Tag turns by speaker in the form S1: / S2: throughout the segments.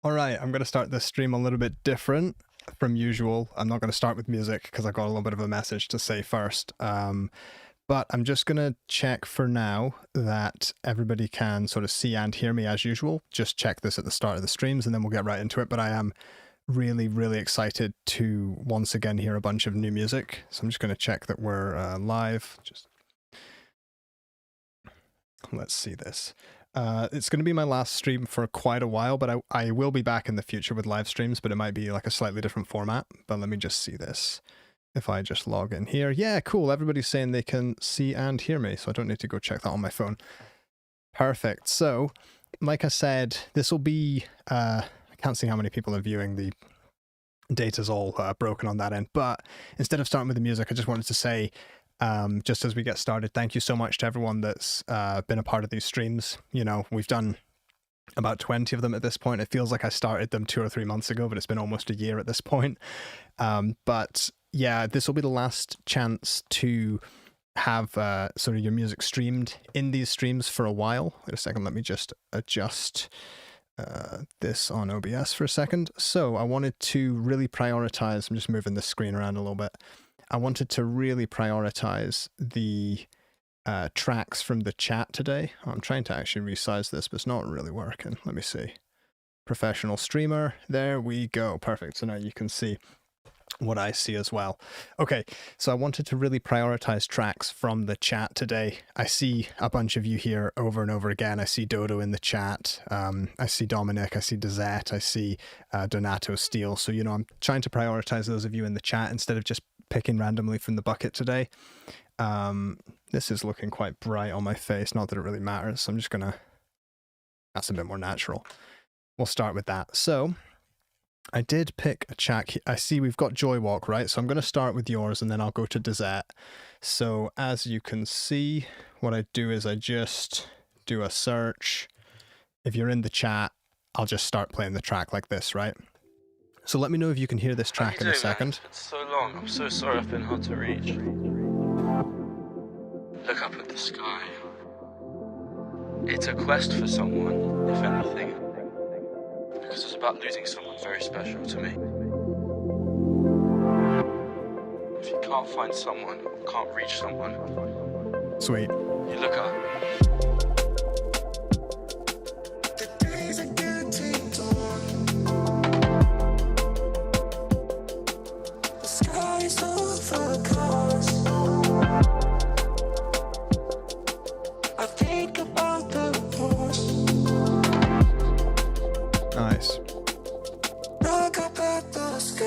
S1: All right, I'm going to start this stream a little bit different from usual. I'm not going to start with music because I've got a little bit of a message to say first. But I'm just going to check for now that everybody can sort of see and hear me as usual. Just check this at the start of the streams and then we'll get right into it. But I am really, really excited to once again hear a bunch of new music. So I'm just going to check that we're live. Just let's see this. It's going to be my last stream for quite a while, but I will be back in the future with live streams, but it might be like a slightly different format. But let me just see this. If I just log in here. Yeah, cool. Everybody's saying they can see and hear me, so I don't need to go check that on my phone. Perfect. So, like I said, this will be... I can't see how many people are viewing. The data's all broken on that end. But instead of starting with the music, I just wanted to say... just as we get started, thank you so much to everyone that's been a part of these streams. You know, we've done about 20 of them at this point. It feels like I started them 2 or 3 months ago, but it's been almost a year at this point. But yeah, this will be the last chance to have sort of your music streamed in these streams for a while. Wait a second, let me just adjust this on OBS for a second. So I wanted to really prioritize, I'm just moving this screen around a little bit. I wanted to really prioritize the tracks from the chat today. I'm trying to actually resize this, but it's not really working. Let me see. Professional streamer. There we go. Perfect. So now you can see what I see as well. Okay, so I wanted to really prioritize tracks from the chat today. I see a bunch of you here over and over again. I see Dodo in the chat. I see Dominic. I see Dezette. I see Donato Steele. So, you know, I'm trying to prioritize those of you in the chat instead of just picking randomly from the bucket today. This is looking quite bright on my face. Not that it really matters. So I'm just gonna, that's a bit more natural. We'll start with that. So I did pick a track. I see we've got Joy Walk, right? So I'm going to start with yours and then I'll go to Dezette. So as you can see, what I do is I just do a search. If you're in the chat, I'll just start playing the track like this, right? So let me know if you can hear this track in a second.
S2: It's so long. I'm so sorry I've been hard to reach. Look up at the sky. It's a quest for someone, if anything. Because it's about losing someone very special to me. If you can't find someone, or can't reach someone,
S1: Sweet.
S2: you look up.
S1: Nice.
S3: Look up at the sky.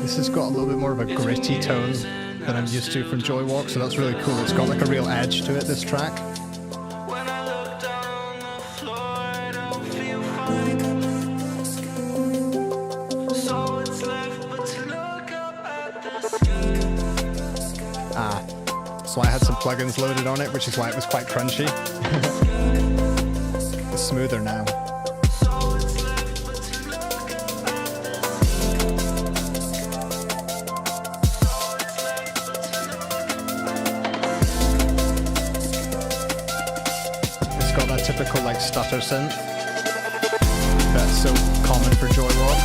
S1: This has got a little bit more of a gritty tone than I'm used to from Joy Walk, so that's really cool. It's got like a real edge to it, this track. So I had some plugins loaded on it, which is why it was quite crunchy. It's smoother now. It's got that typical like stutter synth that's so common for Joy Walk.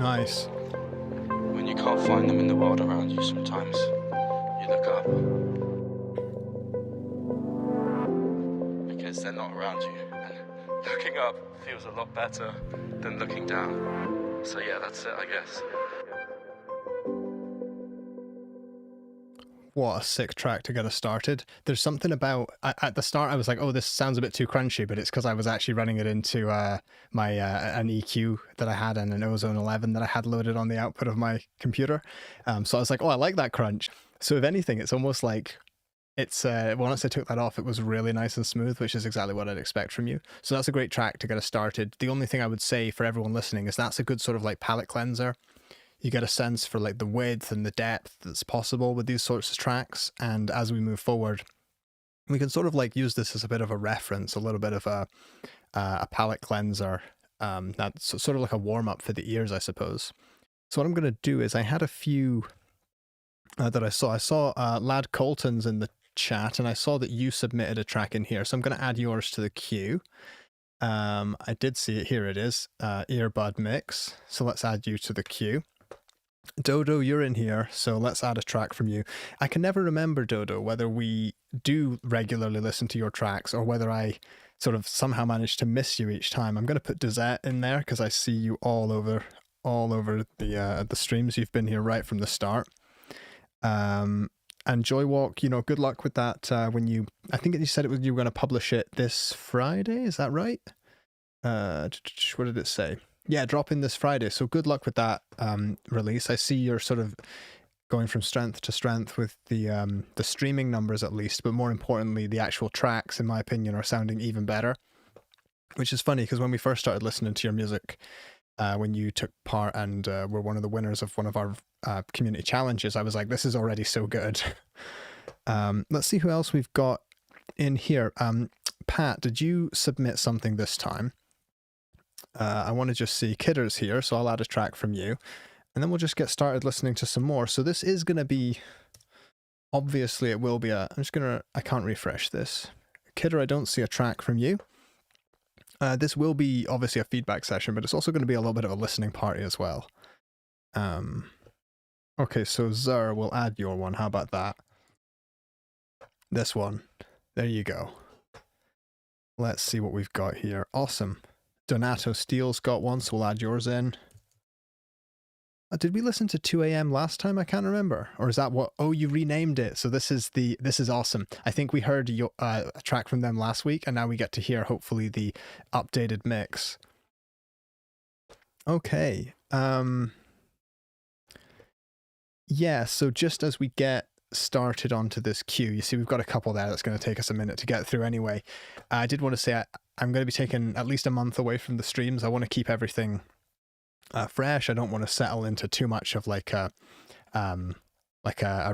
S1: Nice.
S2: When you can't find them in the world around you, sometimes you look up. Because they're not around you. And looking up feels a lot better than looking down. So yeah, that's it, I guess.
S1: What a sick track to get us started. There's something about, at the start I was like, oh, this sounds a bit too crunchy, but it's because I was actually running it into my an EQ that I had and an Ozone 11 that I had loaded on the output of my computer. So I was like, oh, I like that crunch. So if anything, it's almost like it's once I took that off, it was really nice and smooth, which is exactly what I'd expect from you. So that's a great track to get us started. The only thing I would say for everyone listening is that's a good sort of like palette cleanser. You get a sense for like the width and the depth that's possible with these sorts of tracks. And as we move forward, we can sort of like use this as a bit of a reference, a little bit of a palette cleanser. That's sort of like a warm up for the ears, I suppose. So what I'm going to do is I had a few that I saw. I saw Lad Colton's in the chat, and I saw that you submitted a track in here. So I'm going to add yours to the queue. I did see it. Here it is, earbud mix. So let's add you to the queue. Dodo, you're in here, so let's add a track from you. I can never remember, Dodo, whether we do regularly listen to your tracks or whether I sort of somehow manage to miss you each time. I'm going to put Dezette in there because I see you all over the streams. You've been here right from the start. And Joywalk, you know, good luck with that. I think you said you were going to publish it this Friday. Is that right? What did it say? Yeah, drop in this Friday. So good luck with that release. I see you're sort of going from strength to strength with the streaming numbers at least, but more importantly, the actual tracks, in my opinion, are sounding even better. Which is funny because when we first started listening to your music, when you took part and were one of the winners of one of our community challenges, I was like, this is already so good. Let's see who else we've got in here. Pat, did you submit something this time? I want to just see Kidder's here, so I'll add a track from you. And then we'll just get started listening to some more. So this is going to be, obviously it will be I can't refresh this. Kidder, I don't see a track from you. This will be obviously a feedback session, but it's also going to be a little bit of a listening party as well. Okay, so Zer, we'll add your one. How about that? This one. There you go. Let's see what we've got here. Awesome. Donato Steele's got one, so we'll add yours in. Did we listen to 2 a.m. last time? I can't remember. Or is that what? Oh, you renamed it. So this is awesome. I think we heard a track from them last week, and now we get to hear hopefully the updated mix. Okay. Yeah, so just as we get started onto this queue, you see we've got a couple there that's going to take us a minute to get through anyway. I did want to say I'm going to be taking at least a month away from the streams. I want to keep everything fresh. I don't want to settle into too much of like a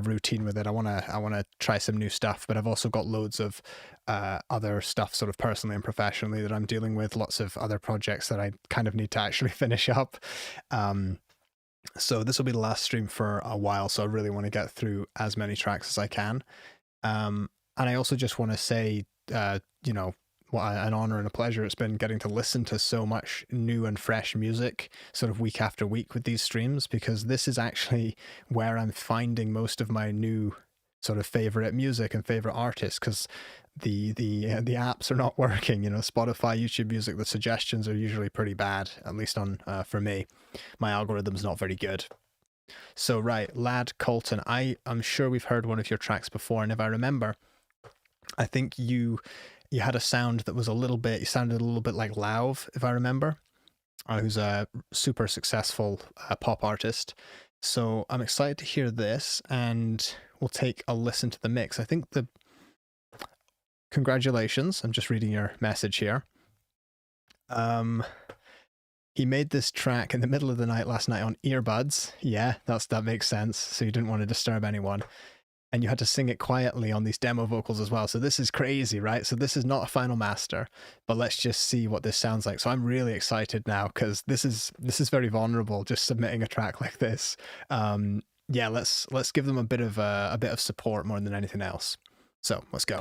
S1: routine with it. I want to try some new stuff, but I've also got loads of other stuff sort of personally and professionally that I'm dealing with, lots of other projects that I kind of need to actually finish up. So this will be the last stream for a while, so I really want to get through as many tracks as I can. And I also just want to say, you know, what an honor and a pleasure it's been getting to listen to so much new and fresh music sort of week after week with these streams, because this is actually where I'm finding most of my new sort of favorite music and favorite artists, because the apps are not working. You know, Spotify, YouTube Music, the suggestions are usually pretty bad, at least on for me. My algorithm's not very good. So right, Lad Colton, I'm sure we've heard one of your tracks before, and if I remember, I think you had a sound that was you sounded a little bit like Lauv, if I remember, who's a super successful pop artist. So I'm excited to hear this, and we'll take a listen to the mix. I think congratulations, I'm just reading your message here. He made this track in the middle of the night last night on earbuds. Yeah, that makes sense. So you didn't want to disturb anyone. And you had to sing it quietly on these demo vocals as well. So this is crazy, right? So this is not a final master, but let's just see what this sounds like. So I'm really excited now because this is very vulnerable, just submitting a track like this. Yeah, let's give them a bit of support more than anything else. So let's go.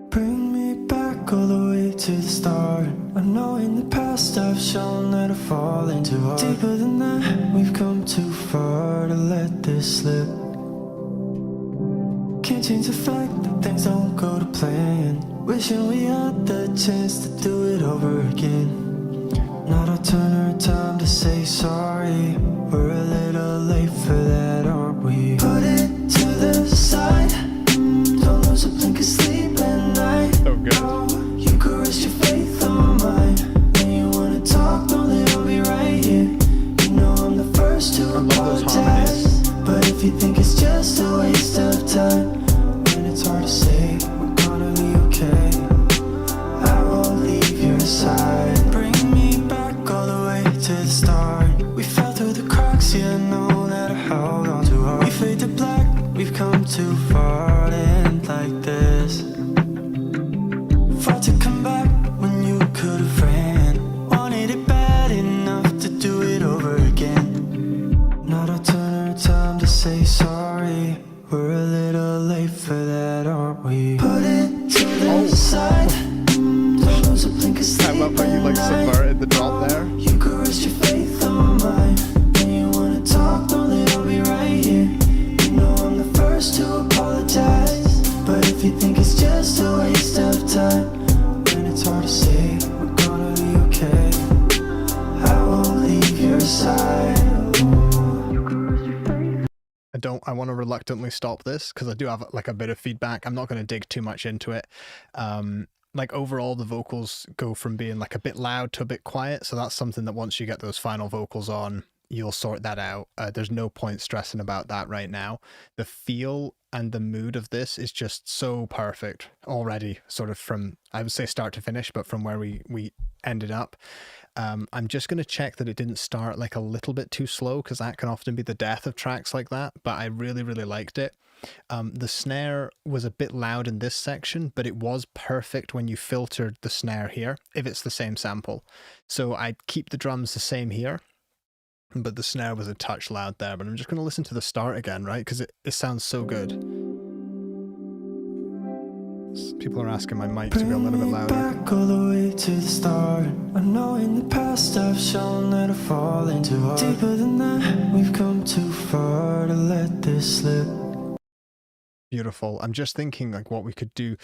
S3: Bring me back all the way to the start. I know in the past I've shown that I fall into hard. Deeper than that, we've come too far to let this slip. Can't change the fact that things don't go to plan. Wishing we had the chance to do it over again. Not a turn or time to say sorry. We're a little late for that, aren't we? Put it to the side. Don't lose a blink of sleep at night.
S1: So good.
S3: Oh, you could risk your faith on mine. When you wanna talk, know that I'll be right here. You know I'm the first to apologize. But if you think it's just a waste of time, when it's hard to say we're gonna be okay, I won't leave your side. Bring me back all the way to the start. We fell through the cracks, yeah, I know that I held on too hard. We fade to black, we've come too far to end like this. Fought to come back when you could have ran. Wanted it bad enough to do it over again. Not a turn or time to say sorry. We're a little late for that, aren't we? Put it to the side. Don't lose a blink of sleep.
S1: I love how you like subverted the drop there.
S3: You could risk your faith on mine. When you wanna talk, know that I'll be right here. You know I'm the first to apologize. But if you think it's just a waste of time, when it's hard to say we're gonna be okay, I won't leave your side.
S1: I want to reluctantly stop this because I do have like a bit of feedback. I'm not going to dig too much into it. Like overall the vocals go from being like a bit loud to a bit quiet. So that's something that once you get those final vocals on, you'll sort that out. There's no point stressing about that right now. The feel and the mood of this is just so perfect already, sort of from, I would say start to finish, but from where we ended up. I'm just going to check that it didn't start like a little bit too slow because that can often be the death of tracks like that, but I really, really liked it. The snare was a bit loud in this section, but it was perfect when you filtered the snare here, if it's the same sample. So I'd keep the drums the same here, but the snare was a touch loud there. But I'm just going to listen to the start again, right? Because it sounds so good. People are asking my mic to be a little bit louder.
S3: Back all the way to the start. I know in the past I've shown that I fall into hard. Deeper than that, we've come too far to let this slip.
S1: Beautiful. I'm just thinking like what we could do.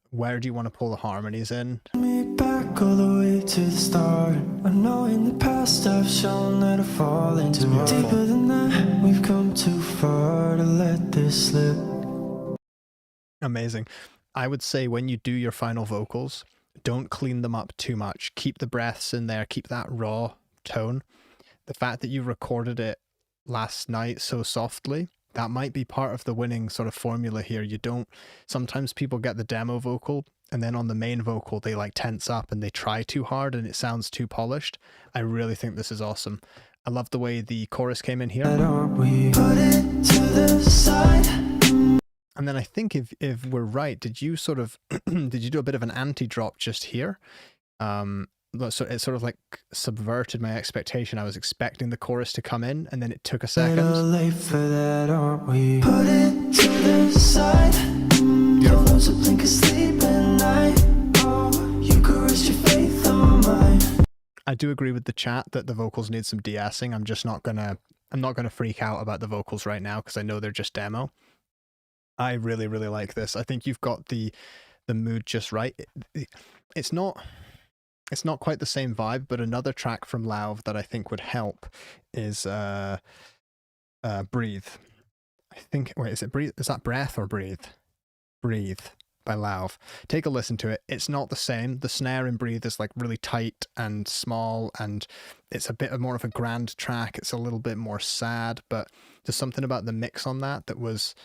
S1: Where do you want to pull the harmonies in?
S3: Me back all the way to the start. I know in the past I've shown that I fall into hard. Deeper than that, we've come too far to let this slip.
S1: Amazing. I would say when you do your final vocals, don't clean them up too much. Keep the breaths in there. Keep that raw tone. The fact that you recorded it last night so softly, that might be part of the winning sort of formula here. You don't, sometimes people get the demo vocal and then on the main vocal, they like tense up and they try too hard and it sounds too polished. I really think this is awesome. I love the way the chorus came in here.
S3: Put it to the side.
S1: And then I think if we're right, did you sort of, did you do a bit of an anti-drop just here? So it sort of like subverted my expectation. I was expecting the chorus to come in and then it took a second.
S3: Late for that, aren't we? Put it to the side. Don't lose a blink of sleep at night. Oh, you could risk your faith on mine.
S1: I do agree with the chat that the vocals need some de-assing. I'm not gonna freak out about the vocals right now because I know they're just demo. I really, really like this. I think you've got the mood just right. It's not quite the same vibe, but another track from Lauv that I think would help is Breathe. I think, wait, is it Breathe? Is that Breath or Breathe? Breathe by Lauv. Take a listen to it. It's not the same. The snare in Breathe is like really tight and small, and it's a bit more of a grand track. It's a little bit more sad, but there's something about the mix on that was,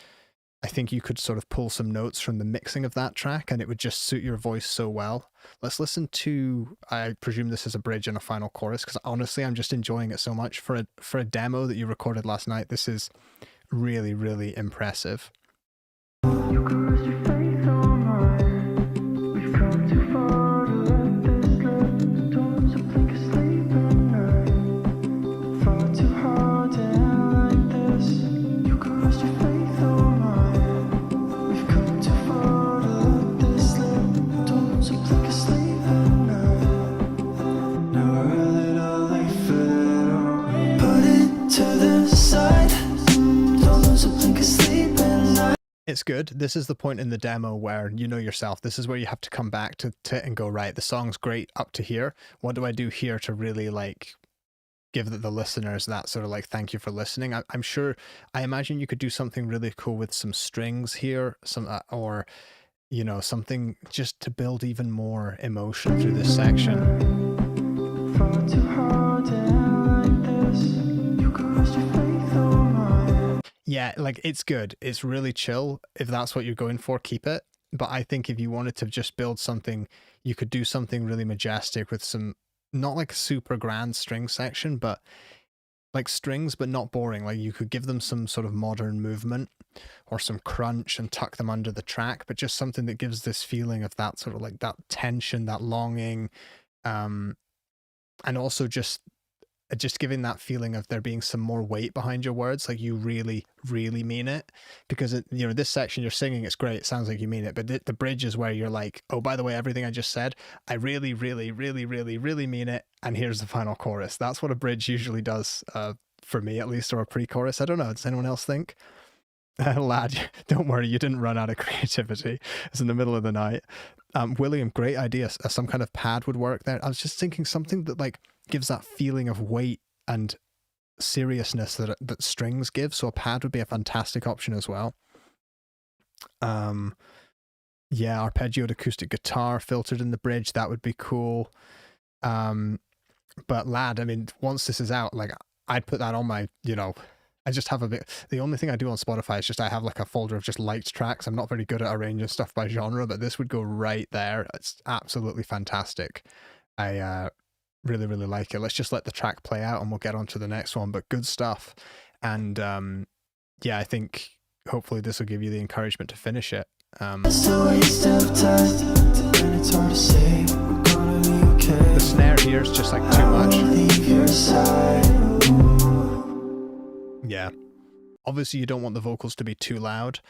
S1: I think you could sort of pull some notes from the mixing of that track and it would just suit your voice so well. Let's listen to, I presume this is a bridge and a final chorus, because honestly, I'm just enjoying it so much. For a demo that you recorded last night, this is really, really impressive.
S3: Sleep at
S1: it's good. This is the point in the demo where you know yourself. This is where you have to come back to it and go, right, the song's great up to here. What do I do here to really like give the listeners that sort of like thank you for listening? I'm sure, I imagine you could do something really cool with some strings here, some or you know, something just to build even more emotion through this section.
S3: Far too hard to end like this. You could rest your faith on mine.
S1: Yeah, like it's good. It's really chill. If that's what you're going for, keep it. But I think if you wanted to just build something, you could do something really majestic with some, not like super grand string section, but like strings, but not boring. Like you could give them some sort of modern movement or some crunch and tuck them under the track, but just something that gives this feeling of that sort of like that tension, that longing, and also just giving that feeling of there being some more weight behind your words, like you really, really mean it. Because it, you know, this section you're singing, it's great, it sounds like you mean it, but the bridge is where you're like, oh, by the way, everything I just said, I really, really, really, really, really mean it, and here's the final chorus. That's what a bridge usually does, for me at least, or a pre-chorus. I don't know, does anyone else think? Lad, don't worry, you didn't run out of creativity. It's in the middle of the night. William, great idea. Some kind of pad would work there. I was just thinking something that like gives that feeling of weight and seriousness that strings give. So a pad would be a fantastic option as well. Yeah, arpeggioed acoustic guitar filtered in the bridge, that would be cool. But Lad, I mean, once this is out, like I'd put that on my, you know, I just have a bit, the only thing I do on Spotify is just I have like a folder of just liked tracks. I'm not very good at arranging stuff by genre, but this would go right there. It's absolutely fantastic. I really, really like it. Let's just let the track play out and we'll get on to the next one, but good stuff. And yeah, I think hopefully this will give you the encouragement to finish it.
S3: It's a waste of time, and it's hard to say we're gonna be okay.
S1: The snare here is just like too much.
S3: Leave your side.
S1: Yeah. Obviously you don't want the vocals to be too loud,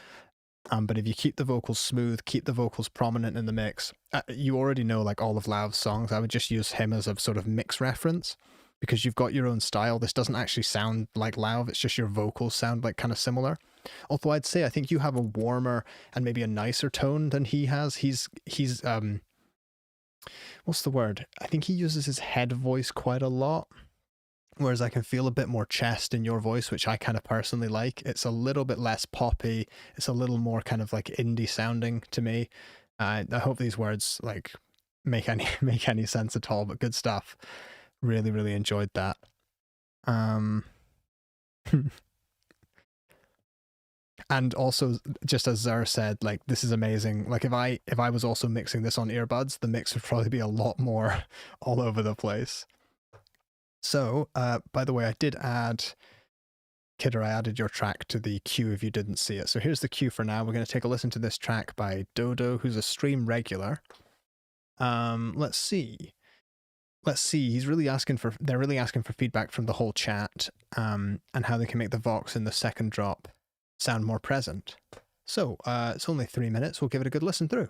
S1: but if you keep the vocals smooth, keep the vocals prominent in the mix, you already know like all of Lau's songs. I would just use him as a sort of mix reference because you've got your own style. This doesn't actually sound like Lau, it's just your vocals sound like kind of similar. Although I'd say I think you have a warmer and maybe a nicer tone than he has. He's what's the word? I think he uses his head voice quite a lot. Whereas I can feel a bit more chest in your voice, which I kind of personally like. It's a little bit less poppy. It's a little more kind of like indie sounding to me. I hope these words like make any sense at all, but good stuff. Really, really enjoyed that. And also, just as Zer said, like this is amazing. Like if I was also mixing this on earbuds, the mix would probably be a lot more all over the place. So, by the way, I did add, Kidder, I added your track to the queue if you didn't see it. So here's the queue for now. We're going to take a listen to this track by Dodo, who's a stream regular. Let's see. They're really asking for feedback from the whole chat, and how they can make the Vox in the second drop sound more present. So, it's only 3 minutes. We'll give it a good listen through.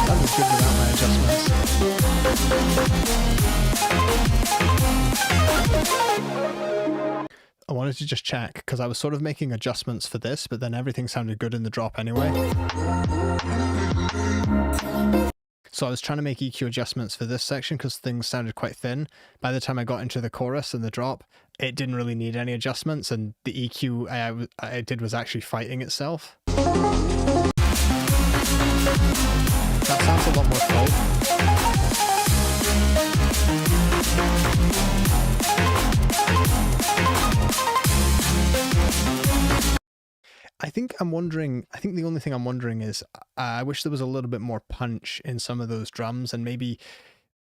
S1: That was good without my adjustments. wanted to just check because I was sort of making adjustments for this, but then everything sounded good in the drop anyway. So I was trying to make EQ adjustments for this section because things sounded quite thin. By the time I got into the chorus and the drop, it didn't really need any adjustments, and the EQ I did was actually fighting itself. That sounds a lot more full. I think the only thing I'm wondering is I wish there was a little bit more punch in some of those drums, and maybe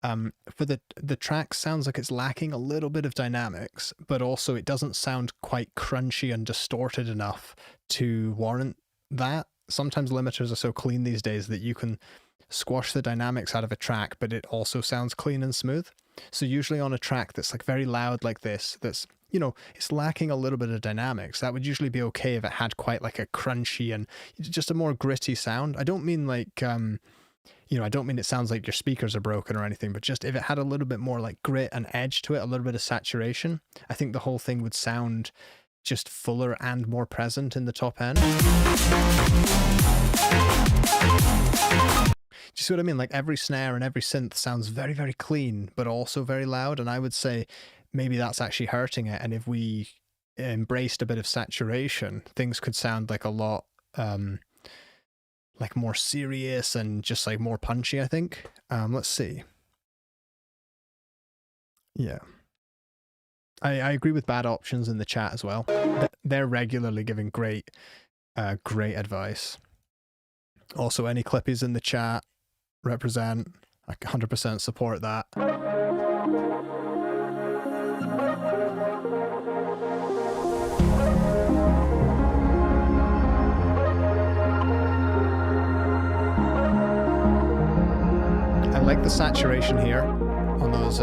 S1: for the track sounds like it's lacking a little bit of dynamics, but also it doesn't sound quite crunchy and distorted enough to warrant that. Sometimes limiters are so clean these days that you can squash the dynamics out of a track, but it also sounds clean and smooth. So usually on a track that's like very loud like this, that's, you know, it's lacking a little bit of dynamics, that would usually be okay if it had quite like a crunchy and just a more gritty sound. I don't mean like, you know, I don't mean it sounds like your speakers are broken or anything, but just if it had a little bit more like grit and edge to it, a little bit of saturation, I think the whole thing would sound just fuller and more present in the top end. Do you see what I mean? Like every snare and every synth sounds very, very clean, but also very loud. And I would say maybe that's actually hurting it. And if we embraced a bit of saturation, things could sound like a lot like more serious and just like more punchy, I think. Let's see. Yeah. I agree with bad options in the chat as well. They're regularly giving great advice. Also, any clippies in the chat represent. I 100% support that. I like the saturation here on those.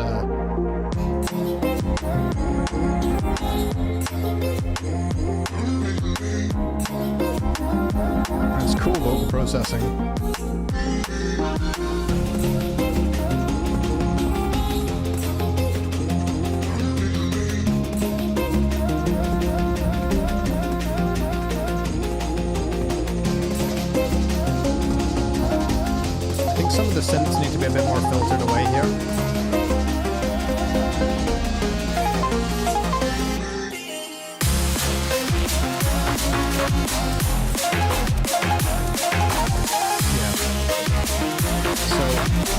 S1: That's cool vocal processing. I think some of the synths need to be a bit more filtered away here.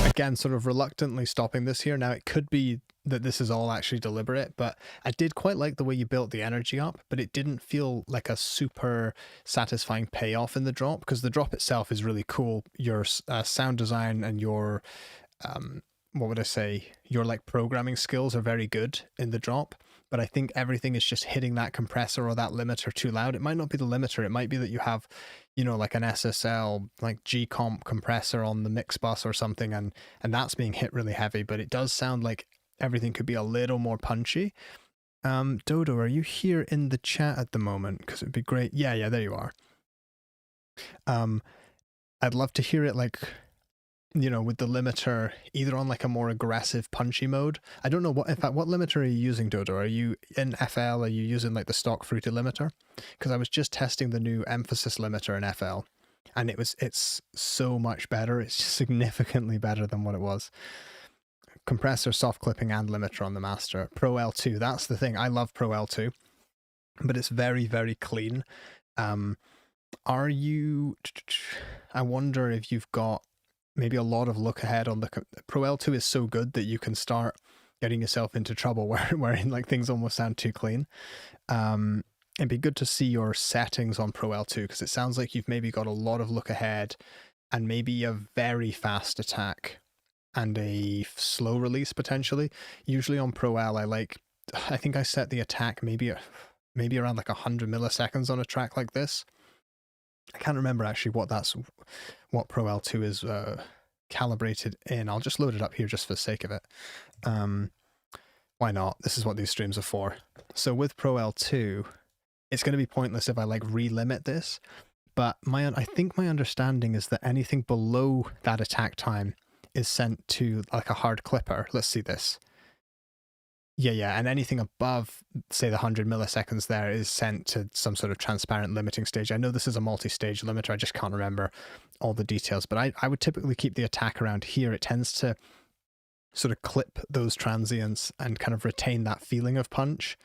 S1: Again, sort of reluctantly stopping this here. Now, it could be that this is all actually deliberate, but I did quite like the way you built the energy up, but it didn't feel like a super satisfying payoff in the drop, because the drop itself is really cool. Your sound design and your, what would I say, your like programming skills are very good in the drop, but I think everything is just hitting that compressor or that limiter too loud. It might not be the limiter, it might be that you have, you know, like an SSL, like G-comp compressor on the mix bus or something, and that's being hit really heavy, but it does sound like everything could be a little more punchy. Dodo, are you here in the chat at the moment? Because it'd be great. Yeah, there you are. I'd love to hear it like, you know, with the limiter either on like a more aggressive punchy mode. I don't know what, in fact, what limiter are you using, Dodo? Are you in FL? Are you using like the stock fruity limiter? Because I was just testing the new emphasis limiter in FL, and it's so much better. It's significantly better than what it was. Compressor, soft clipping, and limiter on the master. Pro L2, that's the thing. I love Pro L2, but it's very, very clean. Are you, I wonder if you've got maybe a lot of look ahead on the Pro L2 is so good that you can start getting yourself into trouble where like things almost sound too clean. It'd be good to see your settings on Pro L2, because it sounds like you've maybe got a lot of look ahead and maybe a very fast attack and a slow release potentially. Usually on Pro L, I think I set the attack maybe around like 100 milliseconds on a track like this. I can't remember actually what Pro L2 is calibrated in. I'll just load it up here just for the sake of it. Why not? This is what these streams are for. So with Pro L2, it's going to be pointless if I like relimit this, but I think my understanding is that anything below that attack time is sent to like a hard clipper. Let's see this. Yeah, and anything above, say, the 100 milliseconds there is sent to some sort of transparent limiting stage. I know this is a multi-stage limiter, I just can't remember all the details, but I would typically keep the attack around here. It tends to sort of clip those transients and kind of retain that feeling of punch.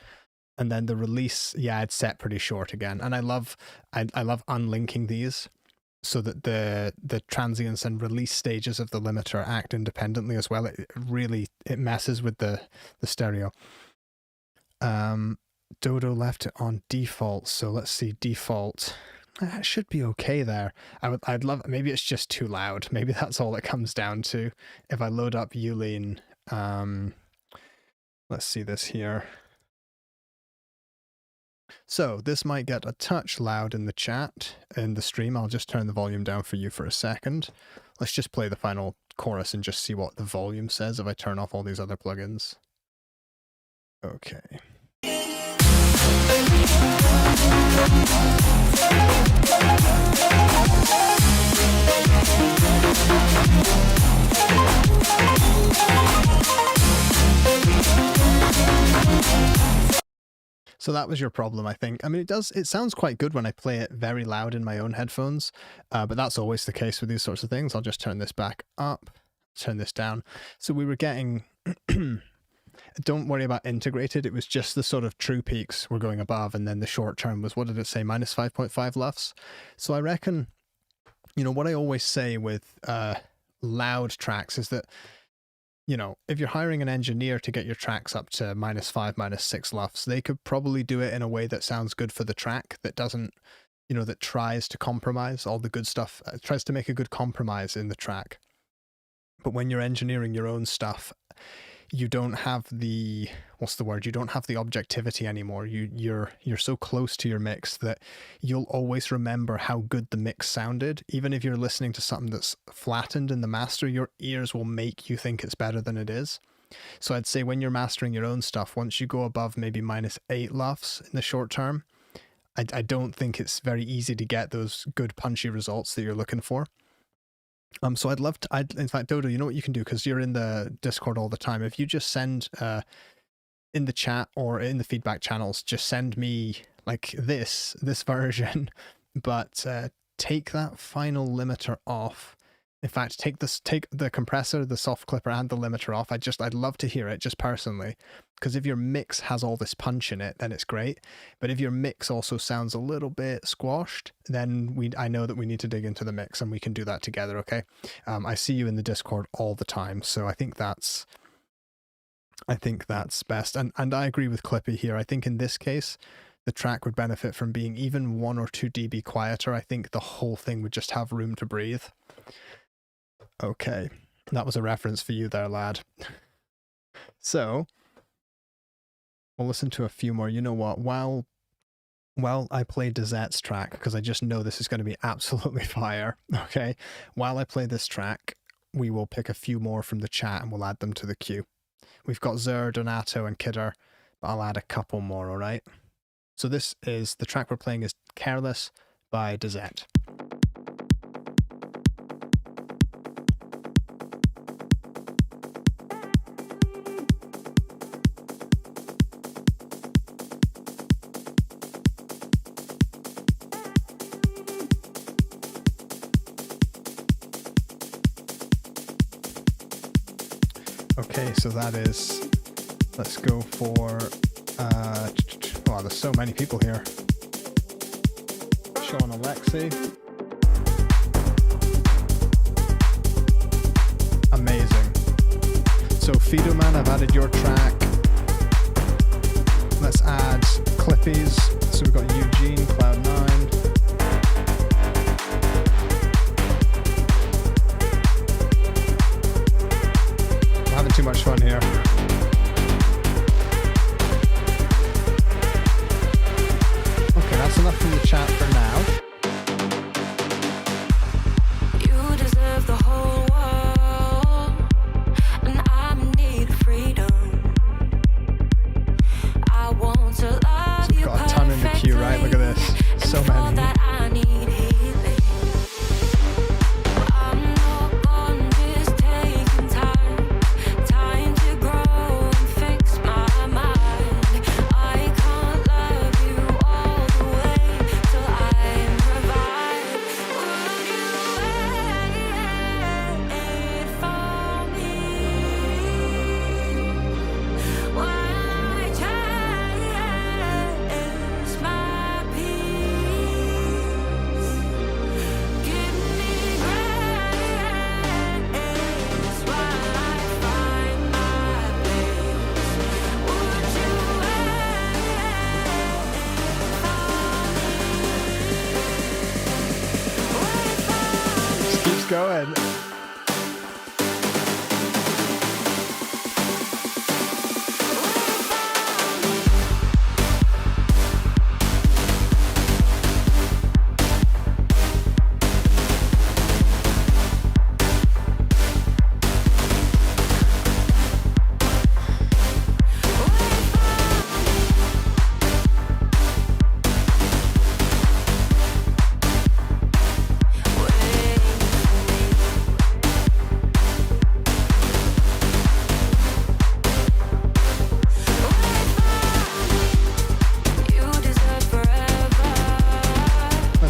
S1: And then the release, yeah, I'd set pretty short again. And I love unlinking these so that the transients and release stages of the limiter act independently as well. It messes with the stereo. Dodo left it on default, so let's see, default. That should be okay there. I'd love, maybe it's just too loud. Maybe that's all it comes down to. If I load up Uline, let's see this here. So this might get a touch loud in the chat, in the stream. I'll just turn the volume down for you for a second. Let's just play the final chorus and just see what the volume says if I turn off all these other plugins. Okay. So that was your problem, I think. I mean, it sounds quite good when I play it very loud in my own headphones, but that's always the case with these sorts of things. I'll just turn this back up, turn this down. So we were getting, don't worry about integrated, it was just the sort of true peaks were going above, and then the short term was, what did it say, minus 5.5 LUFS. So I reckon, you know, what I always say with loud tracks is that, you know, if you're hiring an engineer to get your tracks up to minus 5, minus 6 LUFS, they could probably do it in a way that sounds good for the track, that doesn't, you know, that tries to compromise all the good stuff, tries to make a good compromise in the track. But when you're engineering your own stuff, you don't have the, what's the word? You don't have the objectivity anymore. You're so close to your mix that you'll always remember how good the mix sounded. Even if you're listening to something that's flattened in the master, your ears will make you think it's better than it is. So I'd say when you're mastering your own stuff, once you go above maybe minus 8 LUFS in the short term, I don't think it's very easy to get those good punchy results that you're looking for. So I'd love to, in fact, Dodo, you know what you can do, because you're in the Discord all the time. If you just send in the chat or in the feedback channels, just send me like this version, but take that final limiter off. In fact, take the compressor, the soft clipper, and the limiter off. I'd love to hear it, just personally, because if your mix has all this punch in it, then it's great. But if your mix also sounds a little bit squashed, then I know that we need to dig into the mix, and we can do that together. Okay, I see you in the Discord all the time, so I think that's best. And I agree with Clippy here. I think in this case, the track would benefit from being even 1 or 2 dB quieter. I think the whole thing would just have room to breathe. Okay, that was a reference for you there, lad. So, we'll listen to a few more. You know what, while I play Dezette's track, because I just know this is going to be absolutely fire, okay? While I play this track, we will pick a few more from the chat and we'll add them to the queue. We've got Zer, Donato, and Kidder, but I'll add a couple more, alright? So this is, the track we're playing is Careless by Dezette. Okay, so that is, let's go for, wow, there's so many people here. Sean Alexi. Amazing. So Fido Man, I've added your track. Let's add Clippies. So we've got Eugene, Cloud9. Too much fun here. Okay, that's enough from the chat for now.
S4: You deserve the whole world, and I'm in need of freedom. I want to love
S1: So we've got a ton in the queue, right? Look at this. So many. going.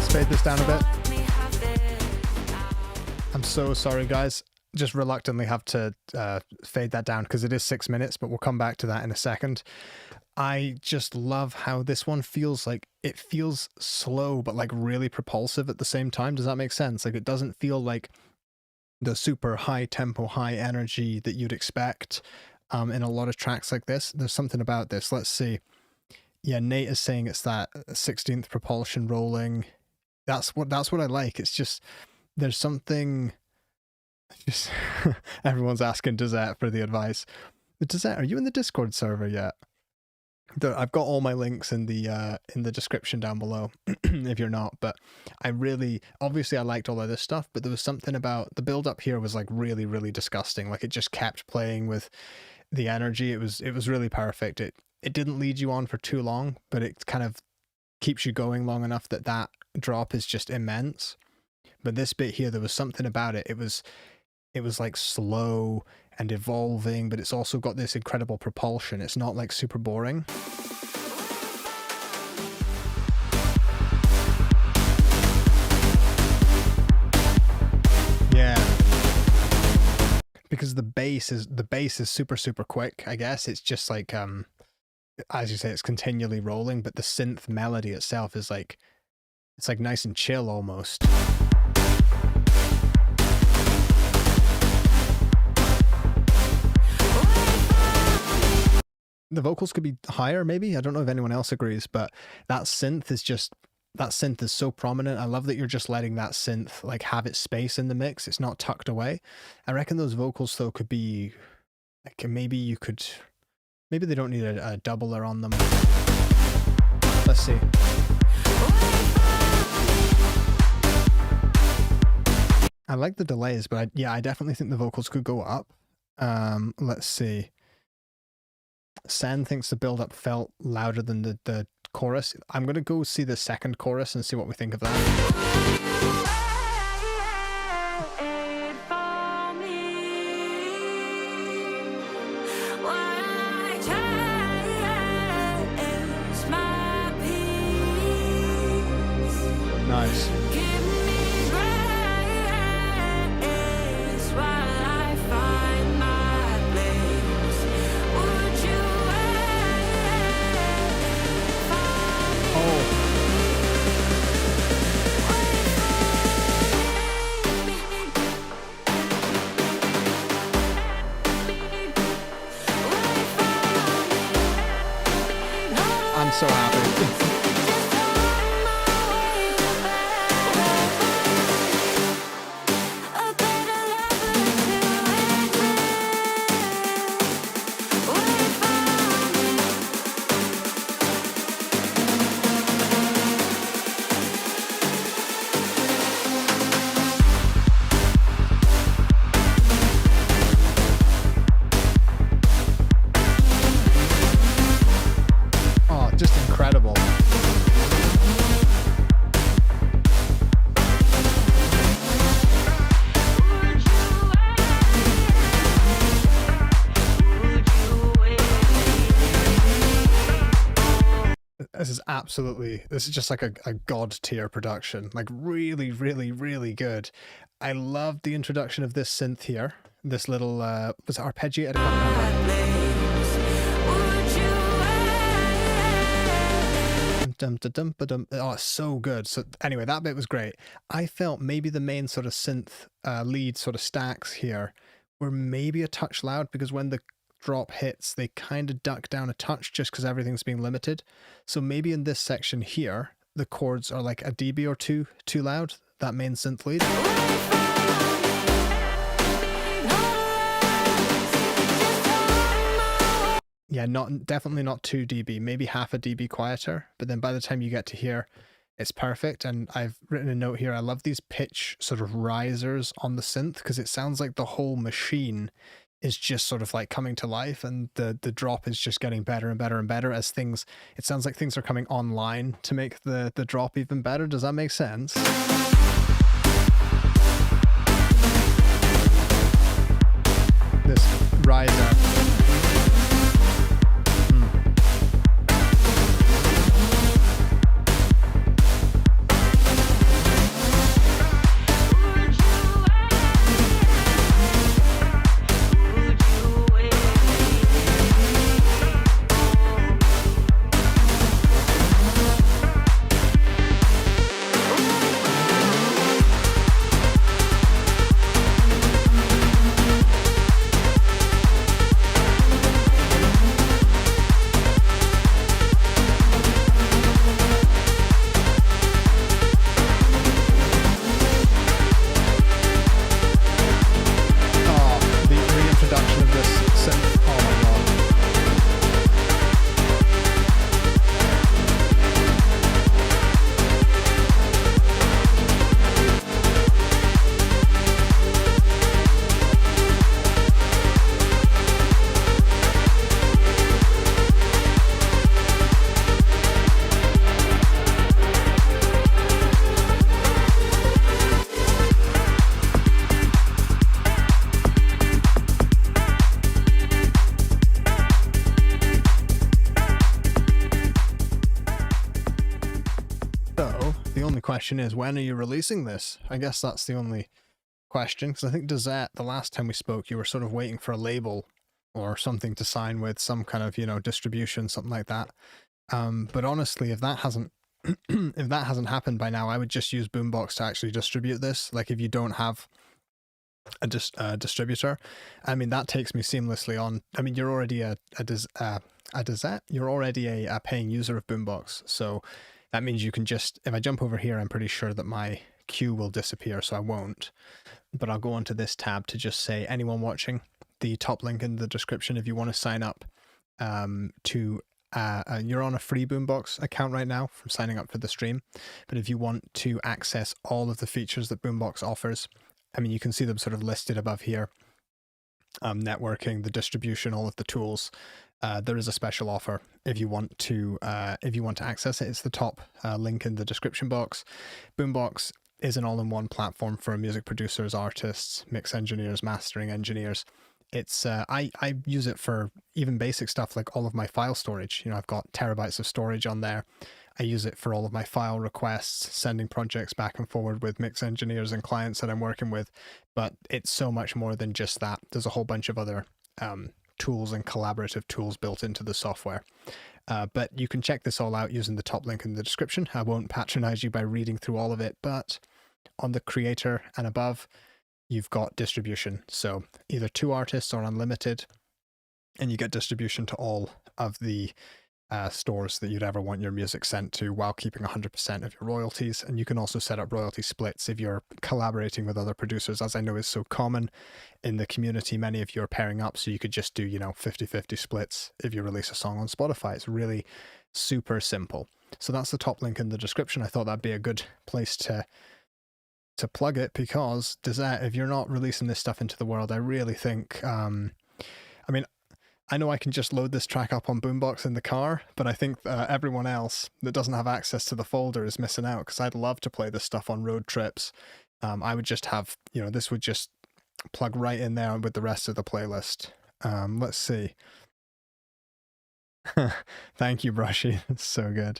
S1: Fade this down a bit. I'm so sorry, guys. Just reluctantly have to fade that down because it is 6 minutes, but we'll come back to that in a second. I just love how this one feels like it feels slow, but like really propulsive at the same time. Does that make sense? Like it doesn't feel like the super high tempo, high energy that you'd expect in a lot of tracks like this. There's something about this. Let's see. Yeah, Nate is saying it's that 16th propulsion rolling. That's what I like. It's just there's something. Just everyone's asking Dazette for the advice. But Dazette, are you in the Discord server yet? I've got all my links in the description down below if you're not. But I really, obviously, I liked all of this stuff. But there was something about the build up here was like really, really disgusting. Like it just kept playing with the energy. It was really perfect. It didn't lead you on for too long, but it kind of keeps you going long enough that drop is just immense. But this bit here, there was something about it. It was like slow and evolving, but it's also got this incredible propulsion. It's not like super boring. Yeah. Because the bass is super, super quick, I guess. It's just like as you say, it's continually rolling, but the synth melody itself is like, it's like nice and chill almost. The vocals could be higher, maybe. I don't know if anyone else agrees, but that synth is so prominent. I love that you're just letting that synth like have its space in the mix. It's not tucked away. I reckon those vocals though could be like maybe they don't need a doubler on them. Let's see. I like the delays, but I definitely think the vocals could go up. Let's see. Sen thinks the build-up felt louder than the chorus. I'm going to go see the second chorus and see what we think of that. Nice. I'm so happy. Just incredible. This is just like a god tier production, like really, really, really good. I love the introduction of this synth here. This little, was it arpeggiated? I can't remember. Oh, it's so good. So anyway, that bit was great. I felt maybe the main sort of synth lead sort of stacks here were maybe a touch loud, because when the drop hits, they kind of duck down a touch just because everything's being limited. So maybe in this section here, the chords are like a dB or two too loud. that main synth lead. Yeah, definitely not 2 dB, maybe half a dB quieter, but then by the time you get to here, it's perfect. And I've written a note here, I love these pitch sort of risers on the synth because it sounds like the whole machine is just sort of like coming to life, and the drop is just getting better and better and better as things, it sounds like things are coming online to make the drop even better. Does that make sense? This riser. Question is, when are you releasing this? I guess that's the only question, because I think Dazette, the last time we spoke, you were sort of waiting for a label or something to sign with, some kind of, you know, distribution, something like that. But honestly, if that hasn't if that hasn't happened by now, I would just use Boombox to actually distribute this. Like if you don't have a distributor, I mean, that takes me seamlessly on. I mean, you're already a Dazette, you're already a paying user of Boombox, so that means you can just, if I jump over here, I'm pretty sure that my queue will disappear, so I won't. But I'll go onto this tab to just say, anyone watching, the top link in the description if you want to sign up to, you're on a free Boombox account right now from signing up for the stream. But if you want to access all of the features that Boombox offers, I mean, you can see them sort of listed above here. Networking, the distribution, all of the tools. There is a special offer if you want to access it. It's the top link in the description box. Boombox is an all-in-one platform for music producers, artists, mix engineers, mastering engineers. It's I use it for even basic stuff like all of my file storage. You know, I've got terabytes of storage on there. I use it for all of my file requests, sending projects back and forward with mix engineers and clients that I'm working with. But it's so much more than just that. There's a whole bunch of other tools and collaborative tools built into the software. But you can check this all out using the top link in the description. I won't patronize you by reading through all of it, but on the creator and above, you've got distribution. So either 2 artists or unlimited, and you get distribution to all of the stores that you'd ever want your music sent to while keeping 100% of your royalties. And you can also set up royalty splits if you're collaborating with other producers, as I know is so common in the community. Many of you are pairing up, so you could just do, you know, 50-50 splits if you release a song on Spotify. It's really super simple. So that's the top link in the description. I thought that'd be a good place to plug it, because if you're not releasing this stuff into the world, I really think, I mean, I know I can just load this track up on Boombox in the car, but I think everyone else that doesn't have access to the folder is missing out, because I'd love to play this stuff on road trips. I would just have, you know, this would just plug right in there with the rest of the playlist. Let's see. Thank you, Brushy. It's so good.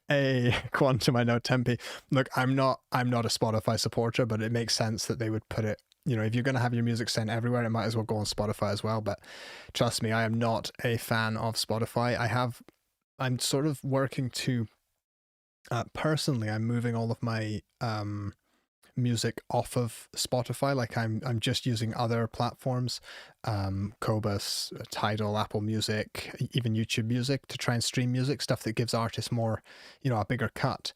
S1: Hey, Quantum, I know Tempe. Look, I'm not a Spotify supporter, but it makes sense that they would put it, you know, if you're going to have your music sent everywhere, it might as well go on Spotify as well. But trust me, I am not a fan of Spotify. I'm sort of working to, personally, I'm moving all of my music off of Spotify. Like I'm just using other platforms, Cobus, Tidal, Apple Music, even YouTube Music, to try and stream music, stuff that gives artists more, you know, a bigger cut.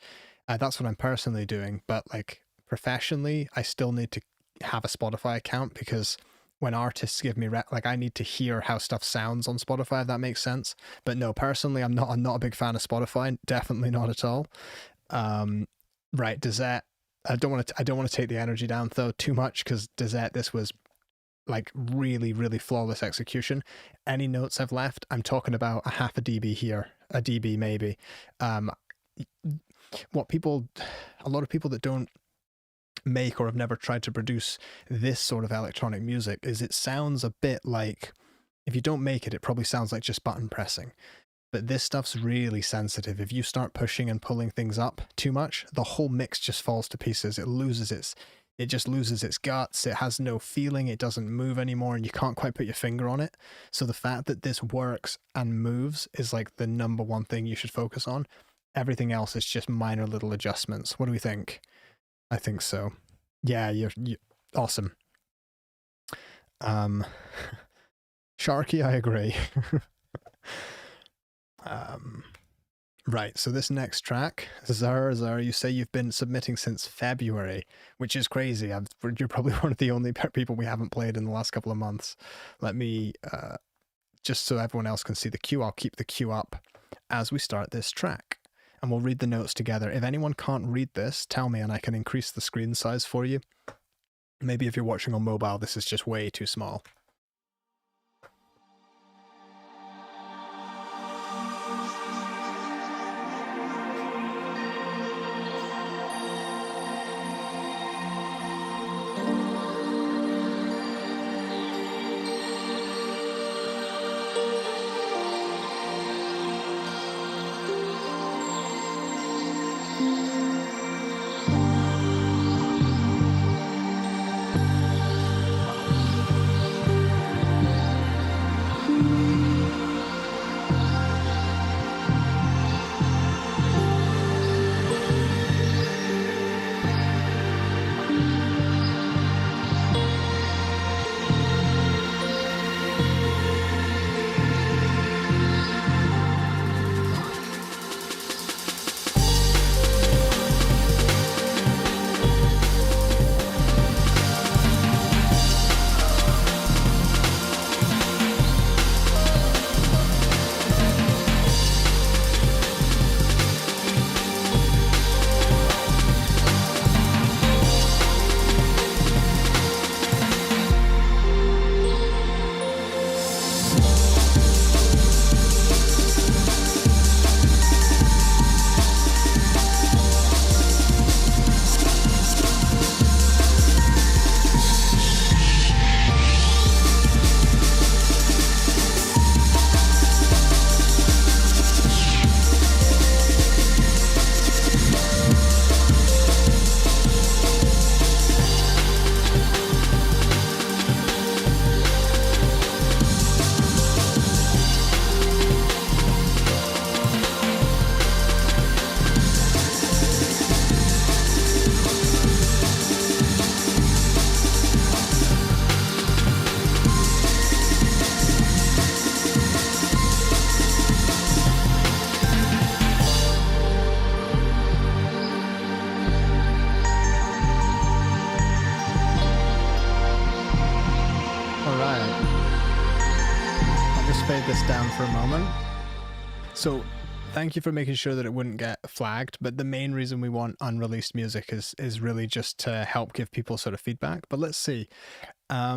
S1: That's what I'm personally doing. But like professionally, I still need to have a Spotify account, because when artists give me like, I need to hear how stuff sounds on Spotify, if that makes sense. But no, personally, I'm not a big fan of Spotify. Definitely not at all. Right, Dezette. I don't want to take the energy down though too much, because Dezette, this was like really, really flawless execution. Any notes I've left, I'm talking about a half a dB here, a dB maybe. A lot of people that don't make or have never tried to produce this sort of electronic music, is it sounds a bit like, if you don't make it, it probably sounds like just button pressing. But this stuff's really sensitive. If you start pushing and pulling things up too much, the whole mix just falls to pieces. It just loses its guts. It has no feeling. It doesn't move anymore, and you can't quite put your finger on it. So the fact that this works and moves is like the number one thing you should focus on. Everything else is just minor little adjustments. What do we think? I think so. Yeah, you're awesome. Sharky, I agree. Right, so this next track, Zara, you say you've been submitting since February, which is crazy. You're probably one of the only people we haven't played in the last couple of months. Let me, just so everyone else can see the queue, I'll keep the queue up as we start this track, and we'll read the notes together. If anyone can't read this, tell me and I can increase the screen size for you. Maybe if you're watching on mobile, this is just way too small. This down for a moment. So thank you for making sure that it wouldn't get flagged, but the main reason we want unreleased music is really just to help give people sort of feedback. But let's see. Yeah,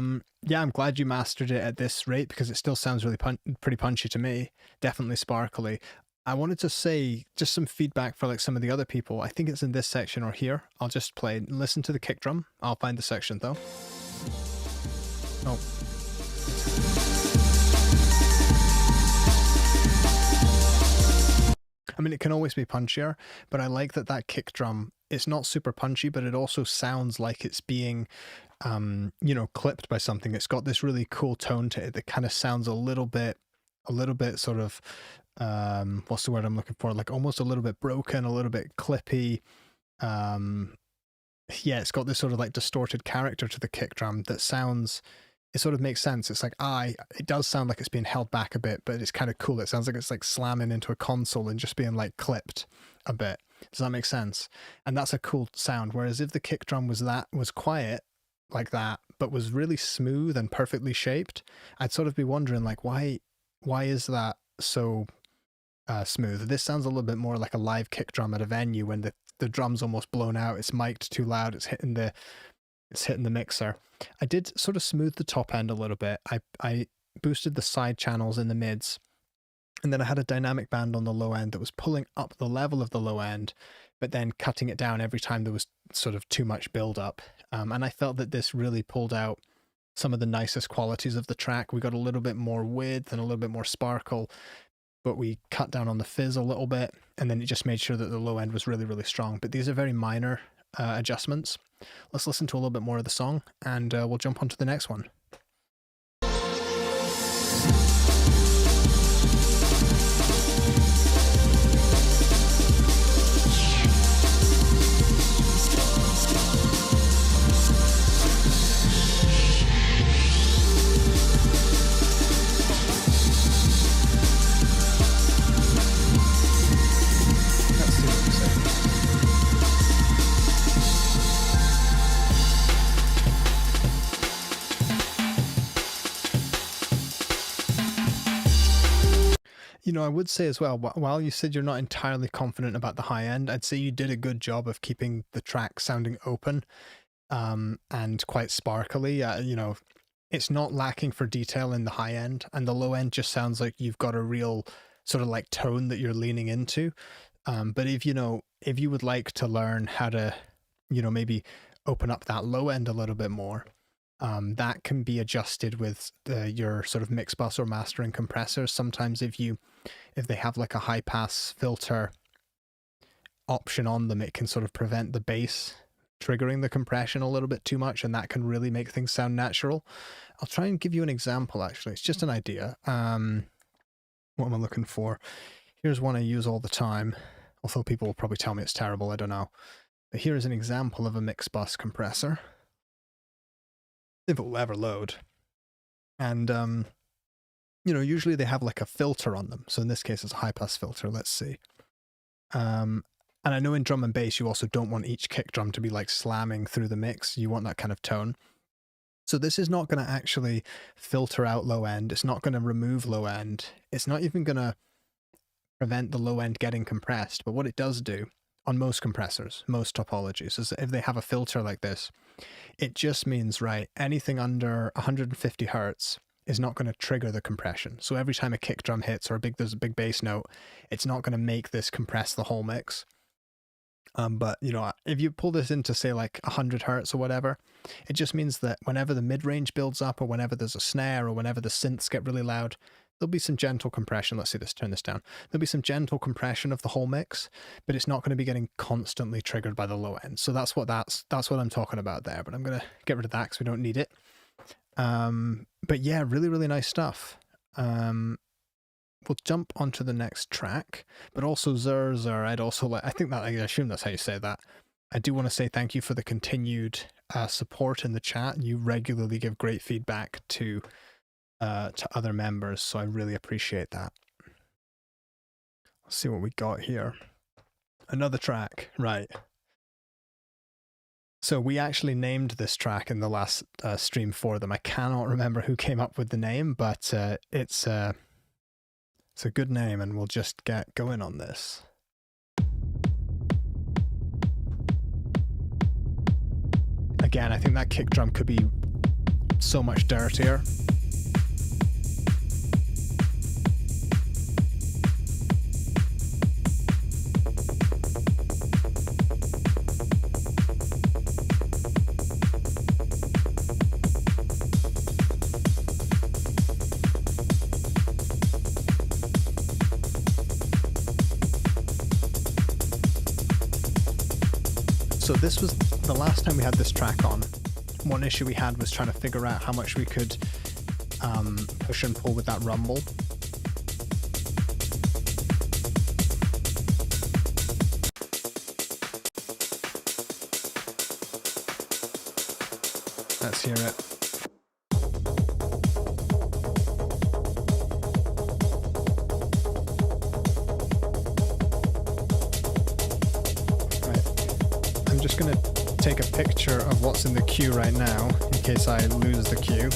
S1: I'm glad you mastered it at this rate, because it still sounds really pretty punchy to me. Definitely sparkly. I wanted to say just some feedback for like some of the other people. I think it's in this section or here. I'll just play and listen to the kick drum. I'll find the section though. Oh. I mean, it can always be punchier, but I like that kick drum, it's not super punchy, but it also sounds like it's being, clipped by something. It's got this really cool tone to it that kind of sounds a little bit sort of, what's the word I'm looking for? Like almost a little bit broken, a little bit clippy. Yeah, it's got this sort of like distorted character to the kick drum that sounds, it sort of makes sense. It's like, it does sound like it's being held back a bit, but it's kind of cool. It sounds like it's like slamming into a console and just being like clipped a bit. Does that make sense? And that's a cool sound. Whereas if the kick drum was quiet like that, but was really smooth and perfectly shaped, I'd sort of be wondering like, why is that so smooth? This sounds a little bit more like a live kick drum at a venue when the drum's almost blown out, it's mic'd too loud, it's hitting the mixer. I did sort of smooth the top end a little bit. I boosted the side channels in the mids, and then I had a dynamic band on the low end that was pulling up the level of the low end, but then cutting it down every time there was sort of too much build up. And I felt that this really pulled out some of the nicest qualities of the track. We got a little bit more width and a little bit more sparkle, but we cut down on the fizz a little bit, and then it just made sure that the low end was really, really strong. But these are very minor adjustments. Let's listen to a little bit more of the song, and we'll jump on to the next one. You know, I would say as well, while you said you're not entirely confident about the high end, I'd say you did a good job of keeping the track sounding open and quite sparkly. You know, it's not lacking for detail in the high end, and the low end just sounds like you've got a real sort of like tone that you're leaning into. But if you would like to learn how to, maybe open up that low end a little bit more, that can be adjusted with your sort of mix bus or mastering compressors. Sometimes if they have like a high pass filter option on them, it can sort of prevent the bass triggering the compression a little bit too much, and that can really make things sound natural. I'll try and give you an example, actually. It's just an idea. What am I looking for? Here's one I use all the time, although people will probably tell me it's terrible, I don't know. But here is an example of a mix bus compressor, if it will ever load. And usually they have like a filter on them. So in this case, it's a high pass filter. Let's see. And I know in drum and bass, you also don't want each kick drum to be like slamming through the mix. You want that kind of tone. So this is not going to actually filter out low end. It's not going to remove low end. It's not even going to prevent the low end getting compressed. But what it does do on most compressors, most topologies, is that if they have a filter like this, it just means, right, anything under 150 hertz is not going to trigger the compression. So every time a kick drum hits or there's a big bass note, it's not going to make this compress the whole mix. But if you pull this into say like 100 hertz or whatever, it just means that whenever the mid-range builds up, or whenever there's a snare, or whenever the synths get really loud, there'll be some gentle compression. Let's see this, turn this down. There'll be some gentle compression of the whole mix, but it's not going to be getting constantly triggered by the low end. So that's what I'm talking about there. But I'm going to get rid of that because we don't need it. But yeah, really, really nice stuff. We'll jump onto the next track, but also Zurzer, I assume that's how you say that. I do want to say thank you for the continued support in the chat. You regularly give great feedback to other members, so I really appreciate that. Let's see what we got here. Another track, right. So we actually named this track in the last stream for them. I cannot remember who came up with the name, but it's a good name, and we'll just get going on this. Again, I think that kick drum could be so much dirtier. So this was the last time we had this track on. One issue we had was trying to figure out how much we could push and pull with that rumble. Let's hear it. take a picture of what's in the queue right now in case I lose the queue.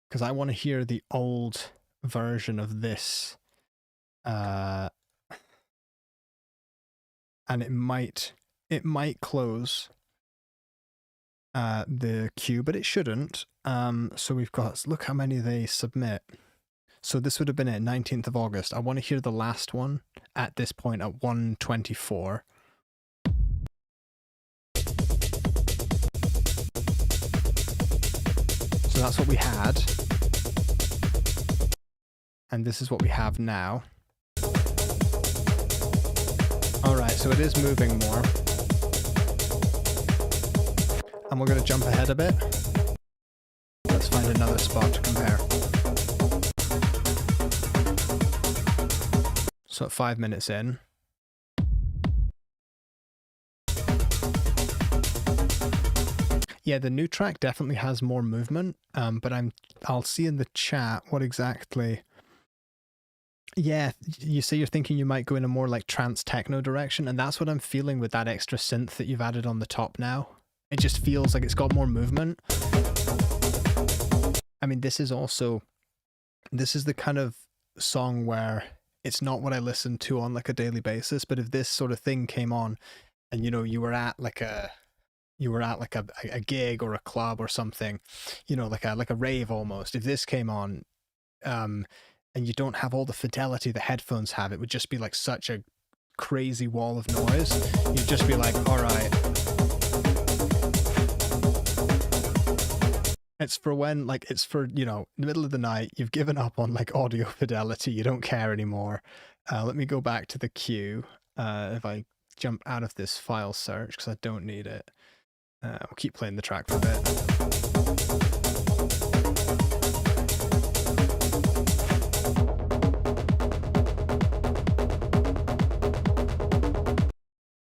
S1: Because I want to hear the old version of this. And it might close the queue, but it shouldn't. So we've got, look how many they submit. So this would have been it, 19th of August. I want to hear the last one at this point at 1:24. So that's what we had. And this is what we have now. Alright, so it is moving more. And we're going to jump ahead a bit. Let's find another spot to compare. So at 5 minutes in. Yeah, the new track definitely has more movement, but I'll see in the chat what exactly. Yeah, you say you're thinking you might go in a more like trance techno direction, and that's what I'm feeling with that extra synth that you've added on the top now. It just feels like it's got more movement. I mean, this is the kind of song where it's not what I listen to on like a daily basis, but if this sort of thing came on and, you know, you were at like a gig or a club or something, you know, like a rave almost, if this came on, and you don't have all the fidelity that headphones have, it would just be like such a crazy wall of noise. You'd just be like, all right. It's for when, like, it's for, you know, in the middle of the night, you've given up on like audio fidelity, you don't care anymore. Let me go back to the queue. If I jump out of this file search, because I don't need it. We'll keep playing the track for a bit.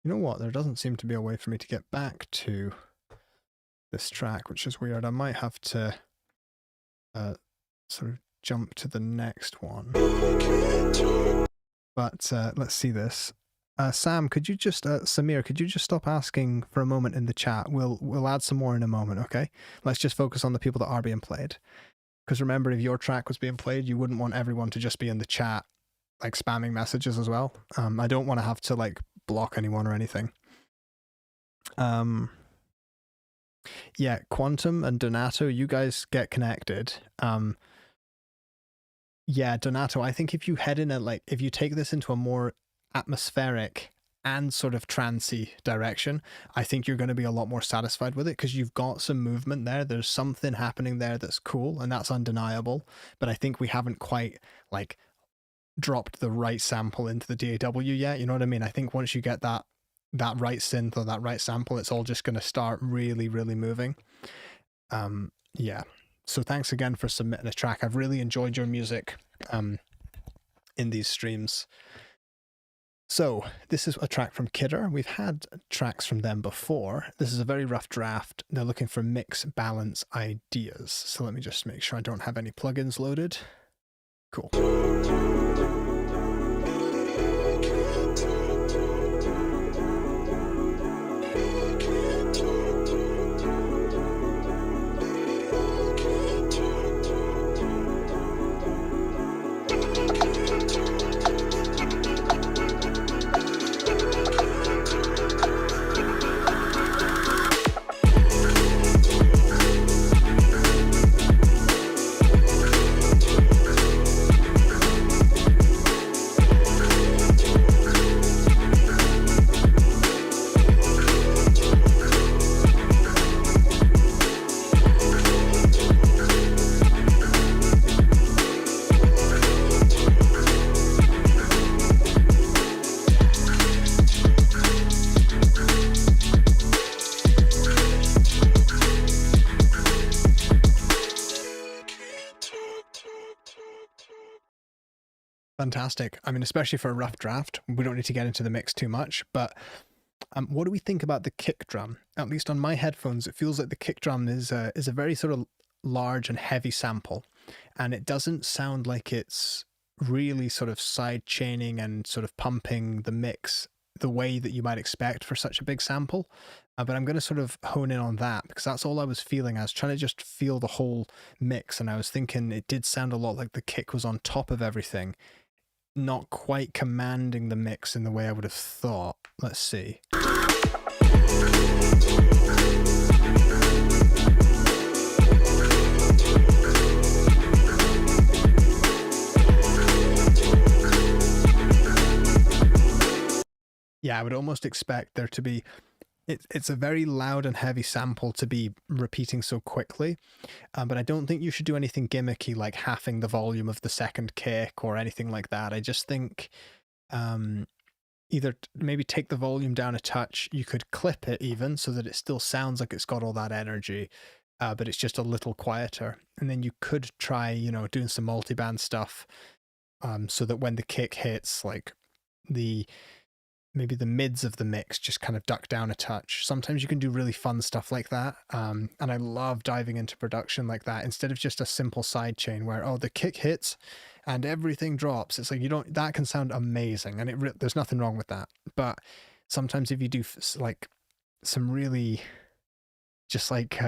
S1: You know what? There doesn't seem to be a way for me to get back to this track, which is weird. I might have to sort of jump to the next one. But let's see this. Sam, could you just, Samir, could you just stop asking for a moment in the chat? We'll add some more in a moment, okay? Let's just focus on the people that are being played. Because remember, if your track was being played, you wouldn't want everyone to just be in the chat, like spamming messages as well. I don't want to have to like block anyone or anything. Yeah, Quantum and Donato, you guys get connected. Yeah, Donato, I think if you head in if you take this into a more atmospheric and sort of trancey direction, I think you're going to be a lot more satisfied with it because you've got some movement there. There's something happening there that's cool and that's undeniable. But I think we haven't quite like dropped the right sample into the DAW yet. You know what I mean? I think once you get that right synth or that right sample, it's all just going to start really, really moving. Yeah. So thanks again for submitting a track. I've really enjoyed your music in these streams. So this is a track from Kidder. We've had tracks from them before. This is a very rough draft. They're looking for mix balance ideas. So let me just make sure I don't have any plugins loaded. Cool. Fantastic. I mean, especially for a rough draft, we don't need to get into the mix too much, but what do we think about the kick drum? At least on my headphones, it feels like the kick drum is a very sort of large and heavy sample, and it doesn't sound like it's really sort of side chaining and sort of pumping the mix the way that you might expect for such a big sample. But I'm going to sort of hone in on that because that's all I was feeling. I was trying to just feel the whole mix, and I was thinking it did sound a lot like the kick was on top of everything, not quite commanding the mix in the way I would have thought. Let's see. Yeah, I would almost expect there to be, it's a very loud and heavy sample to be repeating so quickly, but I don't think you should do anything gimmicky like halving the volume of the second kick or anything like that. I just think either maybe take the volume down a touch, you could clip it even so that it still sounds like it's got all that energy, but it's just a little quieter. And then you could try, you know, doing some multiband stuff so that when the kick hits, like maybe the mids of the mix just kind of duck down a touch. Sometimes you can do really fun stuff like that. And I love diving into production like that instead of just a simple sidechain where, oh, the kick hits and everything drops. It's like, that can sound amazing. And there's nothing wrong with that. But sometimes if you do like some really just like,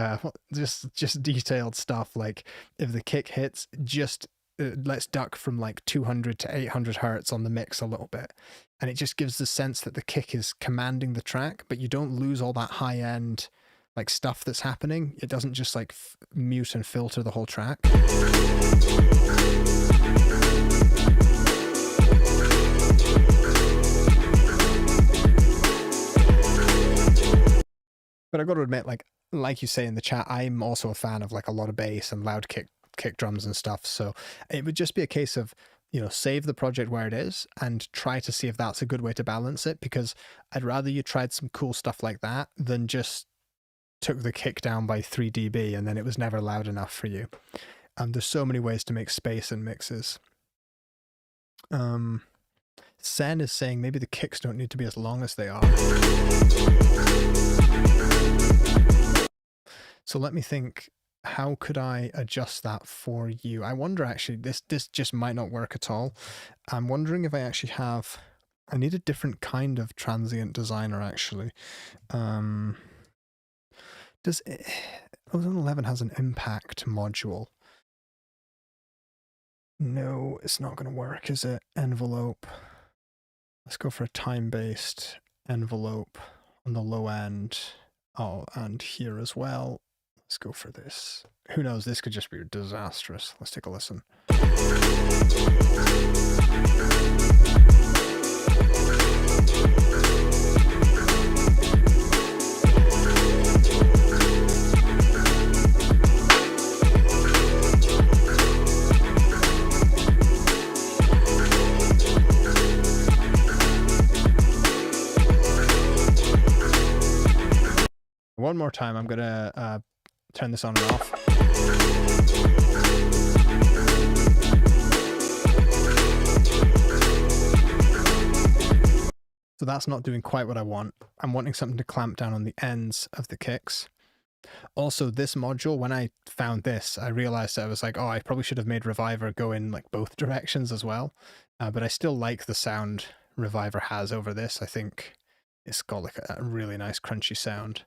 S1: just detailed stuff, like if the kick hits, just let's duck from like 200 to 800 hertz on the mix a little bit, and it just gives the sense that the kick is commanding the track, but you don't lose all that high end like stuff that's happening. It doesn't just like mute and filter the whole track. But I've got to admit, like you say in the chat, I'm also a fan of like a lot of bass and loud kick drums and stuff. So it would just be a case of, you know, save the project where it is and try to see if that's a good way to balance it, because I'd rather you tried some cool stuff like that than just took the kick down by 3 dB and then it was never loud enough for you. There's so many ways to make space in mixes. Sen is saying maybe the kicks don't need to be as long as they are. So let me think. How could I adjust that for you? I wonder actually, this just might not work at all. I'm wondering if I actually have, I need a different kind of transient designer actually. Does Ozone 11 has an impact module? No, it's not going to work, is it? Envelope. Let's go for a time-based envelope on the low end. Oh, and here as well. Let's go for this. Who knows, this could just be disastrous. Let's take a listen. One more time, I'm gonna turn this on and off. So that's not doing quite what I want. I'm wanting something to clamp down on the ends of the kicks. Also, this module, when I found this, I realized that I was like, oh, I probably should have made Reviver go in like both directions as well. But I still like the sound Reviver has over this. I think it's got like a really nice crunchy sound.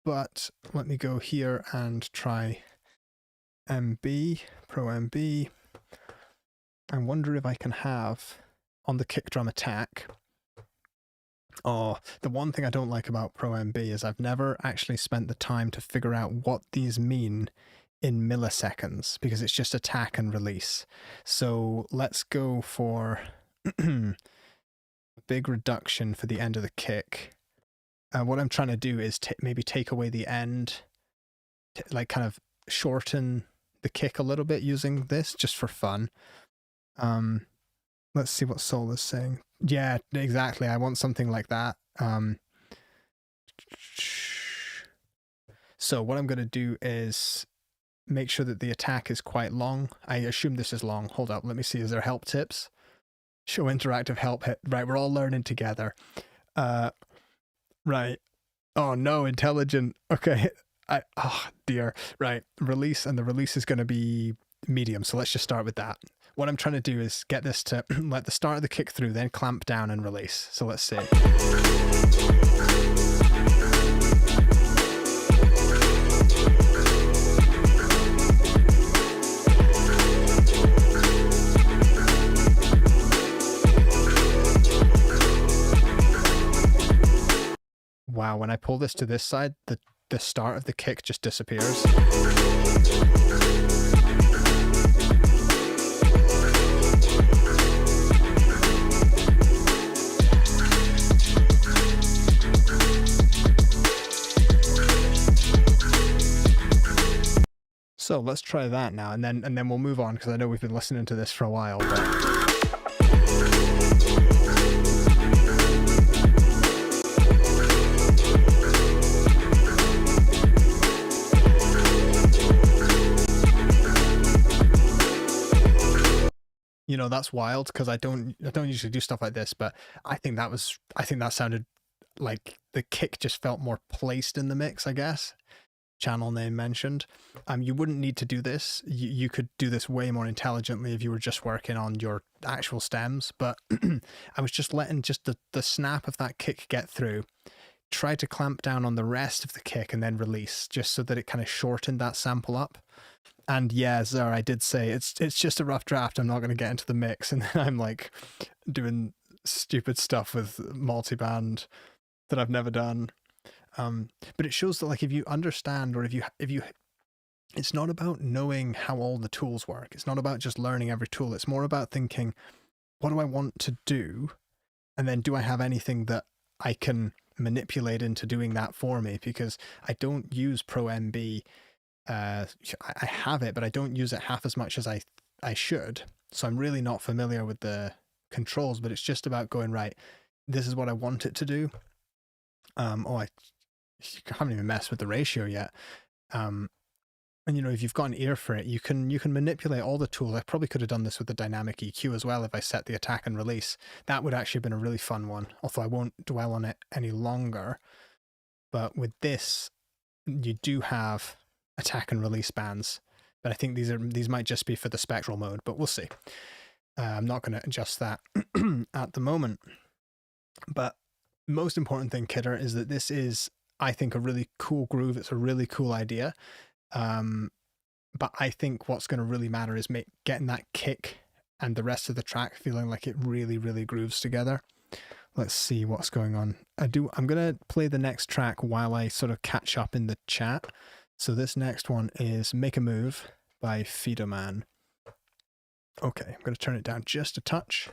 S1: But let me go here and try MB, Pro MB. I wonder if I can have on the kick drum attack. Oh, the one thing I don't like about Pro MB is I've never actually spent the time to figure out what these mean in milliseconds, because it's just attack and release. So let's go for a big reduction for the end of the kick. What I'm trying to do is maybe take away the end, like kind of shorten the kick a little bit using this just for fun. Let's see what Soul is saying. Yeah, exactly. I want something like that. So what I'm going to do is make sure that the attack is quite long. I assume this is long. Hold up. Let me see. Is there help tips? Show interactive help hit. Right. We're all learning together. Right. Oh no, intelligent. Okay. Oh dear. Right. Release, and the release is going to be medium. So let's just start with that. what I'm trying to do is get this to let the start of the kick through, then clamp down and release. So let's see. Wow, when I pull this to this side, the start of the kick just disappears. So let's try that now, and then we'll move on, because I know we've been listening to this for a while. But... you know, that's wild, because I don't usually do stuff like this, but I think that sounded like the kick just felt more placed in the mix, I guess. Channel name mentioned. You wouldn't need to do this. You could do this way more intelligently if you were just working on your actual stems, but I was just letting just the snap of that kick get through, try to clamp down on the rest of the kick and then release, just so that it kind of shortened that sample up. And yeah, Zer, I did say it's just a rough draft. I'm not going to get into the mix. And then I'm like doing stupid stuff with multiband that I've never done. But it shows that, like, if you understand, or if you, it's not about knowing how all the tools work. It's not about just learning every tool. It's more about thinking, what do I want to do? And then do I have anything that I can manipulate into doing that for me? Because I don't use Pro MB. I have it, but I don't use it half as much as I should. So I'm really not familiar with the controls, but it's just about going, right, this is what I want it to do. I haven't even messed with the ratio yet. And you know, if you've got an ear for it, you can manipulate all the tools. I probably could have done this with the dynamic EQ as well if I set the attack and release. That would actually have been a really fun one, although I won't dwell on it any longer. But with this, you do have attack and release bands, but I think these might just be for the spectral mode, but we'll see. I'm not going to adjust that at the moment. But most important thing, Kidder, is that this is, I think, a really cool groove. It's a really cool idea. But I think what's going to really matter is getting that kick and the rest of the track feeling like it really, really grooves together. Let's see what's going on. I'm going to play the next track while I sort of catch up in the chat. So this next one is Make a Move by Fidoman. Okay, I'm going to turn it down just a touch.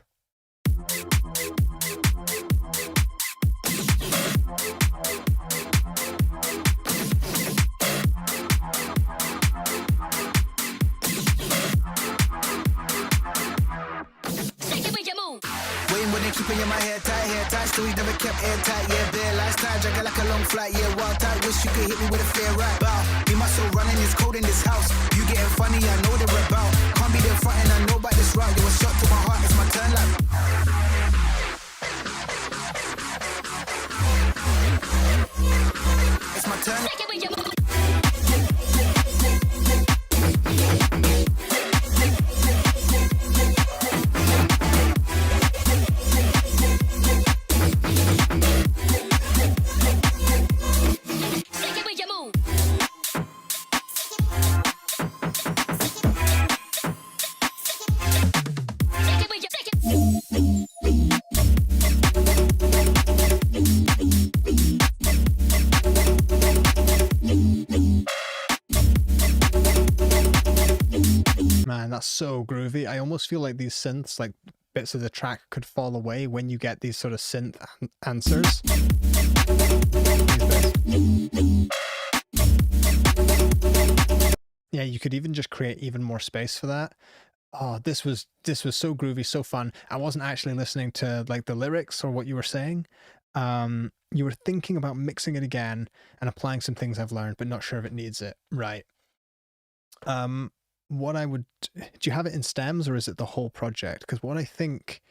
S3: Waiting when they keeping in my hair tight, still we never kept airtight, yeah, bare lifestyle, dragging like a long flight, yeah, wild tight, wish you could hit me with a fair right, bow, be my soul running, it's cold in this house, you getting funny, I know they rap out, can't be there frontin', I know about this route, you a shot to my heart, it's my turn like, it's my turn.
S1: Man, that's so groovy. I almost feel like these synths, like bits of the track, could fall away when you get these sort of synth answers. Yeah, you could even just create even more space for that. Oh, this was so groovy, so fun. I wasn't actually listening to like the lyrics or what you were saying. You were thinking about mixing it again and applying some things I've learned, but not sure if it needs it. Right. What I would, do you have it in stems or is it the whole project? Because what I think,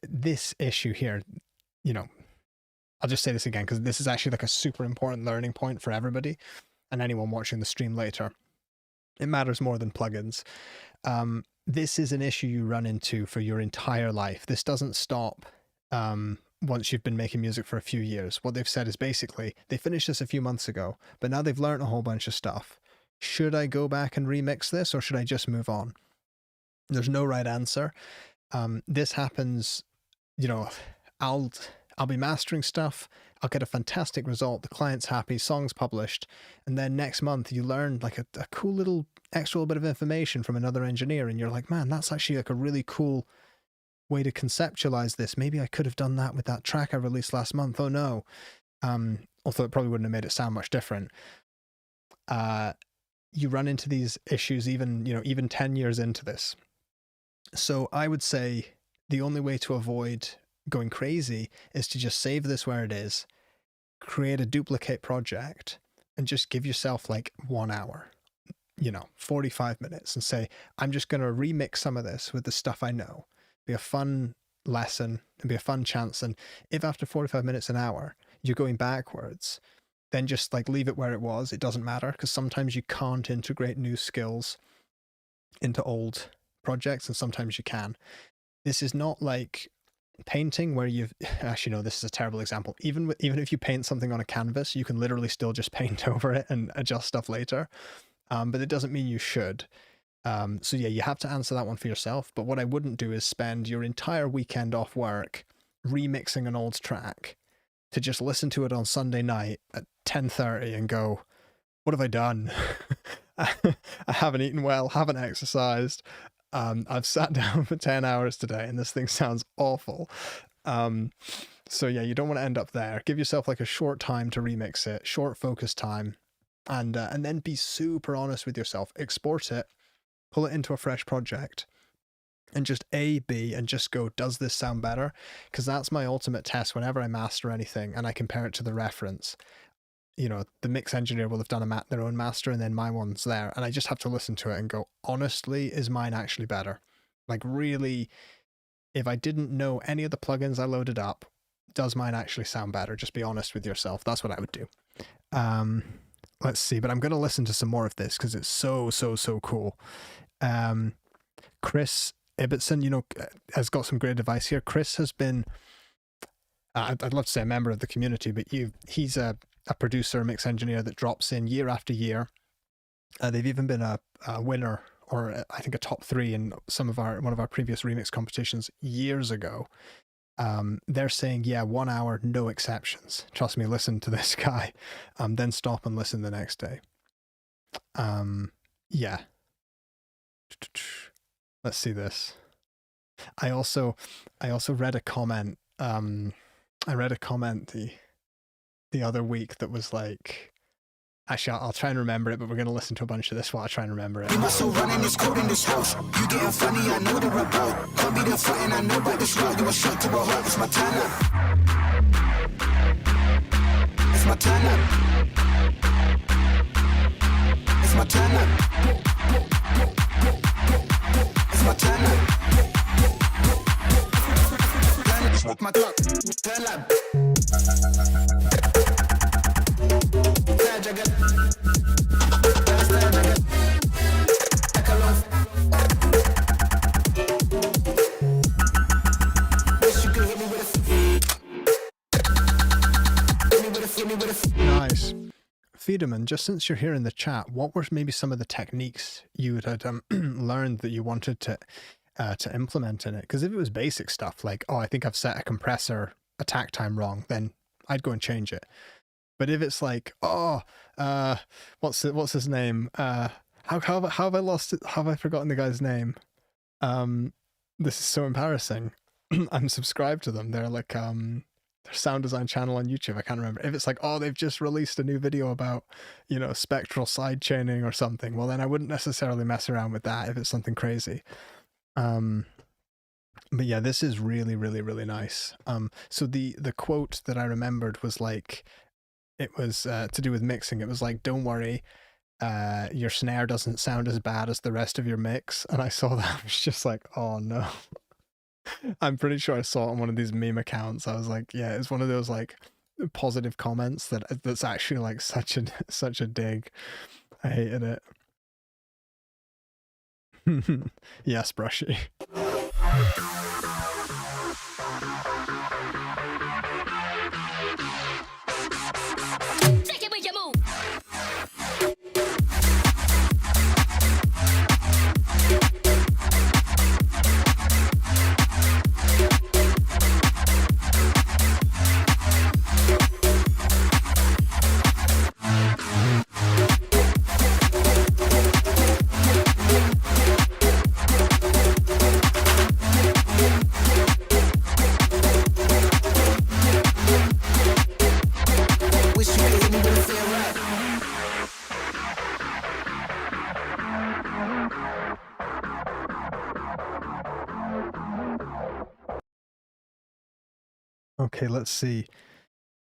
S1: this issue here, you know, I'll just say this again, because this is actually like a super important learning point for everybody and anyone watching the stream later. It matters more than plugins. This is an issue you run into for your entire life. This doesn't stop once you've been making music for a few years. What they've said is basically, they finished this a few months ago, but now they've learned a whole bunch of stuff. Should I go back and remix this, or should I just move on? There's no right answer. This happens, you know, I'll be mastering stuff, I'll get a fantastic result, the client's happy, song's published, and then next month you learn like a cool little extra bit of information from another engineer, and you're like, man, that's actually like a really cool way to conceptualize this. Maybe I could have done that with that track I released last month. Oh no. Although it probably wouldn't have made it sound much different. You run into these issues even 10 years into this. So I would say the only way to avoid going crazy is to just save this where it is, create a duplicate project, and just give yourself like 1 hour, 45 minutes, and say, I'm just going to remix some of this with the stuff I know. Be a fun lesson and be a fun chance. And if after 45 minutes, an hour, you're going backwards, then just like leave it where it was. It doesn't matter, because sometimes you can't integrate new skills into old projects, and sometimes you can. This is not like painting where you've actually, no, this is a terrible example. Even if you paint something on a canvas, you can literally still just paint over it and adjust stuff later. But it doesn't mean you should. So yeah, you have to answer that one for yourself. But what I wouldn't do is spend your entire weekend off work remixing an old track to just listen to it on Sunday night at 10:30 and go, what have I done? I haven't eaten well, haven't exercised. I've sat down for 10 hours today and this thing sounds awful. So yeah, you don't want to end up there. Give yourself like a short time to remix it, short focus time, and then be super honest with yourself. Export it, pull it into a fresh project, and just A/B and just go, does this sound better? Because that's my ultimate test whenever I master anything and I compare it to the reference. The mix engineer will have done their own master, and then my one's there, and I just have to listen to it and go, honestly, is mine actually better? Like, really, if I didn't know any of the plugins I loaded up, does mine actually sound better? Just be honest with yourself. That's what I would do. Let's see, but I'm going to listen to some more of this because it's so cool. Chris Ibbotson, has got some great advice here. Chris has been, I'd love to say a member of the community, but he's a producer, mix engineer that drops in year after year. They've even been a winner, or I think a top 3 in one of our previous remix competitions years ago. They're saying, yeah, 1 hour, no exceptions. Trust me, listen to this guy. Then stop and listen the next day. Yeah. Let's see this. I also read a comment. I read a comment the other week that was like, actually, I'll try and remember it, but we're going to listen to a bunch of this while I try and remember it.
S3: So running this code in this house. You getting funny, I know the about. Can't be the fighting, I know about this route. You a shot to a heart, it's my turn up. It's my turn up. It's my turn up. It's my turn up. Smoke my clock. Turn up.
S1: Nice. Fiedemann, just since you're here in the chat, what were maybe some of the techniques you had learned that you wanted to implement in it? Because if it was basic stuff like, I think I've set a compressor attack time wrong, then I'd go and change it. But if it's like, what's his name? How have I lost it? Have I forgotten the guy's name? This is so embarrassing. I'm subscribed to them. They're like their sound design channel on YouTube. I can't remember. If it's like, they've just released a new video about, spectral side chaining or something, well then I wouldn't necessarily mess around with that if it's something crazy. But yeah, this is really, really, really nice. So the quote that I remembered was like, it was to do with mixing. It was like, don't worry, your snare doesn't sound as bad as the rest of your mix. And I saw that, I was just like, oh no. I'm pretty sure I saw it on one of these meme accounts. I was like, yeah, it's one of those like positive comments that's actually like such a dig. I hated it. Yes, Brushy.
S4: Take it with your move.
S3: Wish you could hit me with a fair rap.
S1: Okay, let's see.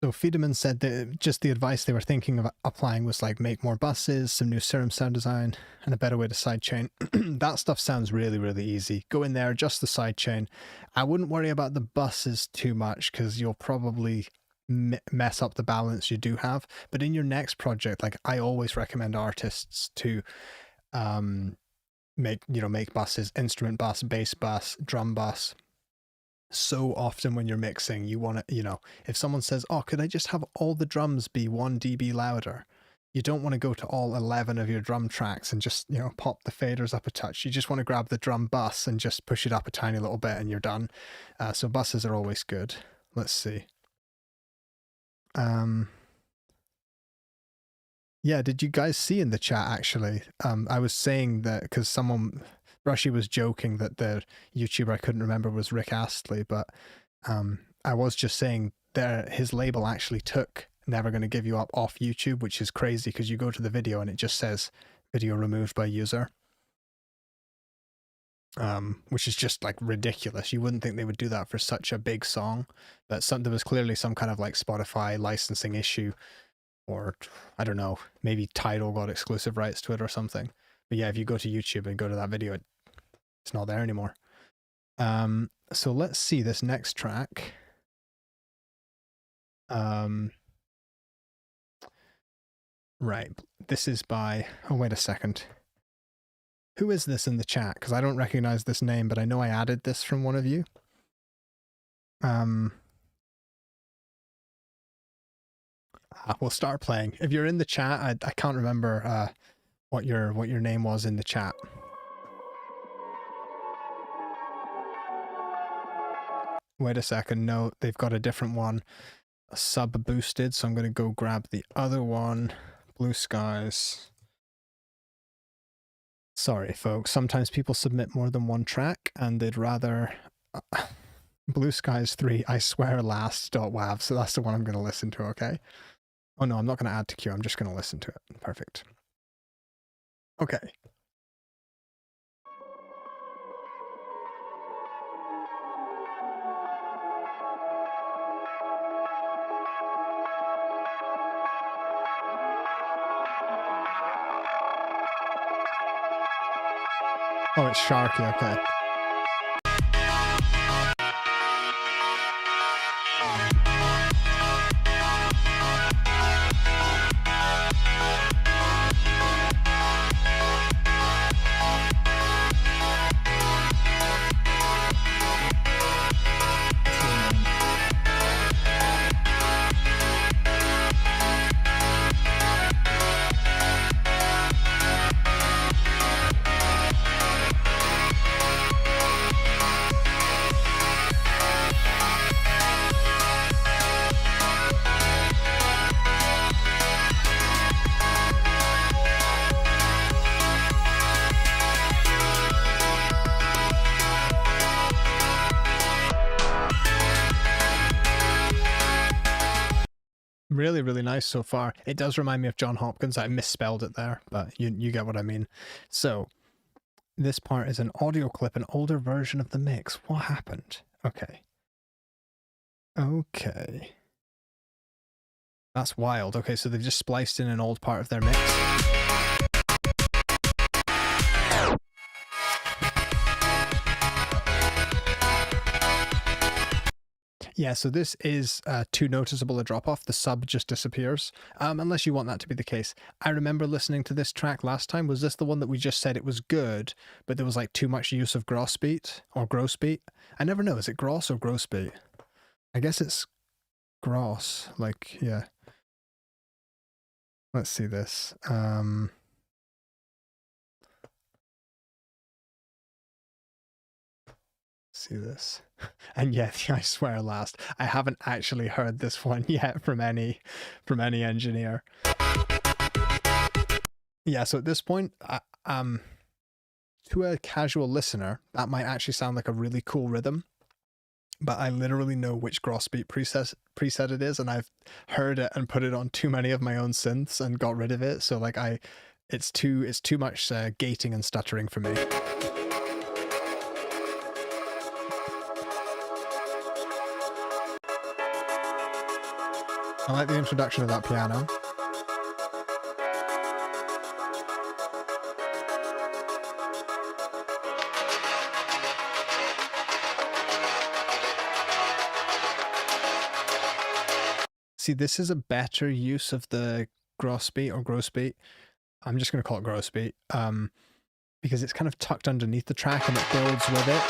S1: So Fiedemann said that just the advice they were thinking of applying was like make more buses, some new serum sound design, and a better way to sidechain. That stuff sounds really, really easy. Go in there, adjust the sidechain. I wouldn't worry about the buses too much because you'll probably mess up the balance you do have. But in your next project, like I always recommend artists to make buses, instrument bus, bass bus, drum bus. So often when you're mixing, you want to, if someone says, oh, could I just have all the drums be 1 dB louder? You don't want to go to all 11 of your drum tracks and just, pop the faders up a touch. You just want to grab the drum bus and just push it up a tiny little bit and you're done. So buses are always good. Let's see. Yeah, did you guys see in the chat, actually? I was saying that because Brushy was joking that the YouTuber I couldn't remember was Rick Astley, but I was just saying his label actually took Never Gonna Give You Up off YouTube, which is crazy because you go to the video and it just says video removed by user, which is just like ridiculous. You wouldn't think they would do that for such a big song, but there was clearly some kind of like Spotify licensing issue, or I don't know, maybe Tidal got exclusive rights to it or something. But yeah, if you go to YouTube and go to that video, it's not there anymore. So let's see this next track. Right, this is by, oh wait a second. Who is this in the chat? Because I don't recognize this name, but I know I added this from one of you. We'll start playing. If you're in the chat, I can't remember what your name was in the chat. Wait a second, no, they've got a different one. A sub boosted, so I'm going to go grab the other one. Blue Skies. Sorry, folks. Sometimes people submit more than one track, and they'd rather... Blue Skies 3, I swear last.wav, so that's the one I'm going to listen to, okay? Oh no, I'm not going to add to queue, I'm just going to listen to it. Perfect. Okay. Oh, it's Sharky, okay. Really, really nice so far. It does remind me of John Hopkins. I misspelled it there, but you get what I mean. So, this part is an audio clip, an older version of the mix. What happened? Okay. Okay. That's wild. Okay, so they've just spliced in an old part of their mix. Yeah, so this is too noticeable a drop-off. The sub just disappears, unless you want that to be the case. I remember listening to this track last time. Was this the one that we just said it was good, but there was like too much use of gross beat or gross beat? I never know. Is it gross or gross beat? I guess it's gross. Like, yeah. Let's see this. See this. And yeah, I swear last, I haven't actually heard this one yet from any engineer. Yeah, so at this point, to a casual listener, that might actually sound like a really cool rhythm, but I literally know which gross beat preset it is, and I've heard it and put it on too many of my own synths and got rid of it. So like it's too much gating and stuttering for me. I like the introduction of that piano. See, this is a better use of the gross beat or gross beat. I'm just going to call it gross beat, because it's kind of tucked underneath the track and it builds with it.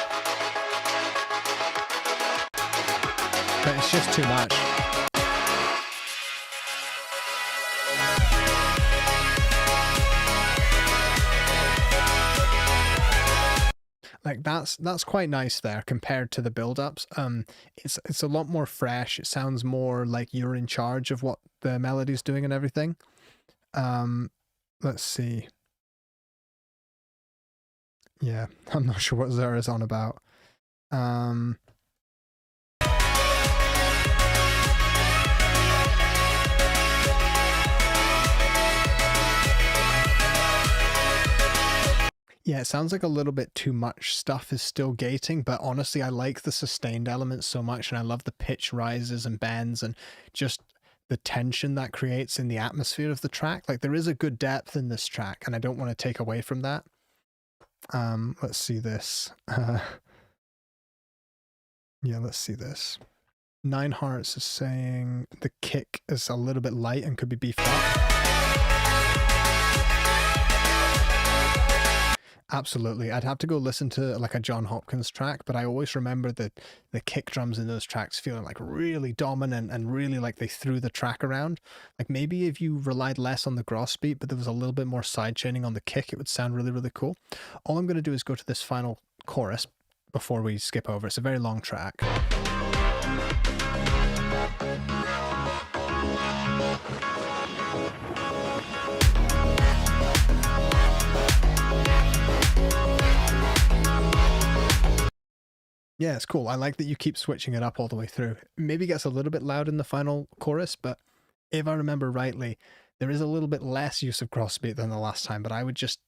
S1: But it's just too much. Like that's quite nice there compared to the build-ups. It's a lot more fresh. It sounds more like you're in charge of what the melody's doing and everything. Let's see. Yeah, I'm not sure what Zura's on about. Yeah, it sounds like a little bit too much stuff is still gating, but honestly, I like the sustained elements so much, and I love the pitch rises and bends and just the tension that creates in the atmosphere of the track. Like, there is a good depth in this track, and I don't want to take away from that. Let's see this. Yeah, let's see this. 9 Hearts is saying the kick is a little bit light and could be beefed up. Absolutely. I'd have to go listen to like a John Hopkins track, but I always remember the kick drums in those tracks feeling like really dominant and really like they threw the track around. Like maybe if you relied less on the gross beat, but there was a little bit more side chaining on the kick, it would sound really, really cool. All I'm going to do is go to this final chorus before we skip over. It's a very long track. Yeah, it's cool. I like that you keep switching it up all the way through. Maybe it gets a little bit loud in the final chorus, but if I remember rightly, there is a little bit less use of gross beat than the last time, but I would just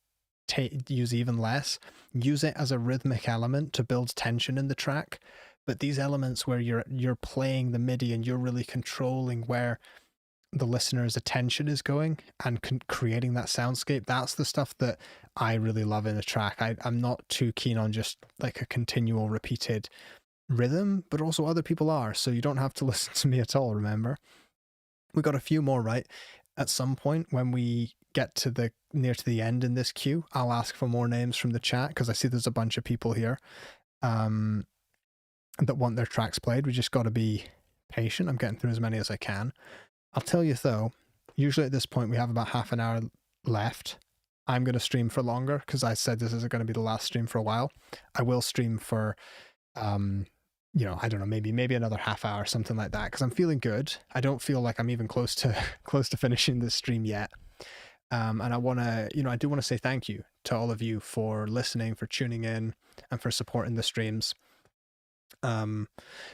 S1: use even less. Use it as a rhythmic element to build tension in the track. But these elements where you're playing the MIDI and you're really controlling where the listener's attention is going and creating that soundscape, that's the stuff that I really love in a track. I'm not too keen on just like a continual repeated rhythm, but also other people are, so you don't have to listen to me at all, remember? We got a few more, right? At some point when we get to near to the end in this queue, I'll ask for more names from the chat because I see there's a bunch of people here that want their tracks played. We just got to be patient. I'm getting through as many as I can. I'll tell you though, usually at this point we have about half an hour left. I'm going to stream for longer because I said this is going to be the last stream for a while. I will stream for, I don't know, maybe another half hour, something like that, because I'm feeling good. I don't feel like I'm even close to finishing this stream yet. And I want to, I do want to say thank you to all of you for listening, for tuning in, and for supporting the streams.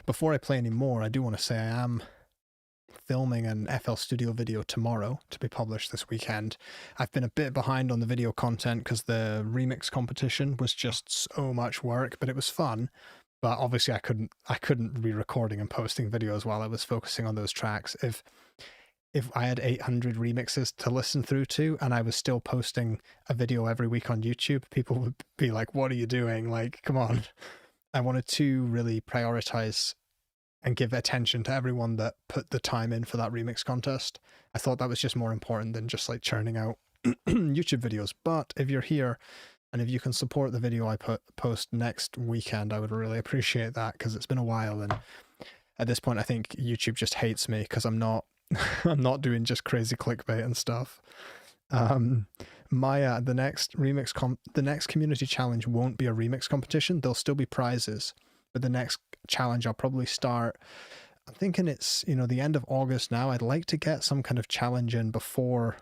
S1: Before I play any more, I do want to say I am filming an FL Studio video tomorrow to be published this weekend. I've been a bit behind on the video content because the remix competition was just so much work, but it was fun. But obviously I couldn't be recording and posting videos while I was focusing on those tracks. If I had 800 remixes to listen through to and I was still posting a video every week on YouTube, people would be like, what are you doing? Like, come on. I wanted to really prioritize and give attention to everyone that put the time in for that remix contest. I thought that was just more important than just like churning out YouTube videos. But if you're here and if you can support the video I post next weekend, I would really appreciate that, because it's been a while, and at this point I think YouTube just hates me because I'm not I'm not doing just crazy clickbait and stuff. The next community challenge won't be a remix competition. There'll still be prizes, but the next challenge I'll probably start, I'm thinking it's, the end of August now. I'd like to get some kind of challenge in before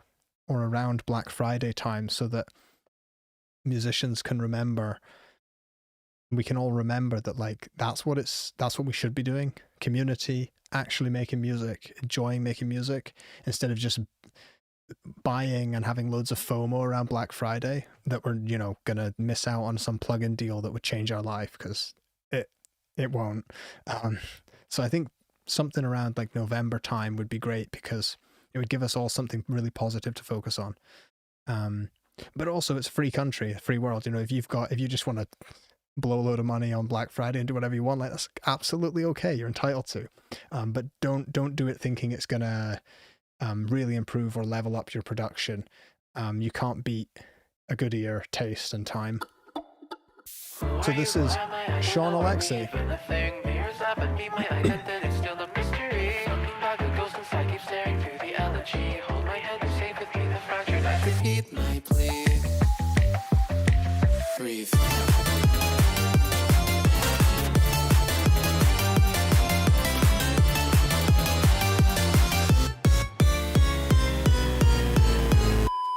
S1: or around Black Friday time, so that musicians can remember, we can all remember that, like, that's what we should be doing. Community, actually making music, enjoying making music, instead of just buying and having loads of FOMO around Black Friday that we're, gonna miss out on some plugin deal that would change our life, because it won't. So I think something around like November time would be great, because it would give us all something really positive to focus on. But also it's a free country, a free world. If you just want to blow a load of money on Black Friday and do whatever you want, like, that's absolutely okay. You're entitled to. But don't do it thinking it's gonna really improve or level up your production. You can't beat a good ear, taste, and time. So this is Sean Alexi.
S3: Repeat my plea. Breathe.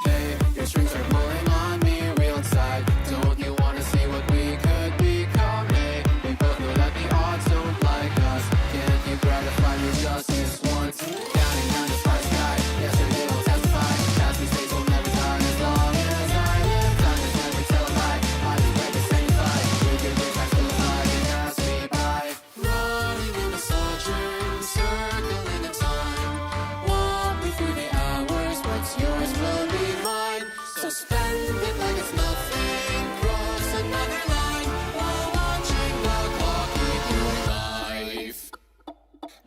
S3: Hey, your strings are pulling on me real inside. Don't you wanna see what we could become? Hey, we both know that the odds don't like us. Can't you gratify your justice once? Counting down the sky. Yesterday will testify. Past mistakes will never die as long as I live. Time is never tell a lie. I'll be ready to sanctify. We can reach back to the fire and pass me by. Running in the sunshine, circling the time. Walk me through the hours. What's yours will be mine. So spend it like it's nothing. Cross another line while watching the clock eat your life.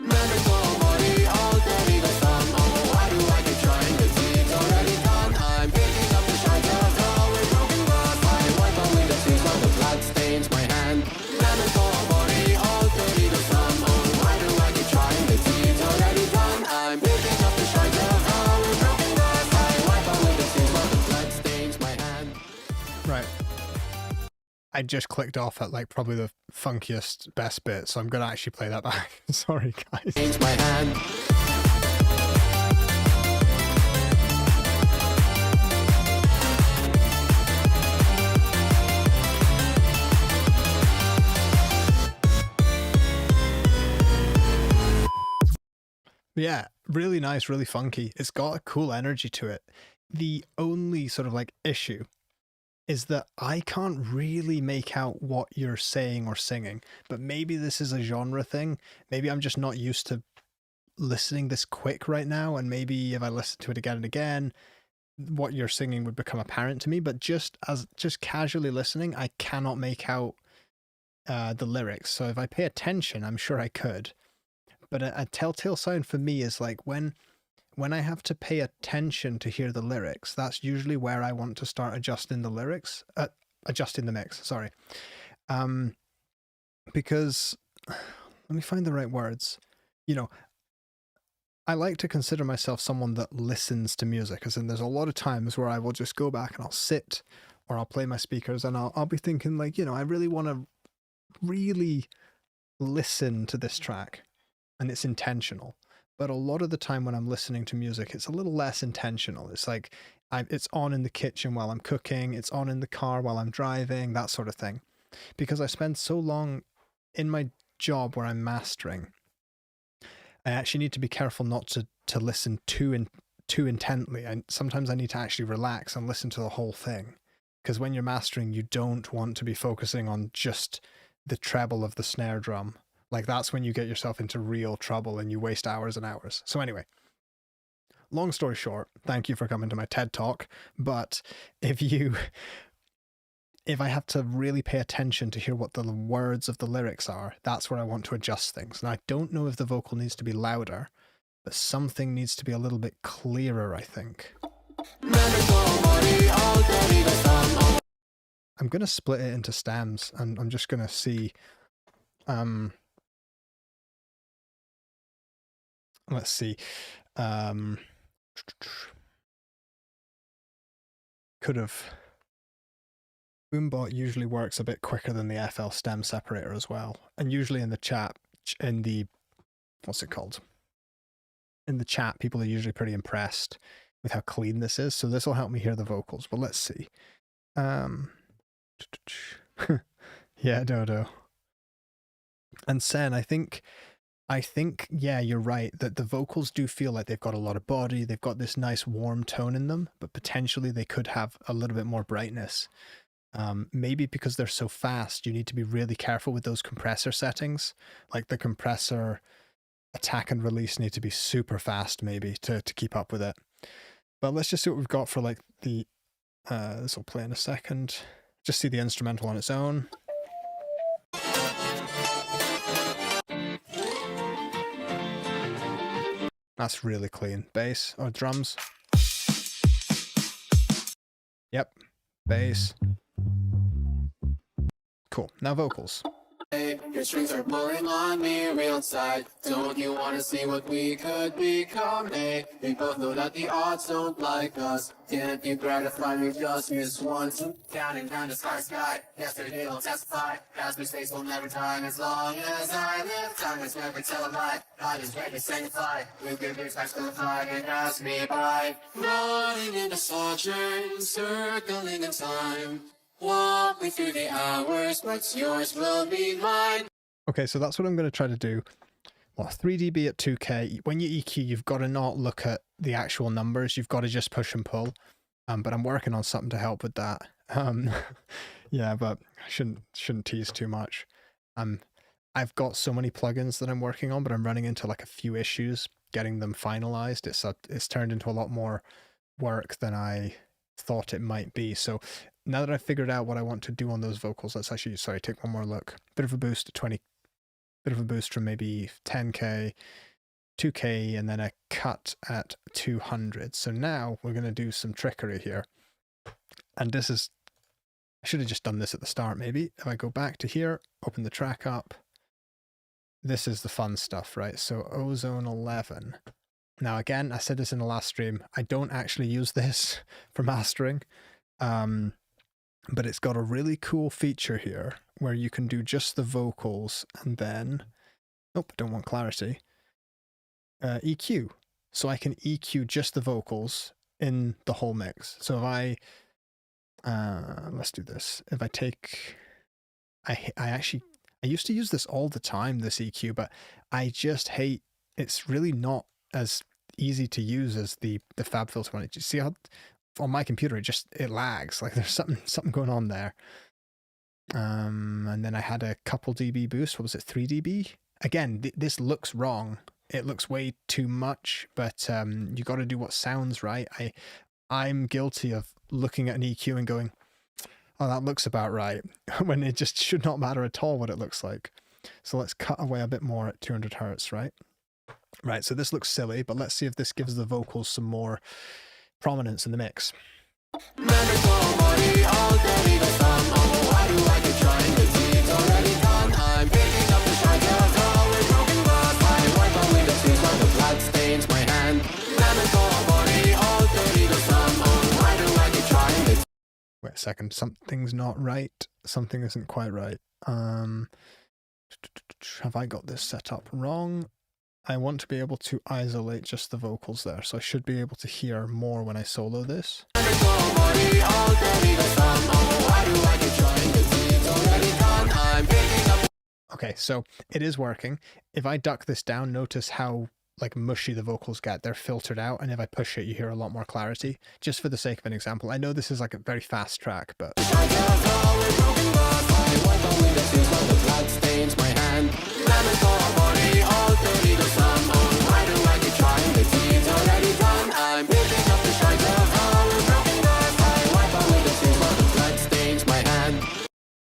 S3: Memento mori, already the sum. Oh, why do I keep trying? The deed's already done. I'm picking up the shards of hell with broken glass. I wipe away the tears while the blood stains my hand. Memento mori, already the sum. Oh, why do I keep trying? The deed's already done. I'm picking up the shards of hell with broken glass. I wipe away the tears while the blood stains my hand.
S1: Right. I just clicked off at like probably the funkiest, best bit, so I'm gonna actually play that back. Sorry, guys.
S3: Stains my hand.
S1: Yeah, really nice, really funky. It's got a cool energy to it. The only sort of like issue is that I can't really make out what you're saying or singing, but maybe this is a genre thing. Maybe I'm just not used to listening this quick right now, and maybe if I listen to it again and again, what you're singing would become apparent to me. But just casually listening, I cannot make out the lyrics. So if I pay attention, I'm sure I could. But a telltale sign for me is like when I have to pay attention to hear the lyrics, that's usually where I want to start adjusting the lyrics, adjusting the mix, sorry. Because, let me find the right words. I like to consider myself someone that listens to music, as in there's a lot of times where I will just go back and I'll sit, or I'll play my speakers, and I'll be thinking like, I really want to really listen to this track, and it's intentional. But a lot of the time when I'm listening to music, it's a little less intentional. It's like it's on in the kitchen while I'm cooking, it's on in the car while I'm driving, that sort of thing. Because I spend so long in my job where I'm mastering, I actually need to be careful not to listen too intently. And sometimes I need to actually relax and listen to the whole thing. Because when you're mastering, you don't want to be focusing on just the treble of the snare drum. Like, that's when you get yourself into real trouble and you waste hours and hours. So anyway, long story short, thank you for coming to my TED Talk. But if you if I have to really pay attention to hear what the words of the lyrics are, that's where I want to adjust things. And I don't know if the vocal needs to be louder, but something needs to be a little bit clearer, I think. I'm going to split it into stems, and I'm just going to see... let's see. Could have... Boombot usually works a bit quicker than the FL stem separator as well. And usually in the chat, in the... what's it called? In the chat, people are usually pretty impressed with how clean this is. So this will help me hear the vocals. But let's see. Yeah, Dodo. And Sen, I think, yeah, you're right, that the vocals do feel like they've got a lot of body, they've got this nice warm tone in them, but potentially they could have a little bit more brightness. Maybe because they're so fast, you need to be really careful with those compressor settings. Like the compressor attack and release need to be super fast maybe to keep up with it. But let's just see what we've got for like the, this will play in a second. Just see the instrumental on its own. That's really clean. Bass or drums. Yep. Bass. Cool. Now vocals.
S5: Hey, your strings are pulling on me real tight. Don't you want to see what we could become? Hey, we both know that the odds don't like us. Can't you gratify me just this once? Counting down the sky. Yesterday will testify. Past mistakes will never die. As long as I live, time is never tell a lie. God is greatly sanctified. With good years past the flag and pass me by. Running in the sunshine, circling in time. Walk me through the hours, what's yours will be mine.
S1: Okay, so that's what I'm going to try to do. Well, 3 dB at 2K. When you EQ, you've got to not look at the actual numbers. You've got to just push and pull. But I'm working on something to help with that. Yeah, but I shouldn't tease too much. I've got so many plugins that I'm working on, but I'm running into like a few issues getting them finalized. It's turned into a lot more work than I thought it might be. So now that I've figured out what I want to do on those vocals, let's actually, sorry, take one more look. Bit of a boost to 20, bit of a boost from maybe 10K, 2K, and then a cut at 200. So now we're going to do some trickery here. And this is, I should have just done this at the start maybe. If I go back to here, open the track up, this is the fun stuff, right? So Ozone 11. Now again, I said this in the last stream, I don't actually use this for mastering. But it's got a really cool feature here where you can do just the vocals and then, oh, don't want clarity, EQ. So I can EQ just the vocals in the whole mix. So if I, let's do this. If I take, I used to use this all the time, this EQ, but I just hate, it's really not as easy to use as the FabFilter one. You see how on my computer it lags, like there's something going on there. And then I had a couple dB boost. What was it, 3 dB? Again, this looks wrong. It looks way too much, but you got to do what sounds right. I'm guilty of looking at an EQ and going, oh, that looks about right, when it just should not matter at all what it looks like. So let's cut away a bit more at 200 hertz, right? Right, so this looks silly, but let's see if this gives the vocals some more prominence in the mix. Wait a second, something's not right. Something isn't quite right. Have I got this set up wrong? I want to be able to isolate just the vocals there, so I should be able to hear more when I solo this. Okay, so it is working. If I duck this down, notice how like mushy the vocals get. They're filtered out, and if I push it, you hear a lot more clarity. Just for the sake of an example, I know this is like a very fast track, but...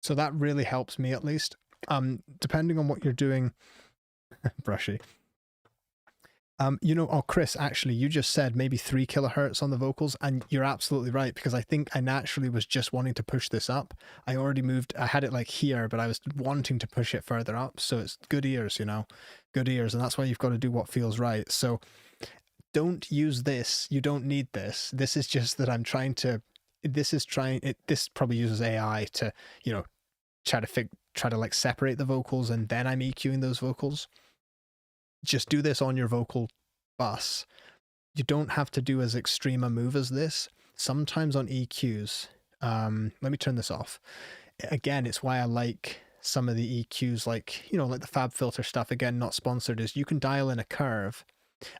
S1: So that really helps me, at least. Depending on what you're doing, brushy. Oh, Chris, actually, you just said maybe 3 kilohertz on the vocals, and you're absolutely right, because I think I naturally was just wanting to push this up. I already moved, I had it like here, but I was wanting to push it further up, so it's good ears, good ears, and that's why you've got to do what feels right. So don't use this. You don't need this. This is just that I'm trying to, this probably uses AI to, try to like separate the vocals, and then I'm EQing those vocals. Just do this on your vocal bus. You don't have to do as extreme a move as this. Sometimes on EQs, let me turn this off. Again, it's why I like some of the EQs, like, like the Fab Filter stuff, again, not sponsored, is you can dial in a curve,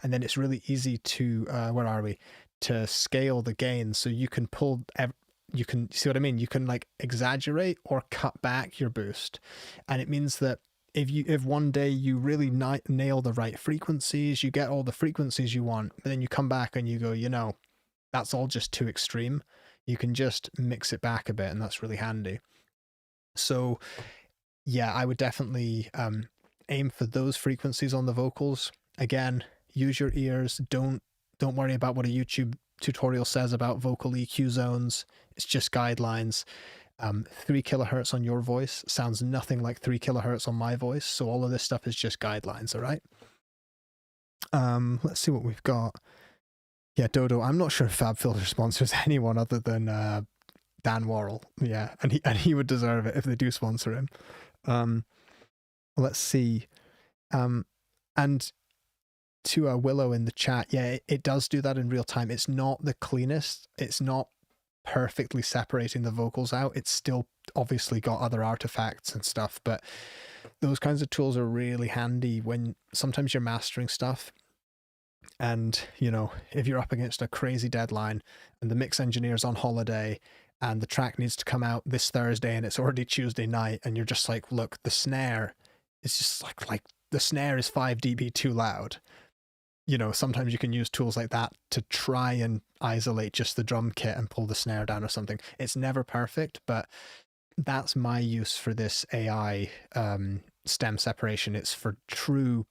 S1: and then it's really easy to, where are we? To scale the gain. So you can you can see what I mean? You can like exaggerate or cut back your boost. And it means that if one day you really nail the right frequencies, you get all the frequencies you want, but then you come back and you go, that's all just too extreme. You can just mix it back a bit, and that's really handy. So yeah, I would definitely aim for those frequencies on the vocals. Again, use your ears. Don't worry about what a YouTube tutorial says about vocal EQ zones. It's just guidelines. 3 kilohertz on your voice sounds nothing like 3 kilohertz on my voice, so all of this stuff is just guidelines. All right. Let's see what we've got. Yeah, Dodo, I'm not sure if Fab Filter sponsors anyone other than Dan Worrell. Yeah, and he would deserve it if they do sponsor him. Let's see. And to Willow in the chat, yeah, it does do that in real time. It's not the cleanest. It's not perfectly separating the vocals out. It's still obviously got other artifacts and stuff, but those kinds of tools are really handy when sometimes you're mastering stuff, and if you're up against a crazy deadline and the mix engineer's on holiday and the track needs to come out this Thursday and it's already Tuesday night, and you're just like, look, the snare is just like the snare is 5 dB too loud. Sometimes you can use tools like that to try and isolate just the drum kit and pull the snare down or something. It's never perfect, but that's my use for this AI stem separation. It's for true,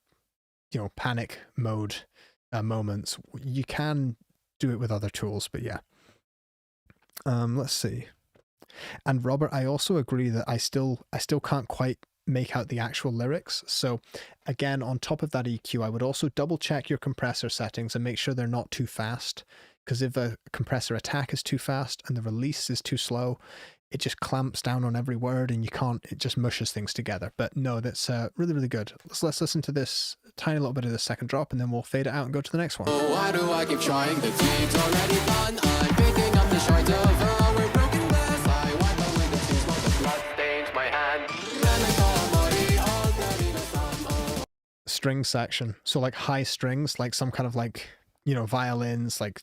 S1: panic mode moments. You can do it with other tools, but yeah. Let's see. And Robert, I also agree that I still can't quite make out the actual lyrics. So again, on top of that EQ, I would also double check your compressor settings and make sure they're not too fast, because if a compressor attack is too fast and the release is too slow, it just clamps down on every word and it just mushes things together. But no, that's really, really good. Let's listen to this tiny little bit of the second drop, and then we'll fade it out and go to the next one.
S5: Oh, why do I keep trying? The team's already done. I'm picking up the shards of our broken glass. I wipe away the tears while the blood stains my hand.
S1: String section. So like high strings, like some kind of like, violins, like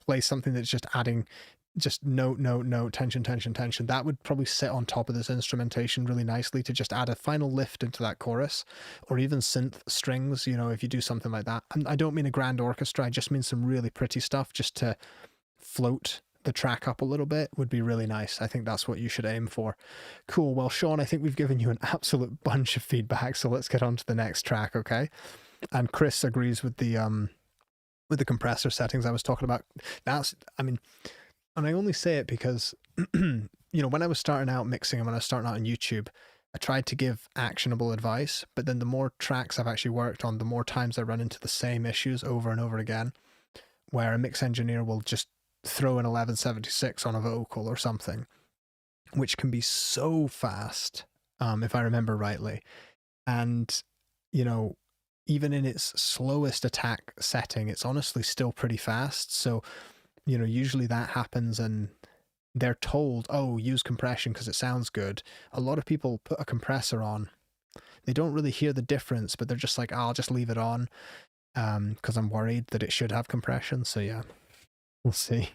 S1: play something that's just adding just note, tension. That would probably sit on top of this instrumentation really nicely to just add a final lift into that chorus, or even synth strings, if you do something like that. And I don't mean a grand orchestra, I just mean some really pretty stuff just to float the track up a little bit would be really nice. I think that's what you should aim for. Cool. Well, Sean, I think we've given you an absolute bunch of feedback, so let's get on to the next track, okay? And Chris agrees with the compressor settings I was talking about. And I only say it because, when I was starting out mixing and when I was starting out on YouTube, I tried to give actionable advice, but then the more tracks I've actually worked on, the more times I run into the same issues over and over again, where a mix engineer will just throw an 1176 on a vocal or something, which can be so fast, if I remember rightly. And, even in its slowest attack setting, it's honestly still pretty fast. So, usually that happens and they're told, oh, use compression because it sounds good. A lot of people put a compressor on. They don't really hear the difference, but they're just like, oh, I'll just leave it on because I'm worried that it should have compression. So yeah, we'll see.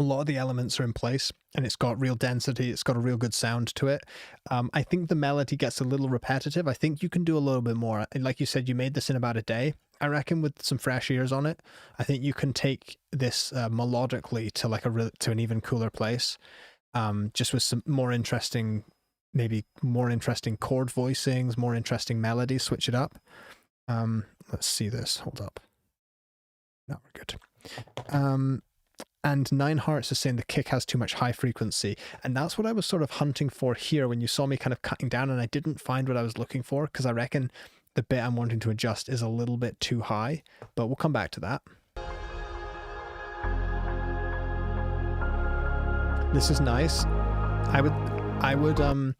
S1: lot of the elements are in place and it's got real density. It's got a real good sound to it. I think the melody gets a little repetitive. I think you can do a little bit more. And like you said, you made this in about a day. I reckon with some fresh ears on it, I think you can take this melodically to like to an even cooler place. Just with some more interesting, maybe more interesting chord voicings, more interesting melodies, switch it up. Let's see this. Hold up. No, we're good. And Nine Hearts is saying the kick has too much high frequency. And that's what I was sort of hunting for here when you saw me kind of cutting down, and I didn't find what I was looking for, because I reckon the bit I'm wanting to adjust is a little bit too high, but we'll come back to that. This is nice. I would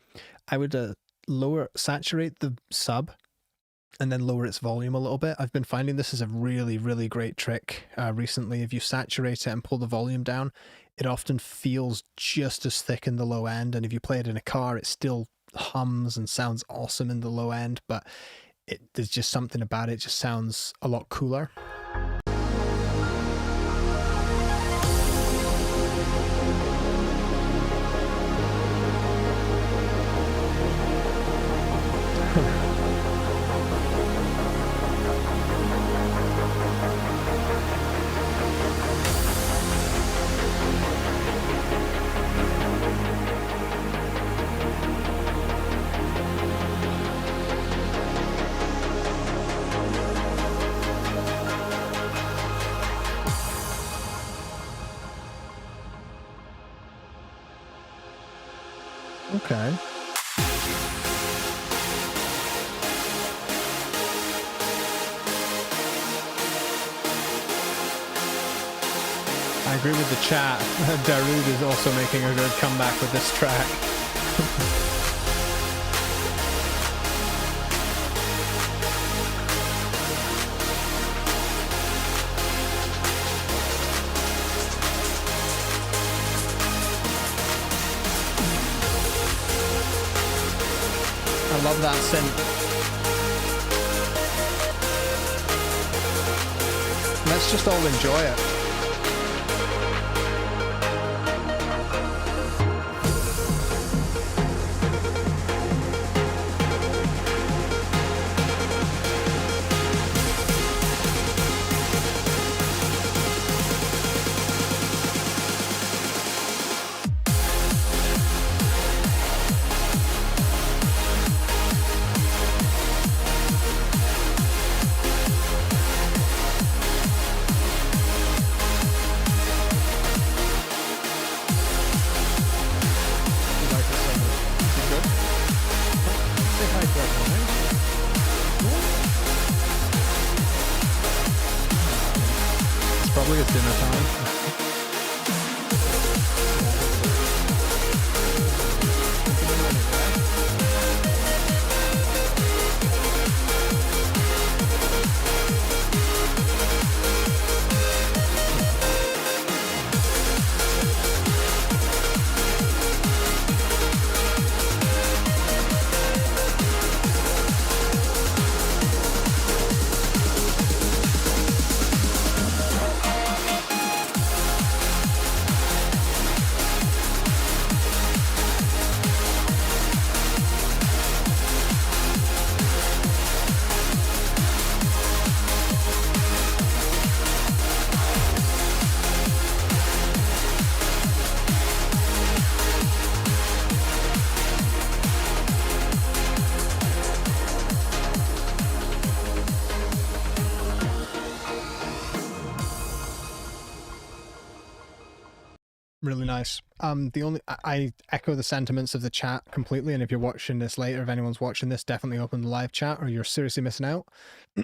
S1: saturate the sub and then lower its volume a little bit. I've been finding this is a really, really great trick recently. If you saturate it and pull the volume down, it often feels just as thick in the low end. And if you play it in a car, it still hums and sounds awesome in the low end, but there's just something about it. It just sounds a lot cooler. Okay. I agree with the chat. Darude is also making a good comeback with this track. I love that synth. Let's just all enjoy it. Probably it's dinner time. Really nice. I echo the sentiments of the chat completely, and if you're watching this later, if anyone's watching this, definitely open the live chat or you're seriously missing out.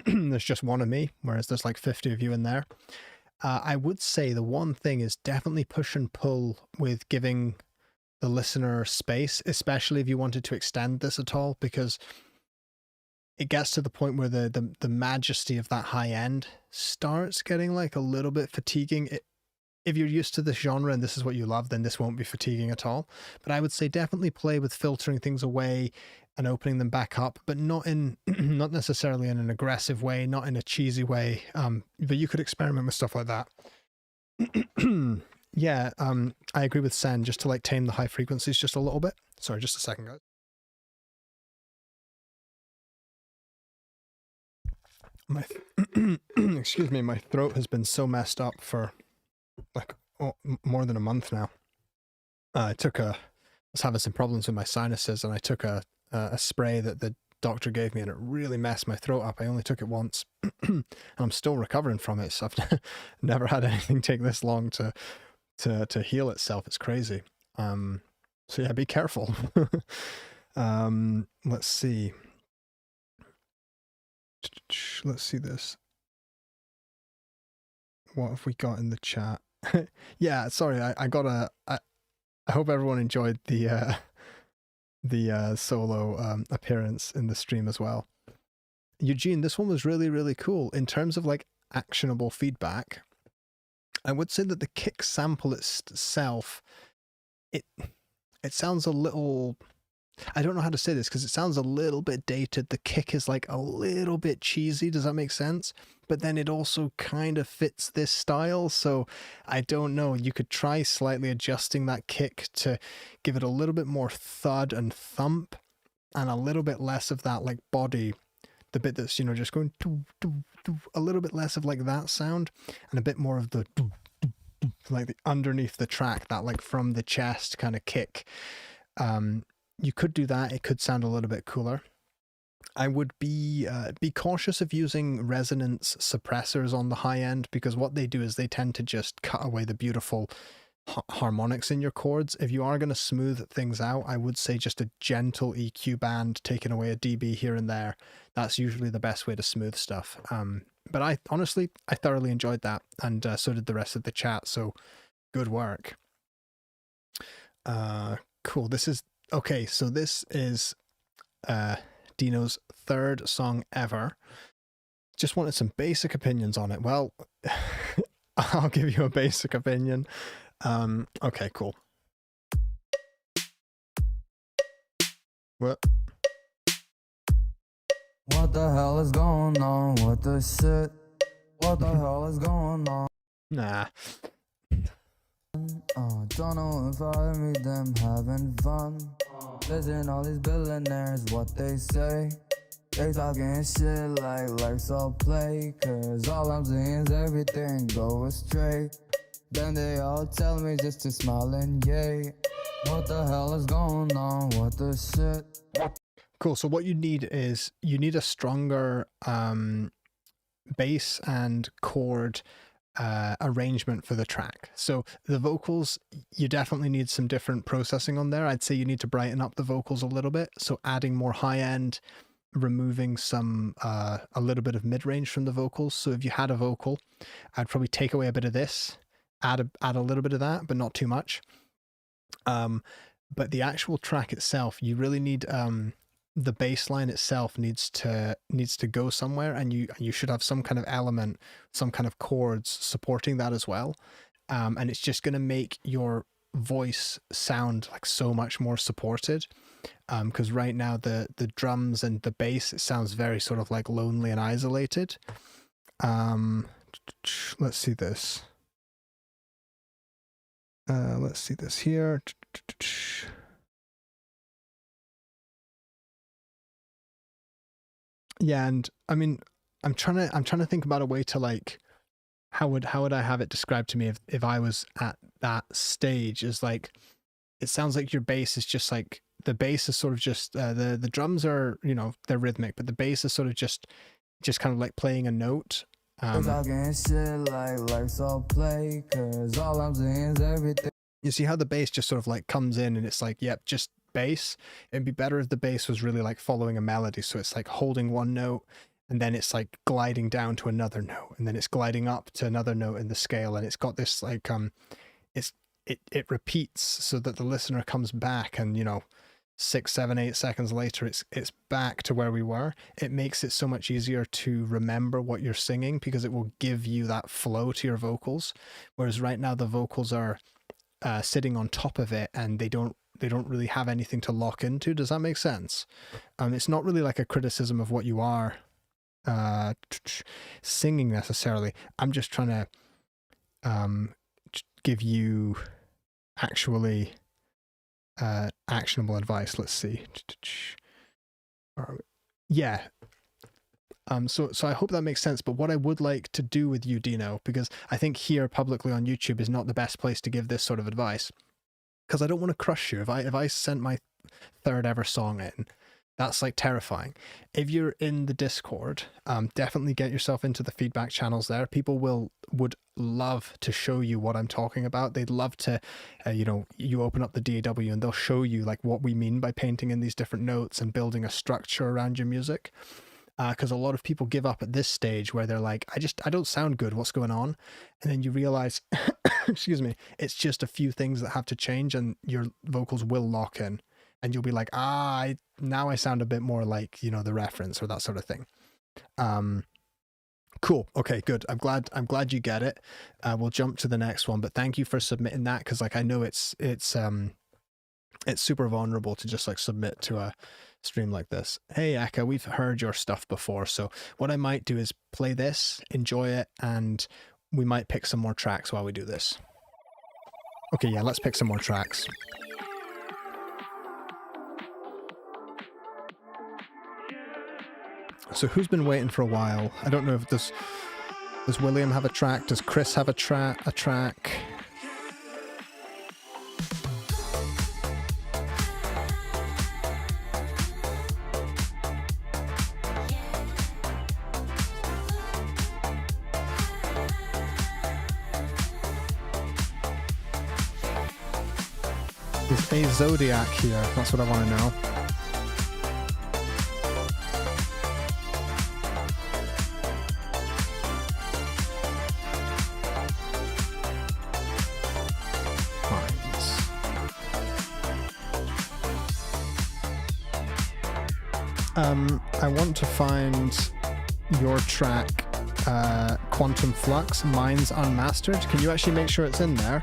S1: There's just one of me, whereas there's like 50 of you in there. I would say the one thing is definitely push and pull with giving the listener space, especially if you wanted to extend this at all, because it gets to the point where the majesty of that high end starts getting like a little bit fatiguing. If you're used to this genre and this is what you love, then this won't be fatiguing at all. But I would say definitely play with filtering things away and opening them back up, but not necessarily in an aggressive way, not in a cheesy way. But you could experiment with stuff like that. yeah, I agree with Sen, just to like tame the high frequencies just a little bit. Sorry, just a second, guys. My excuse me, my throat has been so messed up for like more than a month now. I was having some problems with my sinuses, and I took a spray that the doctor gave me, and it really messed my throat up. I only took it once, and I'm still recovering from it. So I've never had anything take this long to heal itself. It's crazy. So yeah, be careful. Let's see. Let's see this. What have we got in the chat? Yeah, sorry, I hope everyone enjoyed the solo appearance in the stream as well. Eugene, this one was really, really cool. In terms of like actionable feedback, I would say that the kick sample itself, it sounds a little, I don't know how to say this because it sounds a little bit dated. The kick is like a little bit cheesy. Does that make sense? But then it also kind of fits this style. So I don't know. You could try slightly adjusting that kick to give it a little bit more thud and thump and a little bit less of that like body, the bit that's, you know, just going doo, doo, doo, a little bit less of like that sound and a bit more of the doo, doo, doo, like the underneath the track, that like from the chest kind of kick. You could do that. It could sound a little bit cooler. I would be cautious of using resonance suppressors on the high end, because what they do is they tend to just cut away the beautiful harmonics in your chords. If you are going to smooth things out, I would say just a gentle EQ band, taking away a dB here and there. That's usually the best way to smooth stuff. But I thoroughly enjoyed that, and so did the rest of the chat. So good work. Cool. Okay, so this is Dino's third song ever. Just wanted some basic opinions on it. Well, I'll give you a basic opinion. Okay, cool. What
S6: the hell is going on? What the shit? What the hell is going on?
S1: Nah.
S6: Don't know if I meet them having fun. Listen, all these billionaires, what they say. They talking shit like so play. Cause all I'm seeing is everything go astray. Then they all tell me just to smile and yay. What the hell is going on? What the shit?
S1: Cool. So what you need is a stronger bass and chord arrangement for the track. So the vocals, you definitely need some different processing on there. I'd say you need to brighten up the vocals a little bit. So adding more high end, removing some a little bit of mid-range from the vocals. So if you had a vocal, I'd probably take away a bit of this, add a little bit of that, but not too much. But the actual track itself, you really need the bass line itself needs to go somewhere, and you should have some kind of element, some kind of chords supporting that as well. And it's just going to make your voice sound like so much more supported. Because right now the drums and the bass, it sounds very sort of like lonely and isolated. Let's see this. Let's see this here. Yeah, and I mean, I'm trying to think about a way to like, how would I have it described to me if I was at that stage? Is like, it sounds like your bass is just like, the bass is sort of just the drums are, you know, they're rhythmic, but the bass is sort of just kind of like playing a note.
S6: Talking shit like so play. Cause all I'm seeing is everything.
S1: You see how the bass just sort of like comes in and it's like, yep, just bass. It'd be better if the bass was really like following a melody. So it's like holding one note and then it's like gliding down to another note and then it's gliding up to another note in the scale. And it's got this like, it repeats so that the listener comes back and, you know, 6, 7, 8 seconds later, it's back to where we were. It makes it so much easier to remember what you're singing because it will give you that flow to your vocals. Whereas right now the vocals are sitting on top of it and they don't really have anything to lock into. Does that make sense? It's not really like a criticism of what you are singing necessarily. I'm just trying to give you actually actionable advice. Let's see. Yeah. So I hope that makes sense. But what I would like to do with you, Dino, because I think here publicly on YouTube is not the best place to give this sort of advice, because I don't want to crush you. If I sent my third ever song in, that's like terrifying. If you're in the Discord, definitely get yourself into the feedback channels there. People would love to show you what I'm talking about. They'd love to, you open up the DAW and they'll show you like what we mean by painting in these different notes and building a structure around your music. Because a lot of people give up at this stage where they're like, I don't sound good. What's going on? And then you realize, excuse me, it's just a few things that have to change and your vocals will lock in. And you'll be like, now I sound a bit more like, the reference or that sort of thing. Cool. Okay, good. I'm glad you get it. We'll jump to the next one, but thank you for submitting that. Cause like, I know it's super vulnerable to just like submit to a stream like this. Hey, Eka, we've heard your stuff before. So what I might do is play this, enjoy it, and we might pick some more tracks while we do this. Okay, yeah, let's pick some more tracks. So who's been waiting for a while? I don't know if does William have a track? Does Chris have a track? Is a Zodiac here? That's what I want to know. I want to find your track, Quantum Flux, Mine's Unmastered. Can you actually make sure it's in there?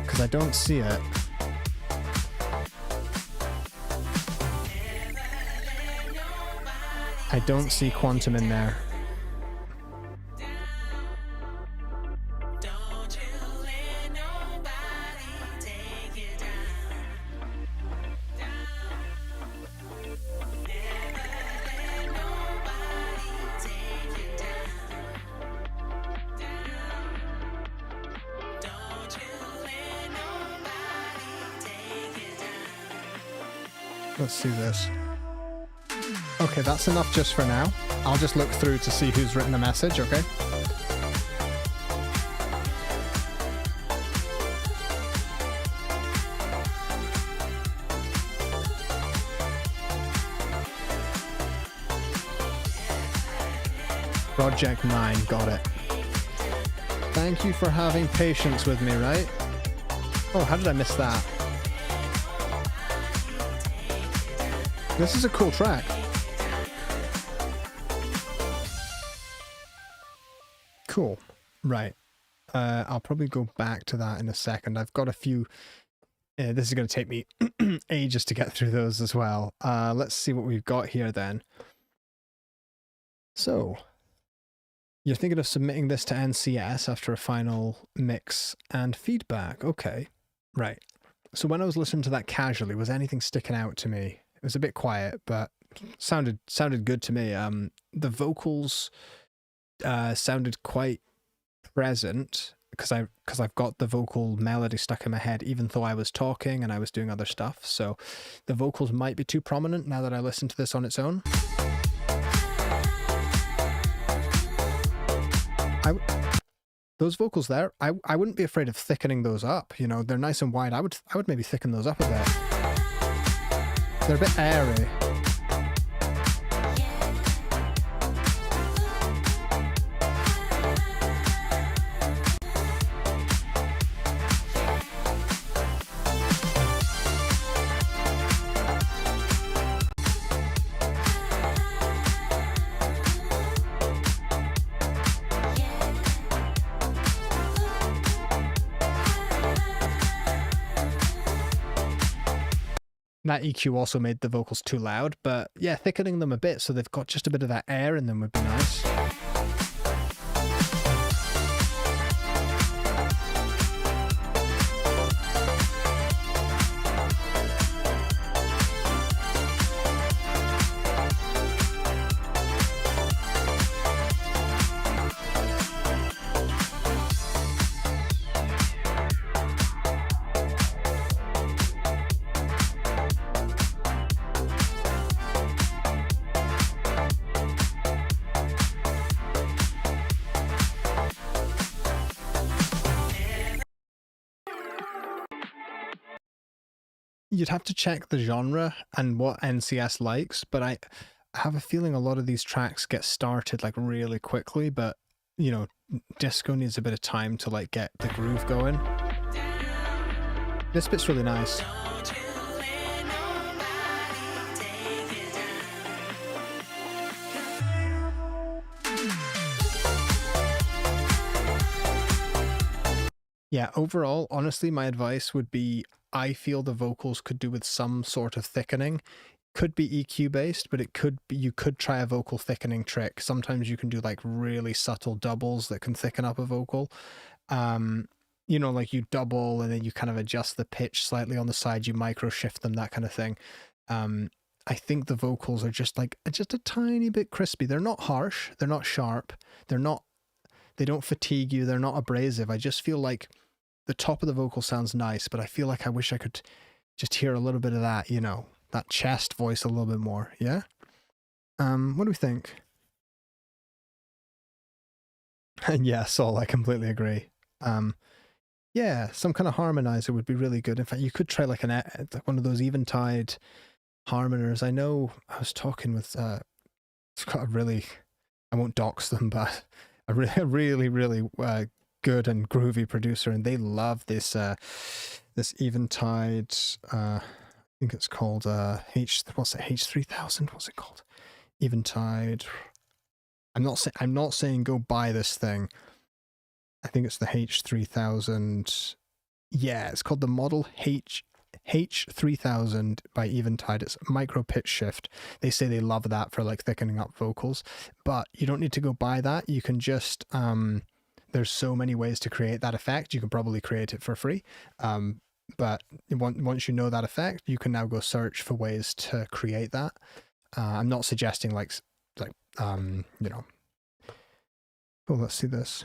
S1: Because I don't see it. I don't see Quantum in there. Let's see this. Okay, that's enough just for now. I'll just look through to see who's written a message, okay? Project 9, got it. Thank you for having patience with me, right? Oh, how did I miss that? This is a cool track. Cool. Right. I'll probably go back to that in a second. I've got a few... this is going to take me ages to get through those as well. Let's see what we've got here then. So, you're thinking of submitting this to NCS after a final mix and feedback. Okay. Right. So when I was listening to that casually, was anything sticking out to me? It was a bit quiet, but sounded good to me. The vocals sounded quite present because I've got the vocal melody stuck in my head, even though I was talking and I was doing other stuff. So the vocals might be too prominent now that I listen to this on its own. Those vocals there, I wouldn't be afraid of thickening those up. You know, they're nice and wide. I would maybe thicken those up a bit. They're a bit airy. That EQ also made the vocals too loud, but yeah, thickening them a bit so they've got just a bit of that air in them would be nice. you'd have to check the genre and what NCS likes, but I have a feeling a lot of these tracks get started like really quickly, but you know, disco needs a bit of time to like get the groove going. This bit's really nice. Yeah, overall, honestly, my advice would be I feel the vocals could do with some sort of thickening. Could be EQ based, but it could be, you could try a vocal thickening trick. Sometimes you can do like really subtle doubles that can thicken up a vocal. You know, like you double and then you kind of adjust the pitch slightly on the side, you micro shift them, that kind of thing. I think the vocals are just a tiny bit crispy. They're not harsh, they're not sharp, they don't fatigue you, they're not abrasive. I just feel like the top of the vocal sounds nice, but I feel like I wish I could just hear a little bit of that, you know, that chest voice a little bit more. Yeah. What do we think? And yeah, Sol, I completely agree. Yeah, some kind of harmonizer would be really good. In fact, you could try like one of those Eventide harmoners. I know I was talking with it's got a really, I won't dox them, but a really good and groovy producer, and they love this this Eventide. I think it's called H3000. What's it called? Eventide. I'm not saying go buy this thing. I think it's the H3000. Yeah, it's called the model H3000 by Eventide. It's micro pitch shift. They say they love that for like thickening up vocals, but you don't need to go buy that. You can just there's so many ways to create that effect. You can probably create it for free. But once you know that effect, you can now go search for ways to create that. I'm not suggesting like you know. Oh, let's see this.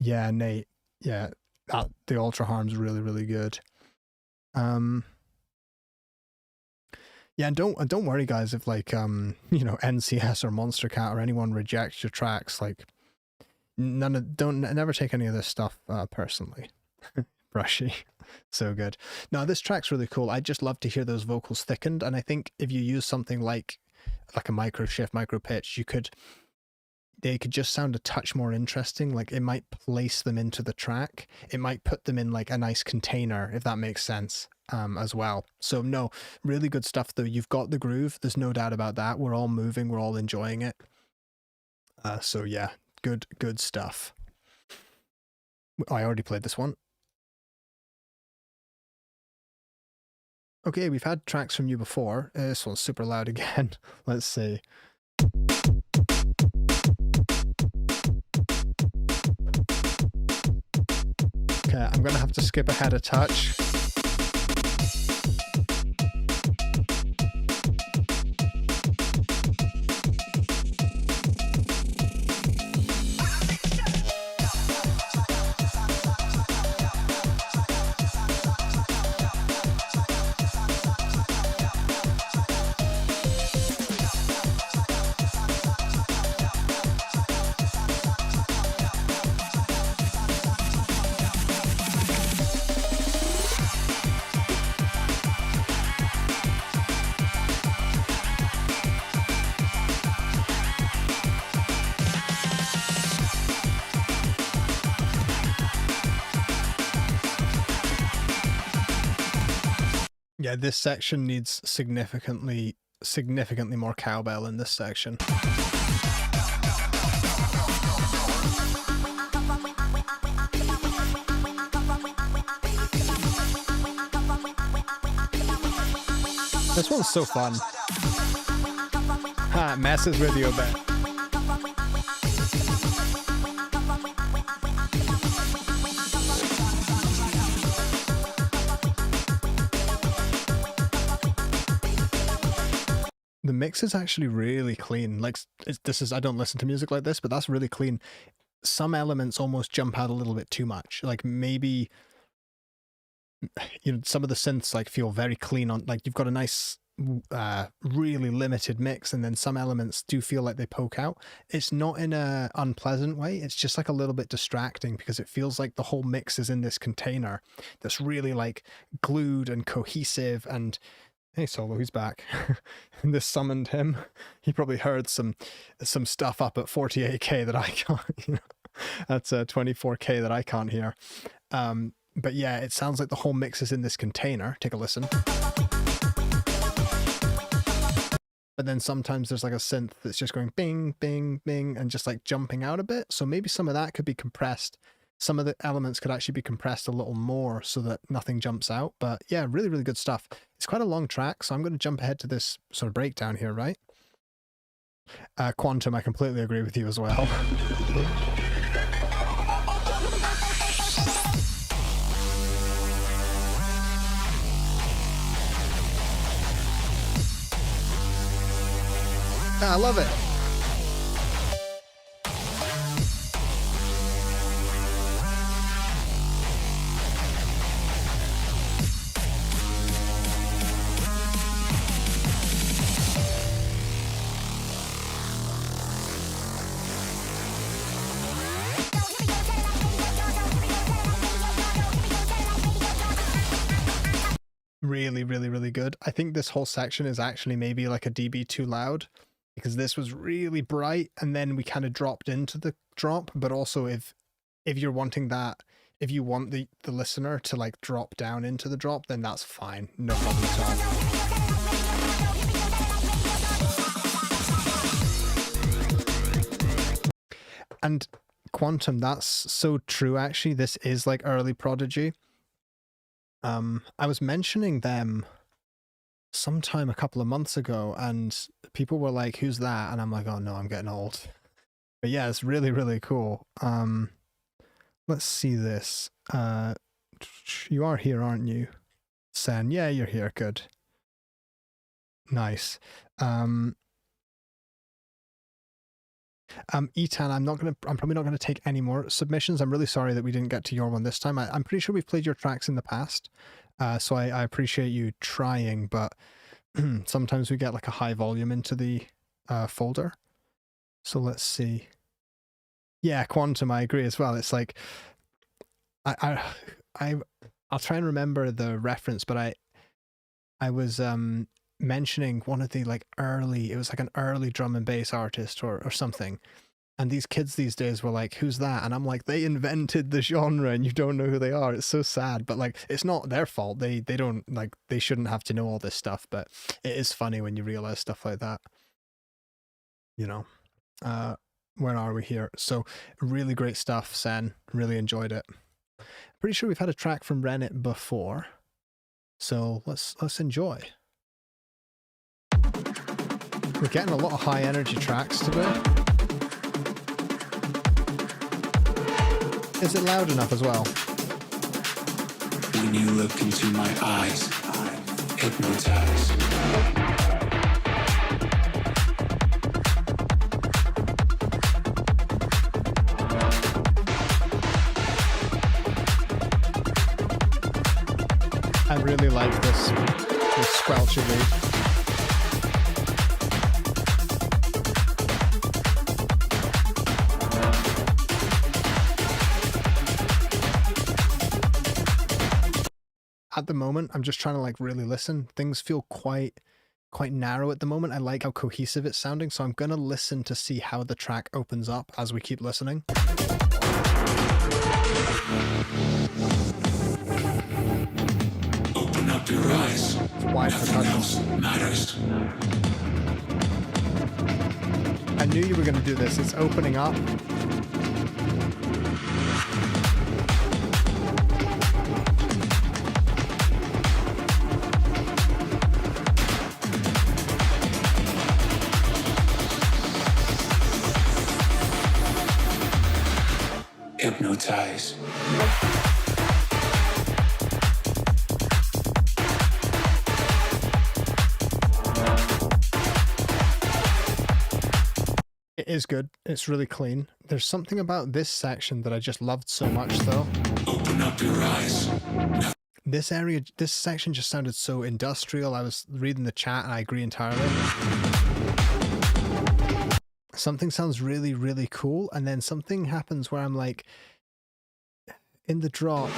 S1: Yeah, Nate. Yeah, the Ultra Harm's really good. Yeah, and don't worry, guys, if like you know, NCS or Monster Cat or anyone rejects your tracks. Like, never take any of this stuff personally. Brushy, so good. No, this track's really cool. I'd just love to hear those vocals thickened, and I think if you use something like a micro shift, micro pitch, they could just sound a touch more interesting. Like it might place them into the track. It might put them in like a nice container, if that makes sense, as well. So no, really good stuff though. You've got the groove. There's no doubt about that. We're all moving. We're all enjoying it. So yeah, good stuff. I already played this one. Okay, we've had tracks from you before. This one's super loud again. Let's see. Okay, I'm gonna have to skip ahead a touch. Yeah, this section needs significantly more cowbell in this section. This one's so fun. Ha, messes with you a bit. The mix is actually really clean. Like I don't listen to music like this, but that's really clean. Some elements almost jump out a little bit too much. Like maybe, you know, some of the synths like feel very clean on, like you've got a nice really limited mix, and then some elements do feel like they poke out. It's not in a unpleasant way, it's just like a little bit distracting because it feels like the whole mix is in this container that's really like glued and cohesive. And hey, Solo, he's back. And this summoned him. He probably heard some stuff up at 48k that I can't, you know, that's 24k that I can't hear. But yeah, it sounds like the whole mix is in this container. Take a listen. But then sometimes there's like a synth that's just going bing, bing, bing, and just like jumping out a bit. So maybe some of that could be compressed. Some of the elements could actually be compressed a little more so that nothing jumps out. But yeah, really, really good stuff. It's quite a long track, so I'm going to jump ahead to this sort of breakdown here, right? Quantum, I completely agree with you as well. I love it. Really, really, really good. I think this whole section is actually maybe like a dB too loud, because this was really bright and then we kind of dropped into the drop. But also if you're wanting that, if you want the listener to like drop down into the drop, then that's fine. No problem at all. And Quantum, that's so true actually. This is like early Prodigy. I was mentioning them sometime a couple of months ago and people were like, who's that? And I'm like, oh no, I'm getting old. But yeah, it's really, really cool. Let's see this. You are here, aren't you? Sen, yeah, you're here. Good. Nice. Etan, I'm probably not gonna take any more submissions. I'm really sorry that we didn't get to your one this time. I'm pretty sure we've played your tracks in the past. So I appreciate you trying, but sometimes we get like a high volume into the folder. So let's see. Yeah, Quantum, I agree as well. It's like I'll try and remember the reference, but I was mentioning one of the like early, it was like an early drum and bass artist or something. And these kids these days were like, who's that? And I'm like, they invented the genre and you don't know who they are. It's so sad, but like, it's not their fault. They don't like, they shouldn't have to know all this stuff, but it is funny when you realize stuff like that, you know. Where are we here? So really great stuff, Sen. Really enjoyed it. Pretty sure we've had a track from Rennet before. So let's enjoy. We're getting a lot of high energy tracks today. Is it loud enough as well?
S5: When you look into my eyes, hypnotize.
S1: I really like this squelchy beat. At the moment, I'm just trying to like really listen. Things feel quite narrow at the moment. I like how cohesive it's sounding, so I'm gonna listen to see how the track opens up as we keep listening.
S5: Open up your eyes.
S1: Wide
S5: Nothing else matters.
S1: I knew you were gonna do this. It's opening up.
S5: Hypnotize.
S1: It is good. It's really clean. There's something about this section that I just loved so much though.
S5: Open up your eyes.
S1: this area, this section just sounded so industrial. I was reading the chat and I agree entirely. Something sounds really, really cool, and then something happens where I'm like, in the drop,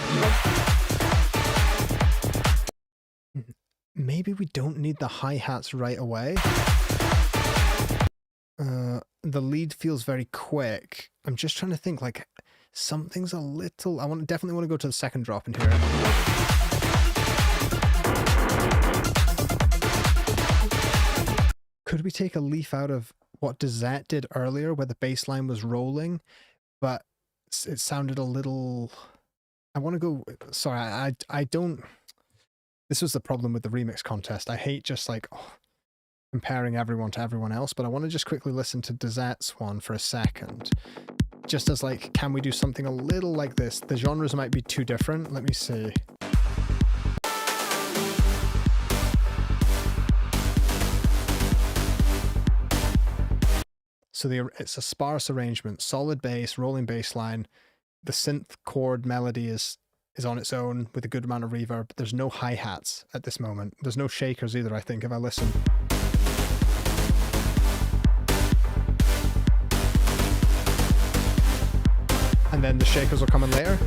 S1: maybe we don't need the hi-hats right away. The lead feels very quick. I'm just trying to think, like, something's a little... I definitely want to go to the second drop and hear it. Could we take a leaf out of what Dezette did earlier, where the bass line was rolling, but it sounded a little... I want to go... Sorry, I don't... This was the problem with the remix contest. I hate just, like... comparing everyone to everyone else, but I want to just quickly listen to Dezette's one for a second. Just as like, can we do something a little like this? The genres might be too different. Let me see. So it's a sparse arrangement, solid bass, rolling bass line. The synth chord melody is on its own with a good amount of reverb. There's no hi-hats at this moment. There's no shakers either, I think, if I listen. And then the shakers will come in later.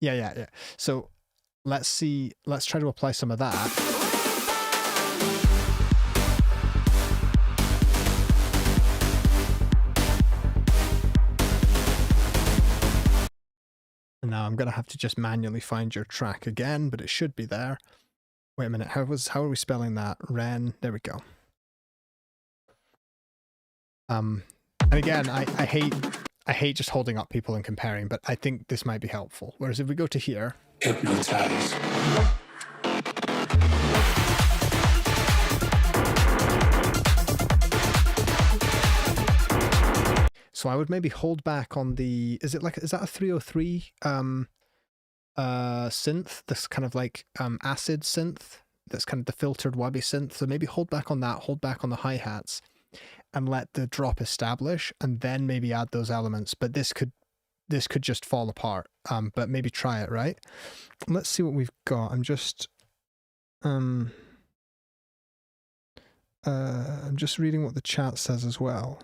S1: Yeah. So let's try to apply some of that. And now I'm going to have to just manually find your track again, but it should be there. Wait a minute, how are we spelling that? Ren, there we go. And again, I hate just holding up people and comparing, but I think this might be helpful. Whereas if we go to here,
S5: Hypnotize.
S1: so I would maybe hold back on the, is that a 303 synth, this kind of like acid synth, that's kind of the filtered wubby synth. So maybe hold back on that, hold back on the hi-hats, and let the drop establish, and then maybe add those elements. But this could just fall apart. But maybe try it, right? Let's see what we've got. I'm just reading what the chat says as well.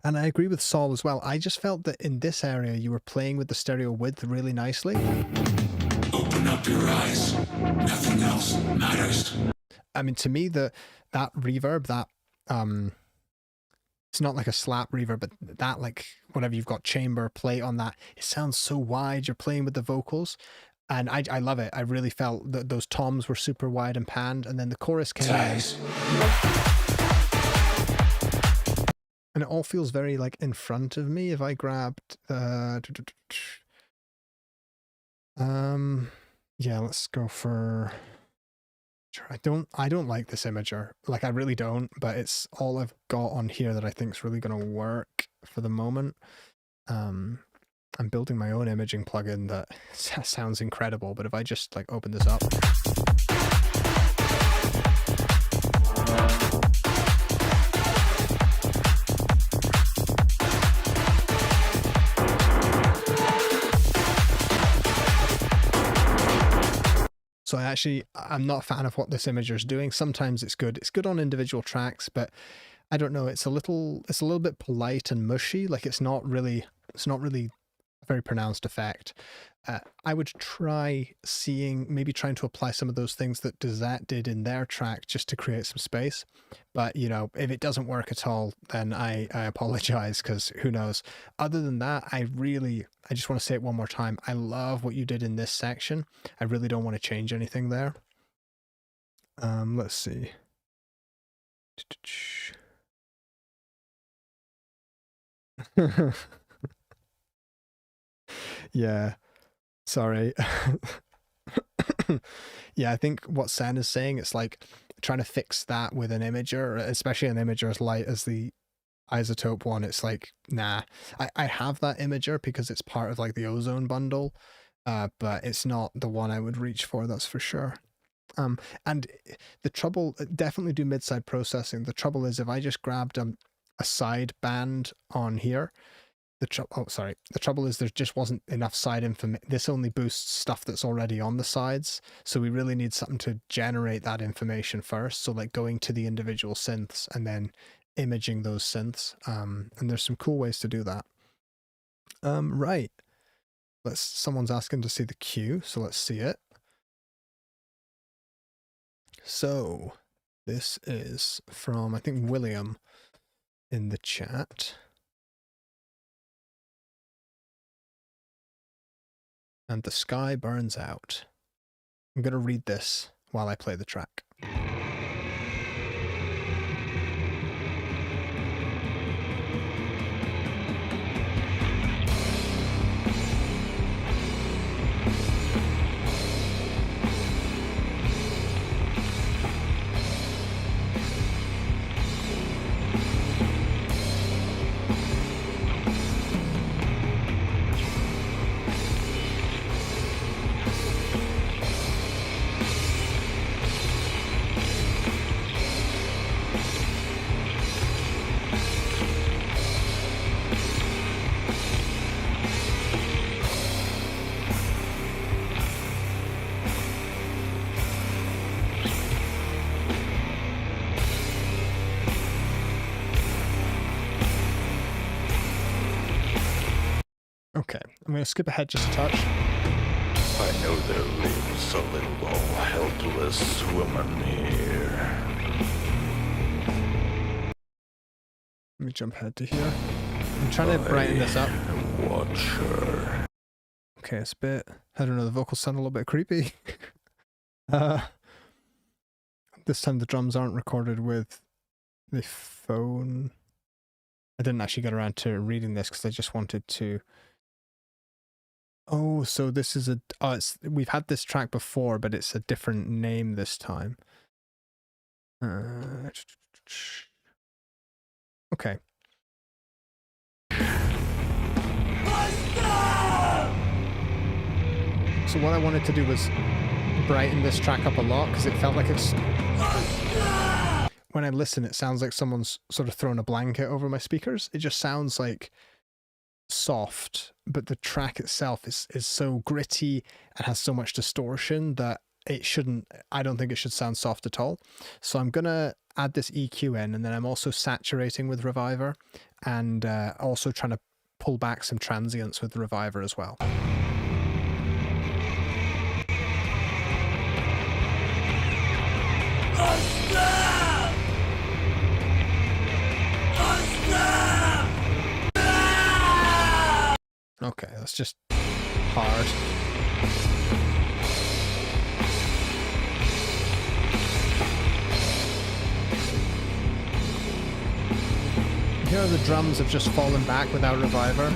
S1: And I agree with Saul as well. I just felt that in this area you were playing with the stereo width really nicely.
S5: Open up your eyes. Nothing else matters.
S1: I mean, to me, that reverb, that it's not like a slap reverb, but that, like, whatever you've got, chamber plate on that, it sounds so wide. You're playing with the vocals, and I love it. I really felt that those toms were super wide and panned, and then the chorus came in, and it all feels very like in front of me. If I grabbed yeah, let's go for... I don't like this imager. Like, I really don't, but it's all I've got on here that I think is really going to work for the moment. I'm building my own imaging plugin that sounds incredible, but if I just like open this up. So I'm not a fan of what this imager is doing. Sometimes it's good. It's good on individual tracks, but I don't know. It's a little bit polite and mushy. Like it's not really a very pronounced effect. I would try maybe trying to apply some of those things that Dezette did in their track just to create some space. But, you know, if it doesn't work at all, then I apologize, because who knows. Other than that, I just want to say it one more time. I love what you did in this section. I really don't want to change anything there. Let's see. Yeah. Sorry. Yeah, I think what Sen is saying, it's like trying to fix that with an imager, especially an imager as light as the Isotope one. It's like, nah. I have that imager because it's part of like the Ozone bundle, but it's not the one I would reach for, that's for sure. And the trouble, definitely do mid-side processing. The trouble is if I just grabbed a side band on here, The trouble is there just wasn't enough side information. This only boosts stuff that's already on the sides, so we really need something to generate that information first. So like going to the individual synths and then imaging those synths. And there's some cool ways to do that. Right. Someone's asking to see the cue, so let's see it. So this is from, I think, William in the chat. And the sky burns out. I'm going to read this while I play the track. Okay, I'm going to skip ahead just a touch.
S7: I know there lives a little helpless woman here.
S1: Let me jump ahead to here. I'm trying to brighten this up.
S7: Watch her.
S1: Okay, it's a bit, I don't know, the vocals sound a little bit creepy. This time the drums aren't recorded with the phone. I didn't actually get around to reading this because I just wanted to... Oh, so this is a... Oh, we've had this track before, but it's a different name this time. Okay. So what I wanted to do was brighten this track up a lot because it felt like it's... When I listen, it sounds like someone's sort of thrown a blanket over my speakers. It just sounds like soft, but the track itself is so gritty and has so much distortion that it shouldn't, I don't think it should sound soft at all. So I'm gonna add this EQ in, and then I'm also saturating with Reviver and also trying to pull back some transients with the Reviver as well. Okay, that's just hard. Here the drums have just fallen back without Reviver.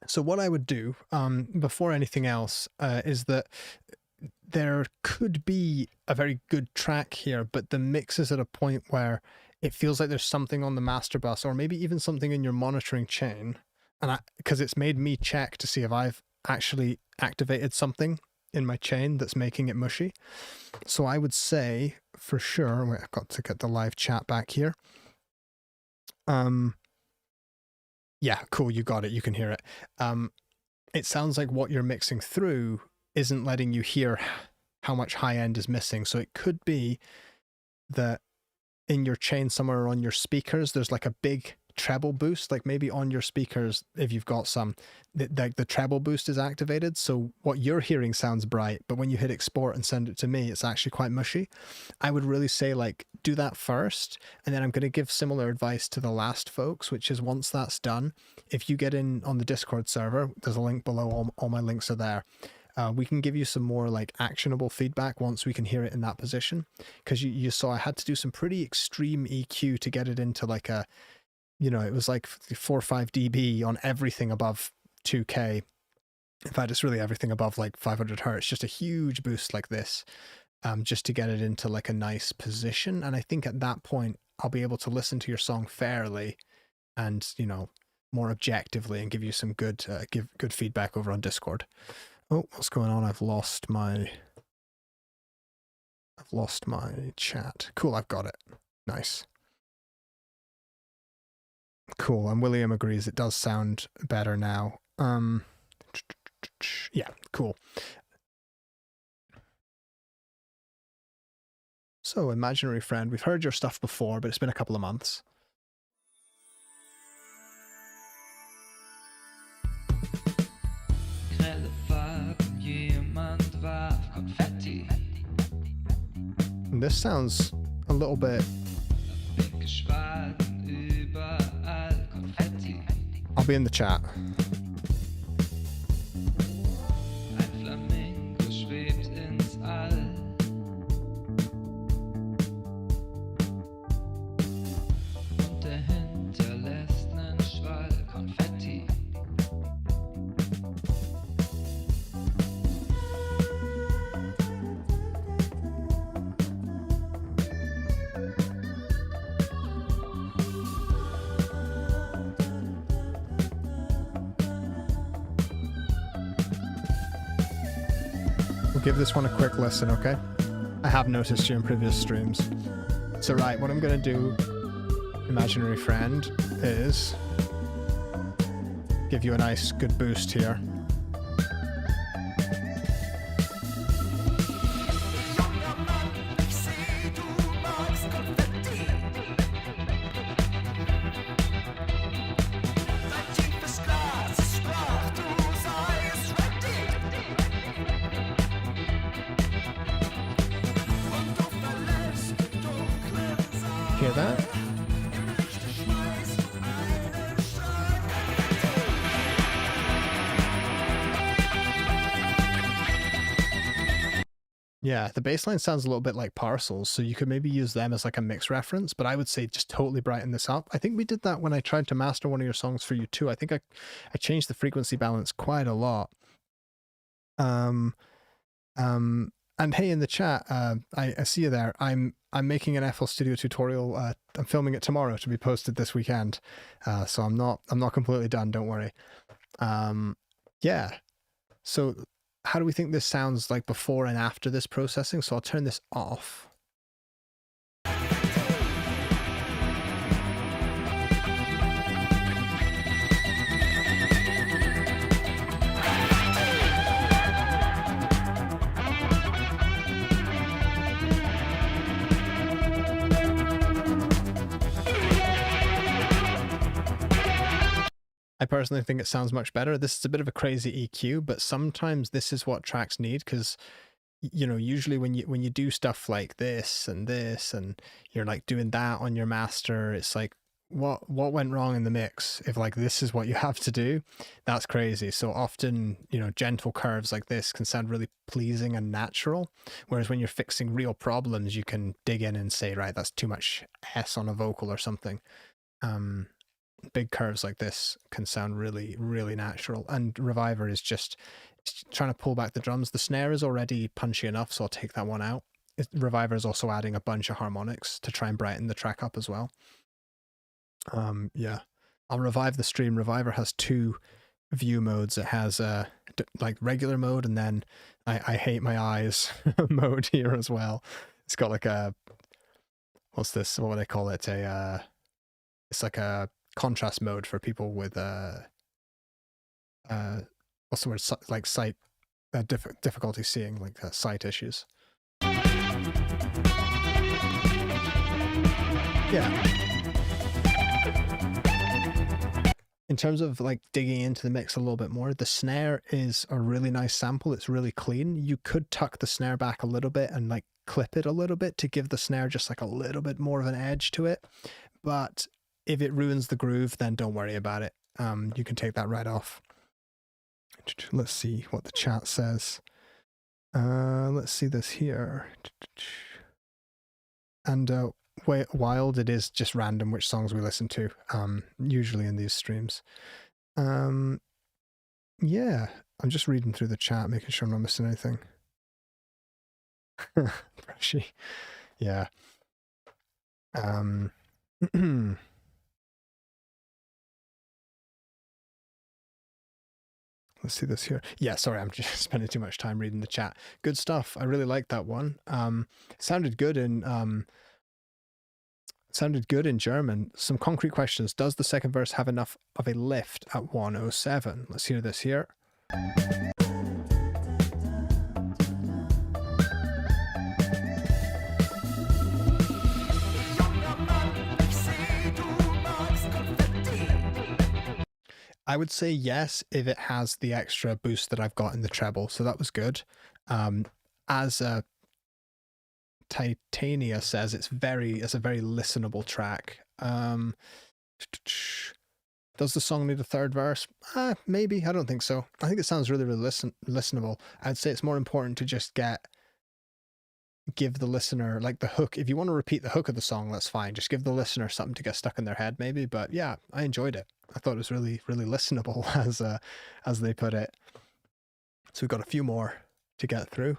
S1: So what I would do before anything else is that there could be a very good track here, but the mix is at a point where it feels like there's something on the master bus, or maybe even something in your monitoring chain, and because it's made me check to see if I've actually activated something in my chain that's making it mushy. So I would say for sure, wait, I've got to get the live chat back here. Yeah, cool, you got it, you can hear it. It sounds like what you're mixing through isn't letting you hear how much high end is missing. So it could be that in your chain somewhere on your speakers, there's like a big treble boost, like maybe on your speakers, if you've got some, the treble boost is activated. So what you're hearing sounds bright, but when you hit export and send it to me, it's actually quite mushy. I would really say like, do that first. And then I'm going to give similar advice to the last folks, which is once that's done, if you get in on the Discord server, there's a link below, all my links are there. We can give you some more like actionable feedback once we can hear it in that position. Because you saw I had to do some pretty extreme EQ to get it into like a, you know, it was like 4 or 5 dB on everything above 2K. In fact, it's really everything above like 500 hertz, just a huge boost like this, just to get it into like a nice position. And I think at that point, I'll be able to listen to your song fairly and, you know, more objectively and give you some good give good feedback over on Discord. Oh, what's going on? I've lost my chat. Cool, I've got it. Nice. Cool, and William agrees it does sound better now. Yeah, cool. So, imaginary friend, we've heard your stuff before, but it's been a couple of months. And this sounds a little bit... I'll be in the chat. We'll give this one a quick listen, okay? I have noticed you in previous streams. So right, what I'm gonna do, imaginary friend, is give you a nice good boost here. Hear that? Yeah, the bass line sounds a little bit like parcels, so you could maybe use them as like a mix reference, but I would say just totally brighten this up. I think we did that when I tried to master one of your songs for you too. I think I changed the frequency balance quite a lot. And hey, in the chat, I see you there. I'm making an FL Studio tutorial. I'm filming it tomorrow to be posted this weekend. So I'm not completely done. Don't worry. Yeah. So how do we think this sounds like before and after this processing? So I'll turn this off. I personally think it sounds much better. This is a bit of a crazy EQ, but sometimes this is what tracks need, because you know, usually when you do stuff like this and you're like doing that on your master, it's like what went wrong in the mix if like this is what you have to do. That's crazy. So often, you know, gentle curves like this can sound really pleasing and natural, whereas when you're fixing real problems, you can dig in and say, right, that's too much S on a vocal or something. Big curves like this can sound really, really natural. And Reviver is just trying to pull back the drums. The snare is already punchy enough, so I'll take that one out. Reviver is also adding a bunch of harmonics to try and brighten the track up as well. Yeah, I'll revive the stream. Reviver has two view modes. It has like regular mode, and then I hate my eyes mode here as well. It's got like a, what's this? What would I call it? It's like a contrast mode for people with what's the word, like sight difficulty seeing, like sight issues. Yeah. In terms of like digging into the mix a little bit more, the snare is a really nice sample. It's really clean. You could tuck the snare back a little bit and like clip it a little bit to give the snare just like a little bit more of an edge to it. But if it ruins the groove, then don't worry about it. You can take that right off. Let's see what the chat says. Let's see this here. And Wild, it is just random which songs we listen to, usually in these streams. Yeah, I'm just reading through the chat, making sure I'm not missing anything. Brushy. Yeah. Let's see this here. Yeah, sorry, I'm just spending too much time reading the chat. Good stuff. I really like that one. It sounded good in German. Some concrete questions. Does the second verse have enough of a lift at 107? Let's hear this here. I would say yes if it has the extra boost that I've got in the treble, so that was good. As Titania says, it's a very listenable track. Does the song need a third verse? Maybe. I don't think so. I think it sounds really listenable. I'd say it's more important to just give the listener like the hook. If you want to repeat the hook of the song, that's fine. Just give the listener something to get stuck in their head, maybe. But yeah, I enjoyed it. I thought it was really listenable, as they put it. So we've got a few more to get through.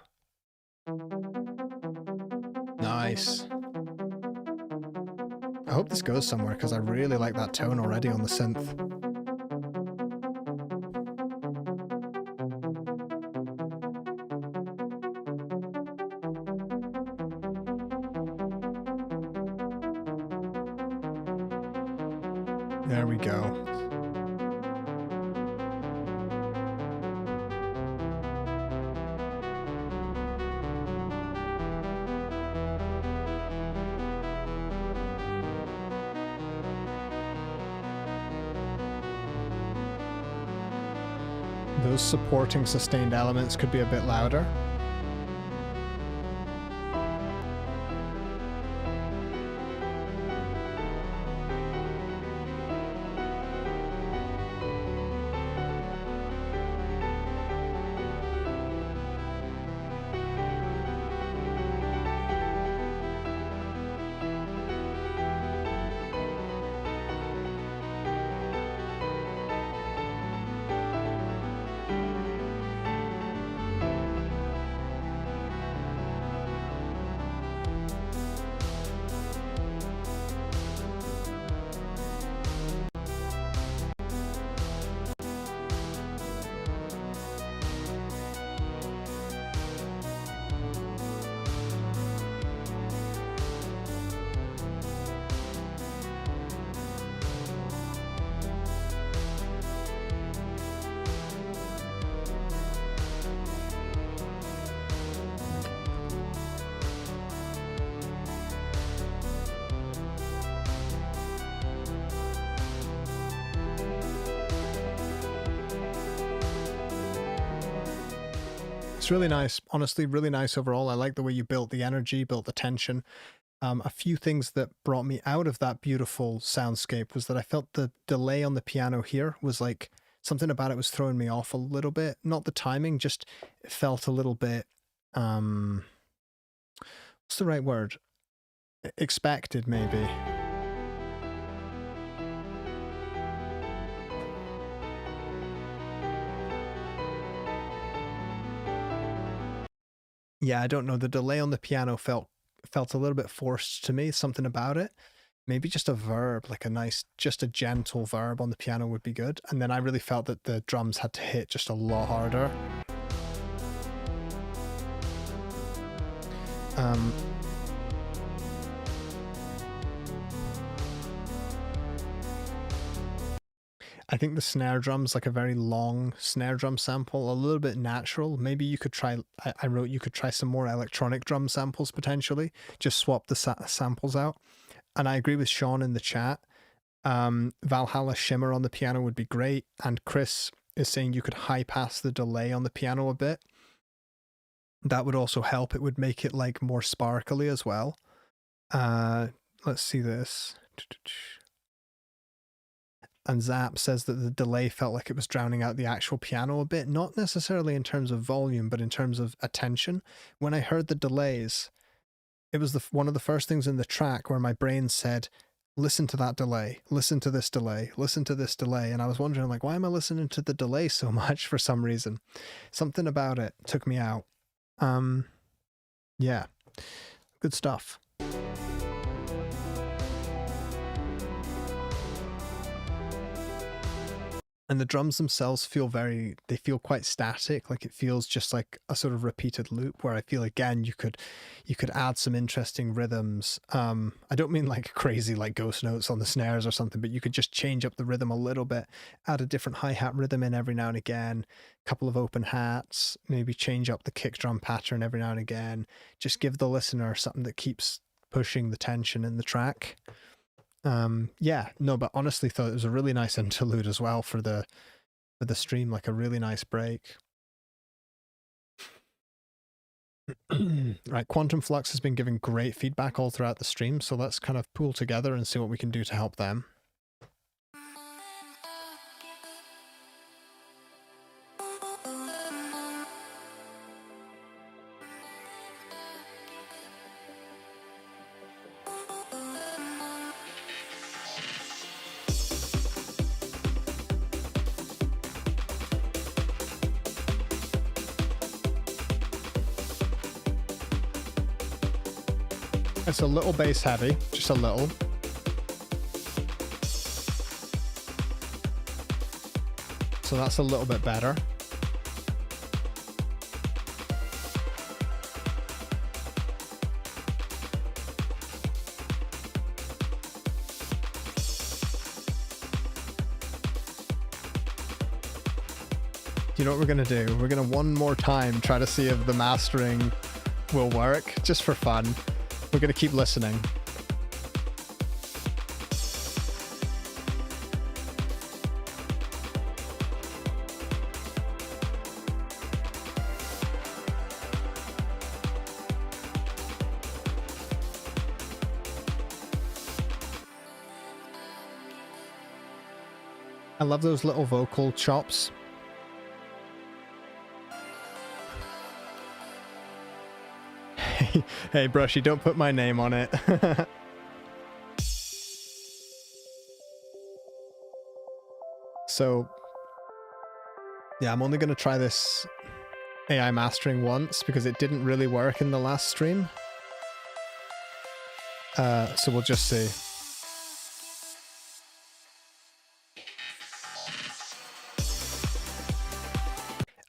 S1: Nice. I hope this goes somewhere because I really like that tone already on the synth. There we go. Those supporting sustained elements could be a bit louder. It's really nice, honestly, really nice overall. I like the way you built the energy, built the tension. A few things that brought me out of that beautiful soundscape was that I felt the delay on the piano here was like, something about it was throwing me off a little bit. Not the timing, just it felt a little bit, what's the right word? Expected, maybe. Yeah, I don't know. The delay on the piano felt a little bit forced to me. Something about it. Maybe just a verb, like a nice, just a gentle verb on the piano would be good. And then I really felt that the drums had to hit just a lot harder. I think the snare drum's like a very long snare drum sample, a little bit natural. Maybe you could try, I wrote you could try some more electronic drum samples potentially. Just swap the samples out. And I agree with Sean in the chat. Valhalla Shimmer on the piano would be great. And Chris is saying you could high pass the delay on the piano a bit. That would also help. It would make it like more sparkly as well. Let's see this. And Zap says that the delay felt like it was drowning out the actual piano a bit, not necessarily in terms of volume, but in terms of attention. When I heard the delays, it was one of the first things in the track where my brain said, listen to that delay, listen to this delay, listen to this delay. And I was wondering, like, why am I listening to the delay so much for some reason? Something about it took me out. Yeah, good stuff. And the drums themselves they feel quite static. Like it feels just like a sort of repeated loop, where I feel again you could add some interesting rhythms. I don't mean like crazy like ghost notes on the snares or something, but you could just change up the rhythm a little bit, add a different hi-hat rhythm in every now and again, a couple of open hats, maybe change up the kick drum pattern every now and again. Just give the listener something that keeps pushing the tension in the track. Yeah, no, but honestly thought it was a really nice interlude as well for the stream, like a really nice break. Right, Quantum Flux has been giving great feedback all throughout the stream, so let's kind of pool together and see what we can do to help them. It's a little bass heavy, just a little. So that's a little bit better. You know what we're gonna do? We're gonna one more time try to see if the mastering will work, just for fun. We're gonna keep listening. I love those little vocal chops. Hey, Brushy, don't put my name on it. So, yeah, I'm only going to try this AI mastering once because it didn't really work in the last stream. So we'll just see.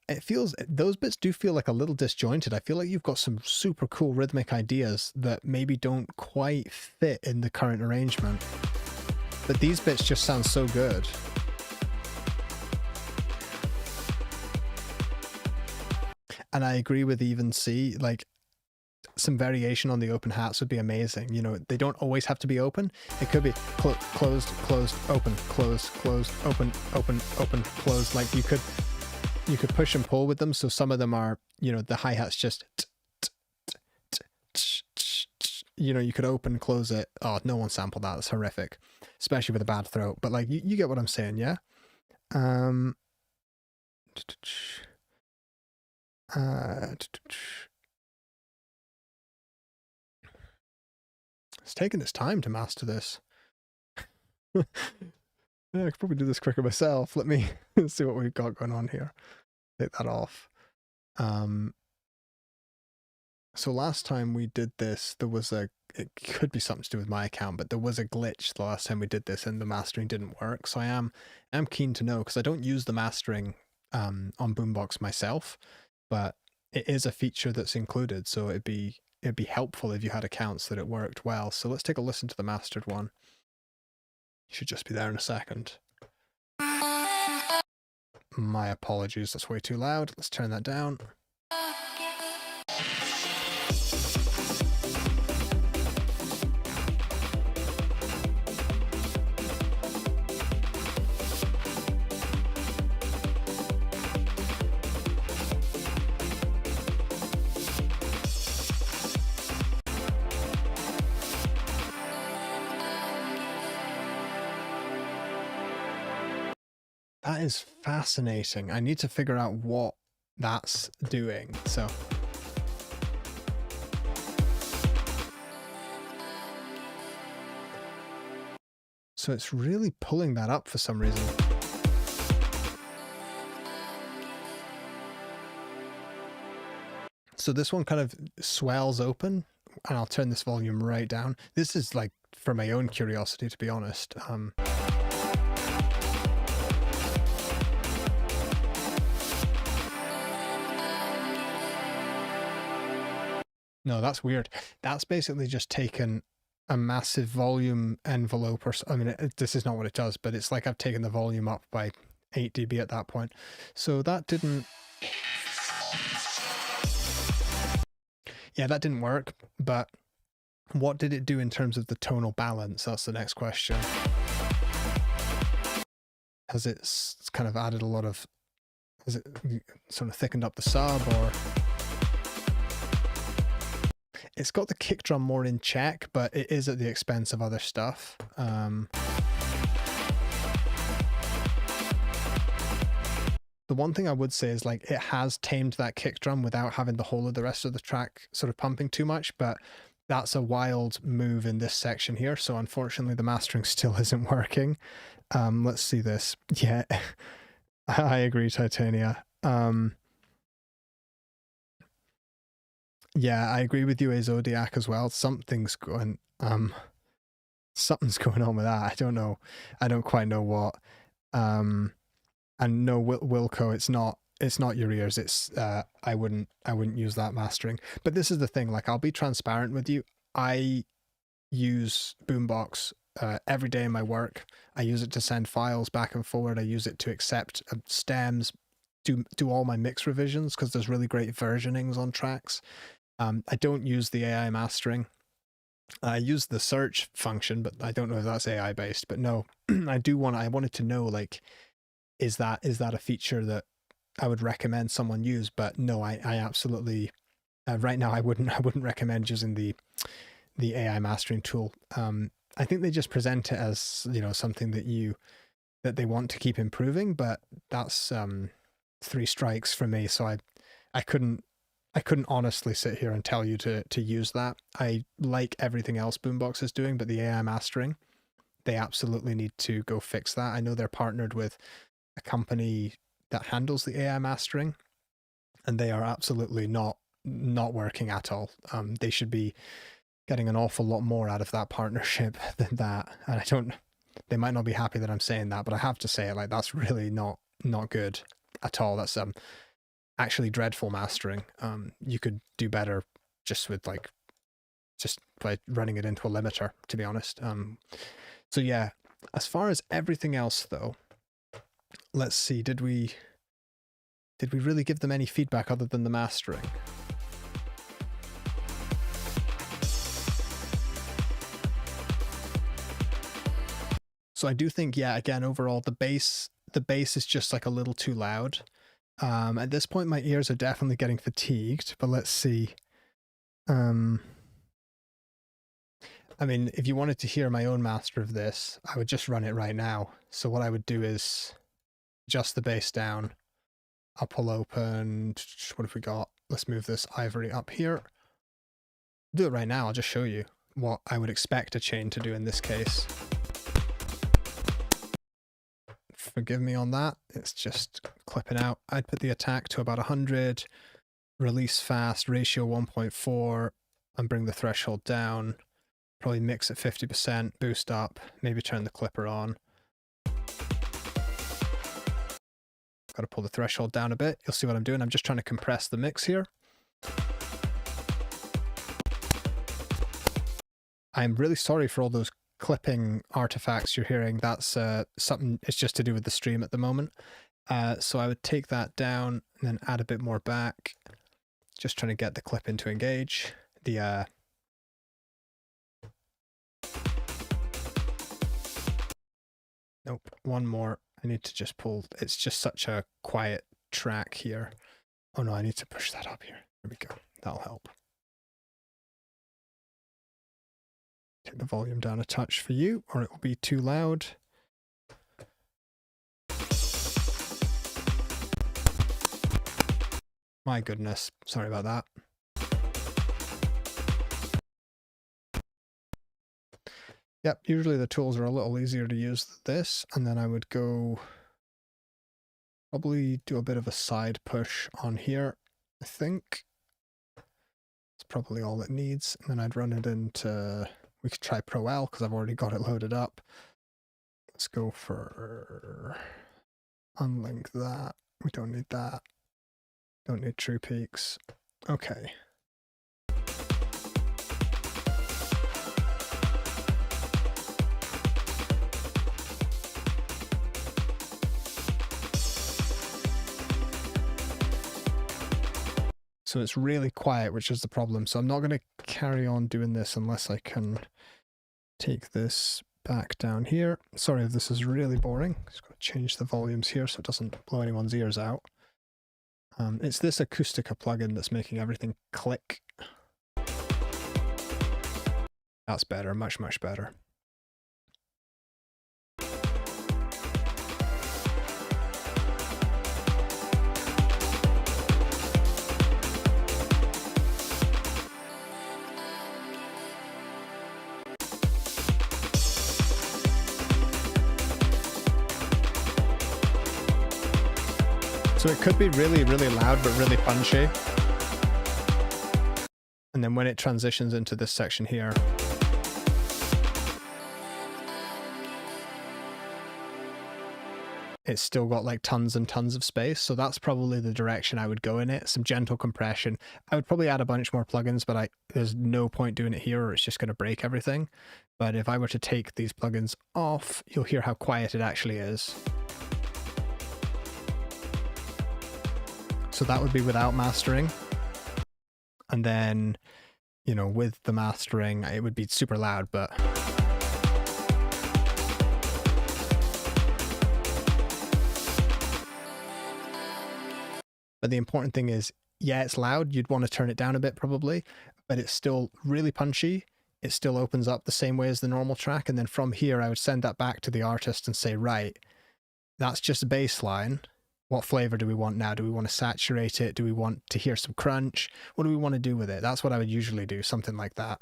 S1: It feels, those bits do feel like a little disjointed. I feel like you've got some super cool rhythmic ideas that maybe don't quite fit in the current arrangement. But these bits just sound so good. And I agree with Even C, like some variation on the open hats would be amazing. You know, they don't always have to be open. It could be closed, closed, open, closed, closed, open, open, open, closed. Like you could push and pull with them. So some of them are, you know, the hi-hat's just, you know, you could open, close it. Oh, no one sampled that. That's horrific, especially with a bad throat. But like, you get what I'm saying, yeah? It's taking its time to master this. Yeah, I could probably do this quicker myself. Let me see what we've got going on here. Take that off. So last time we did this, there was it could be something to do with my account, but there was a glitch the last time we did this and the mastering didn't work. So I am keen to know, because I don't use the mastering on Boombox myself, but it is a feature that's included. So it'd be helpful if you had accounts that it worked well. So let's take a listen to the mastered one. Should just be there in a second. My apologies, that's way too loud. Let's turn that down. That is fascinating. I need to figure out what that's doing. So it's really pulling that up for some reason. So this one kind of swells open, and I'll turn this volume right down. This is like for my own curiosity, to be honest. No, that's weird. That's basically just taken a massive volume envelope, or I mean, this is not what it does, but it's like I've taken the volume up by 8 dB at that point. So that didn't. Yeah, that didn't work. But what did it do in terms of the tonal balance? That's the next question. Has it kind of added a lot of? Has it sort of thickened up the sub, or? It's got the kick drum more in check, but it is at the expense of other stuff. The one thing I would say is like it has tamed that kick drum without having the whole of the rest of the track sort of pumping too much, but that's a wild move in this section here. So unfortunately the mastering still isn't working. Let's see this. Yeah, I agree, Titania. Yeah, I agree with you, A Zodiac, as well. Something's going on with that. I don't know. I don't quite know what. And no, Wilco, it's not your ears. It's I wouldn't use that mastering. But this is the thing, like I'll be transparent with you. I use Boombox every day in my work. I use it to send files back and forward. I use it to accept stems, do all my mix revisions because there's really great versionings on tracks. I don't use the AI mastering. I use the search function, but I don't know if that's AI based. But no, I wanted to know, like, is that a feature that I would recommend someone use? But no, I absolutely right now I wouldn't recommend using the AI mastering tool. I think they just present it as, you know, something that they want to keep improving, but that's 3 strikes for me. So I couldn't honestly sit here and tell you to use that. I like everything else Boombox is doing, but the AI mastering, they absolutely need to go fix that. I know they're partnered with a company that handles the AI mastering, and they are absolutely not working at all. They should be getting an awful lot more out of that partnership than that. And they might not be happy that I'm saying that, but I have to say it, like, that's really not good at all. That's actually dreadful mastering. You could do better just by running it into a limiter, to be honest. So yeah, as far as everything else though, let's see, did we really give them any feedback other than the mastering? So I do think, yeah, again, overall the bass is just like a little too loud. At this point, my ears are definitely getting fatigued, but let's see. I mean, if you wanted to hear my own master of this, I would just run it right now. So what I would do is adjust the bass down. I'll pull open, what have we got? Let's move this ivory up here. Do it right now, I'll just show you what I would expect a chain to do in this case. Forgive me on that, it's just clipping out. I'd put the attack to about 100, release fast, ratio 1.4, and bring the threshold down. Probably mix at 50%, boost up, maybe turn the clipper on. Got to pull the threshold down a bit. You'll see what I'm doing. I'm just trying to compress the mix here. I'm really sorry for all those clipping artifacts you're hearing. That's something, it's just to do with the stream at the moment. So I would take that down and then add a bit more back. Just trying to get the clip in to engage. Nope, one more. I need to just pull, it's just such a quiet track here. Oh no, I need to push that up here. There we go, that'll help. Take the volume down a touch for you, or it will be too loud. My goodness, sorry about that. Yep, usually the tools are a little easier to use than this, and then I would go probably do a bit of a side push on here, I think. It's probably all it needs, and then I'd run it into, we could try Pro L because I've already got it loaded up. Let's go for unlink that. We don't need that. Don't need true peaks. Okay. So it's really quiet, which is the problem. So I'm not going to carry on doing this unless I can take this back down here. Sorry if this is really boring. Just got to change the volumes here so it doesn't blow anyone's ears out. It's this Acoustica plugin that's making everything click. That's better, much, much better. So it could be really, really loud, but really punchy. And then when it transitions into this section here, it's still got like tons and tons of space. So that's probably the direction I would go in it. Some gentle compression. I would probably add a bunch more plugins, but there's no point doing it here or it's just going to break everything. But if I were to take these plugins off, you'll hear how quiet it actually is. So that would be without mastering. And then, you know, with the mastering, it would be super loud, but... But the important thing is, yeah, it's loud. You'd want to turn it down a bit probably, but it's still really punchy. It still opens up the same way as the normal track. And then from here, I would send that back to the artist and say, right, that's just a bass line. What flavor do we want now? Do we want to saturate it? Do we want to hear some crunch? What do we want to do with it? That's what I would usually do, something like that.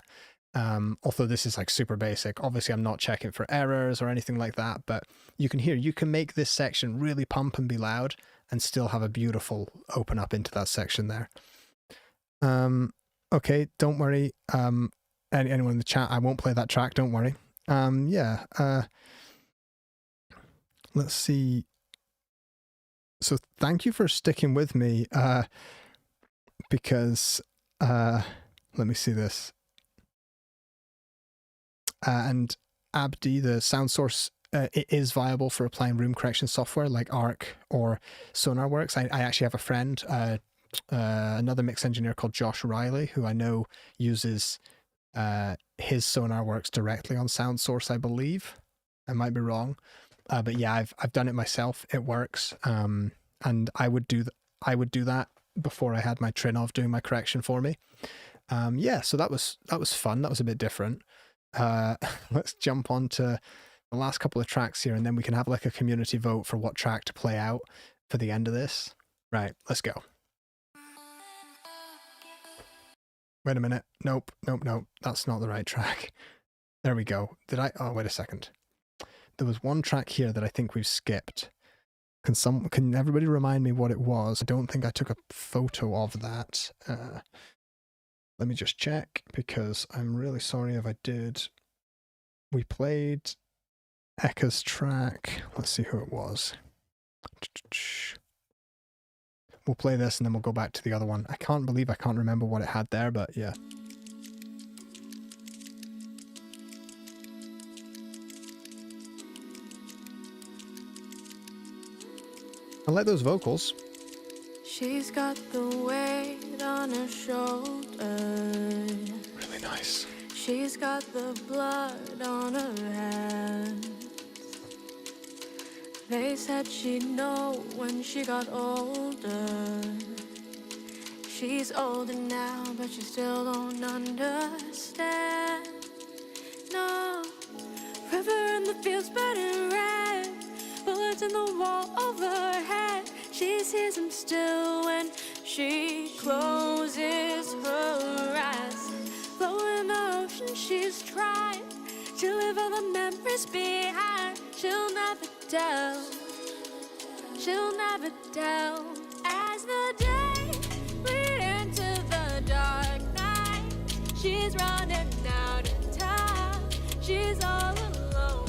S1: Although this is like super basic. Obviously, I'm not checking for errors or anything like that, but you can hear, you can make this section really pump and be loud and still have a beautiful open up into that section there. Okay, don't worry. Anyone in the chat, I won't play that track, don't worry. Let's see. So thank you for sticking with me, because, let me see this. And Abdi, the sound source, it is viable for applying room correction software like Arc or SonarWorks. I actually have a friend, another mix engineer called Josh Riley, who I know uses his SonarWorks directly on sound source, I believe. I might be wrong. But yeah, I've done it myself. It works. And I would do that before I had my Trinov doing my correction for me. Yeah, so that was fun. That was a bit different. Let's jump on to the last couple of tracks here, and then we can have like a community vote for what track to play out for the end of this. Right, let's go. Wait a minute. Nope. That's not the right track. There we go. Oh, wait a second. There was one track here that I think we've skipped. Can everybody remind me what it was? I don't think I took a photo of that. Let me just check, because I'm really sorry if I did. We played Ekka's track. Let's see who it was. We'll play this and then we'll go back to the other one. I can't believe I can't remember what it had there, but yeah. I like those vocals.
S4: She's got the weight on her shoulder.
S1: Really nice.
S4: She's got the blood on her hands. They said she'd know when she got older. She's older now, but she still don't understand. No, river in the fields burning red, bullets in the wall overhead. She sees them still when she closes her eyes. Flow in the ocean, she's trying to leave all the memories behind. She'll never tell. She'll never tell. As the day leads into the dark night, she's running out of time. She's all alone.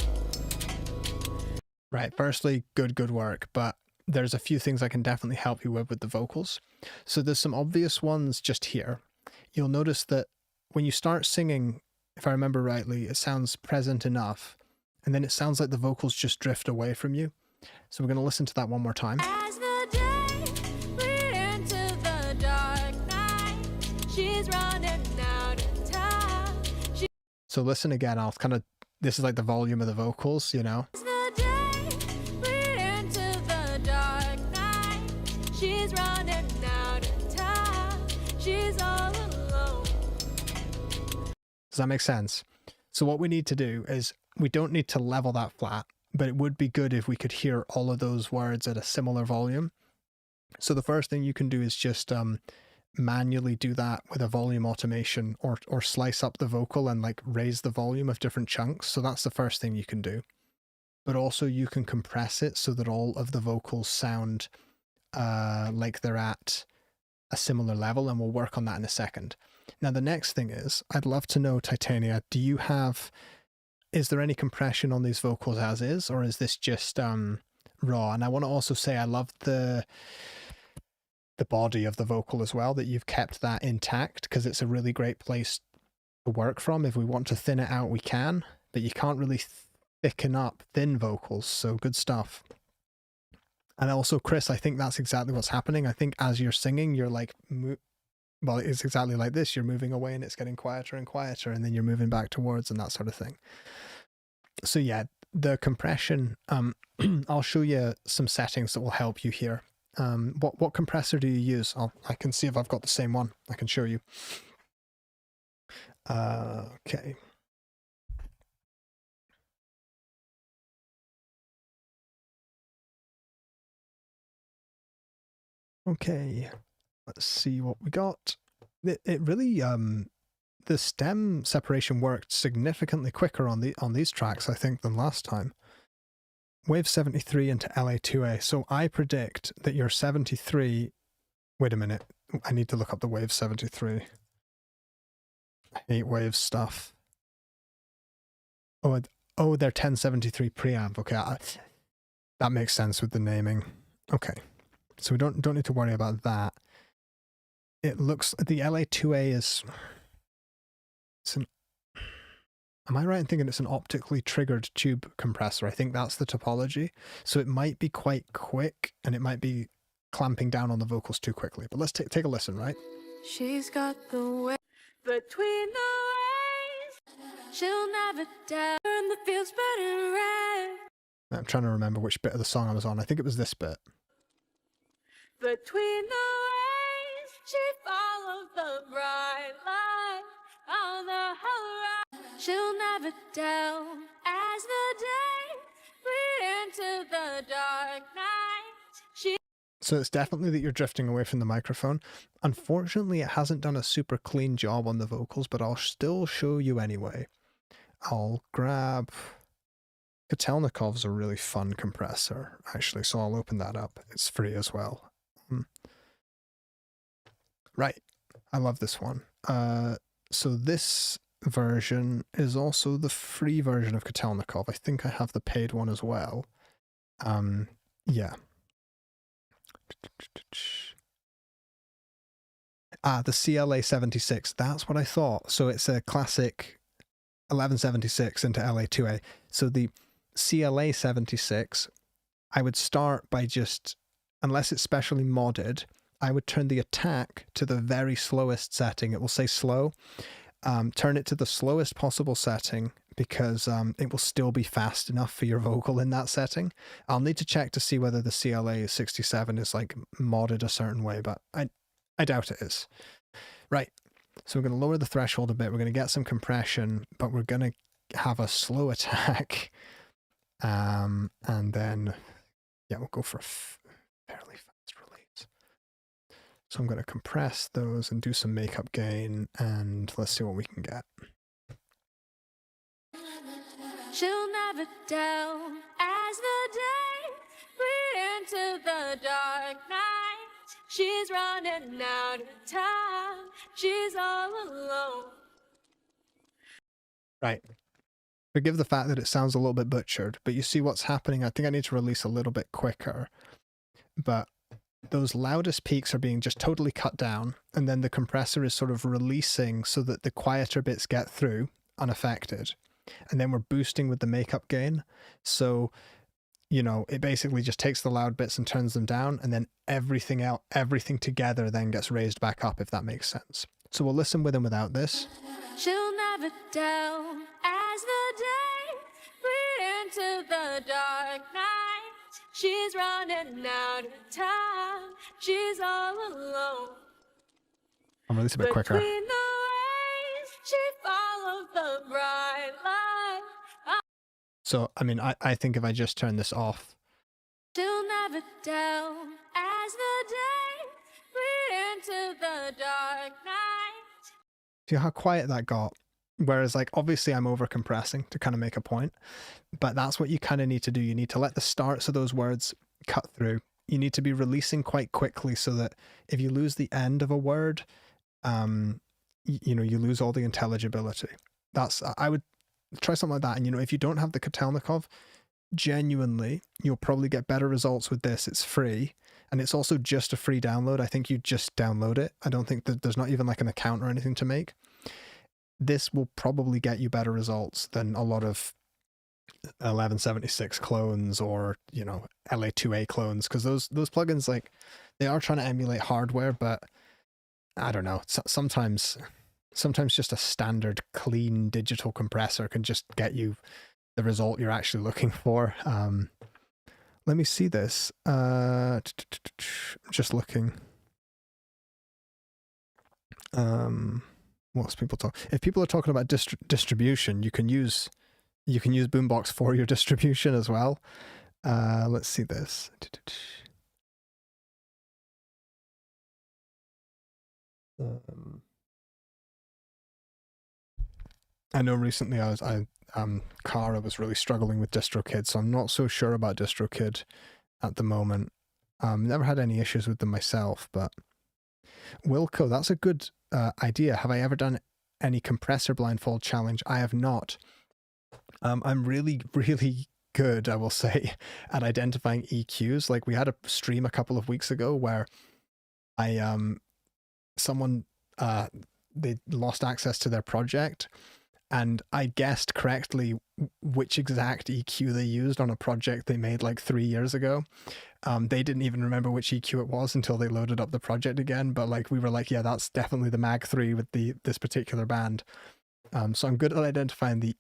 S1: Right, firstly, good work, but there's a few things I can definitely help you with the vocals. So there's some obvious ones just here. You'll notice that when you start singing, if I remember rightly, it sounds present enough, and then it sounds like the vocals just drift away from you. So we're going to listen to that one more time.
S4: As the day leads into the dark night,
S1: So listen again, I'll kind of, this is like the volume of the vocals, you know?
S4: It's the day lead into the dark night. She's running out of time. She's all alone.
S1: Does that make sense? So what we need to do is, we don't need to level that flat, but it would be good if we could hear all of those words at a similar volume. So the first thing you can do is just manually do that with a volume automation, or slice up the vocal and like raise the volume of different chunks. So that's the first thing you can do. But also you can compress it so that all of the vocals sound like they're at a similar level, and we'll work on that in a second. Now the next thing is, I'd love to know, Titania, is there any compression on these vocals as is, or is this just raw? And I want to also say I love the body of the vocal as well, that you've kept that intact, because it's a really great place to work from. If we want to thin it out, we can, but you can't really thicken up thin vocals, so good stuff. And also, Chris, I think that's exactly what's happening. I think as you're singing, you're like, well, it's exactly like this. You're moving away and it's getting quieter and quieter, and then you're moving back towards and that sort of thing. So yeah, the compression, I'll show you some settings that will help you here. What compressor do you use? I can see if I've got the same one. I can show you. Okay. Okay, let's see what we got. It really, the stem separation worked significantly quicker on these tracks, I think, than last time. Wave 73 into LA2A. So I predict that your 73... Wait a minute. I need to look up the wave 73. I hate wave stuff. Oh, they're 1073 preamp. Okay, that makes sense with the naming. Okay, so we don't need to worry about that. It looks, the LA2A is... Am I right in thinking it's an optically triggered tube compressor? I think that's the topology. So it might be quite quick, and it might be clamping down on the vocals too quickly. But let's take a listen, right?
S4: She's got the way between the waves. She'll never turn the fields burning red.
S1: I'm trying to remember which bit of the song I was on. I think it was this bit.
S4: Between the waves, she follows the bright light on the horizon. She'll never tell as the day bleeds into the dark night.
S1: So it's definitely that you're drifting away from the microphone. Unfortunately, it hasn't done a super clean job on the vocals, but I'll still show you anyway. I'll grab... Kotelnikov's a really fun compressor, actually, so I'll open that up. It's free as well. Right, I love this one. So this version is also the free version of Kotelnikov. I think I have the paid one as well. Yeah. The CLA 76, that's what I thought. So it's a classic 1176 into LA2A. So the CLA 76, I would start by just, unless it's specially modded, I would turn the attack to the very slowest setting. It will say slow. Turn it to the slowest possible setting, because it will still be fast enough for your vocal in that setting. I'll need to check to see whether the CLA 67 is like modded a certain way, but I doubt it is. Right, so we're going to lower the threshold a bit. We're going to get some compression, but we're going to have a slow attack. And then, yeah, we'll go for a fairly fast release. So I'm going to compress those and do some makeup gain, and let's see what we can get.
S4: She'll never tell as the day bleeds into the dark night. She's running out of time. She's all alone.
S1: Right. Forgive the fact that it sounds a little bit butchered, but you see what's happening. I think I need to release a little bit quicker. But those loudest peaks are being just totally cut down, and then the compressor is sort of releasing so that the quieter bits get through unaffected. And then we're boosting with the makeup gain. So, you know, it basically just takes the loud bits and turns them down, and then everything together then gets raised back up, if that makes sense. So we'll listen with and without this.
S4: She'll never tell as the day bleed into the dark night. She's running out of time. She's all alone.
S1: I'll release a bit quicker.
S4: Between the waves, she follows the bright light.
S1: So, I mean, I think if I just turn this off,
S4: She'll never tell as the day bleed into the dark night.
S1: see how quiet that got? Whereas, like, obviously I'm over compressing to kind of make a point, but that's what you kind of need to do. You need to let the starts of those words cut through. You need to be releasing quite quickly so that if you lose the end of a word, you know, you lose all the intelligibility. I would try something like that. And, you know, if you don't have the Kotelnikov, genuinely, you'll probably get better results with this. It's free. And it's also just a free download. I think you just download it. I don't think that there's not even like an account or anything to make. This will probably get you better results than a lot of 1176 clones or, you know, LA2A clones, because those plugins, like, they are trying to emulate hardware, but I don't know. Sometimes just a standard clean digital compressor can just get you the result you're actually looking for. Let me see this. Just looking. What's people talk? If people are talking about distribution, you can use Boombox for your distribution as well. Let's see this. I know recently Kara was really struggling with DistroKid, so I'm not so sure about DistroKid at the moment. Never had any issues with them myself, but Wilco, that's a good idea. Have I ever done any compressor blindfold challenge? I have not. I'm really, really good, I will say, at identifying EQs. Like, we had a stream a couple of weeks ago where someone they lost access to their project, and I guessed correctly which exact EQ they used on a project they made like 3 years ago. They didn't even remember which EQ it was until they loaded up the project again. But like, we were like, yeah, that's definitely the Mag 3 with this particular band. So I'm good at identifying the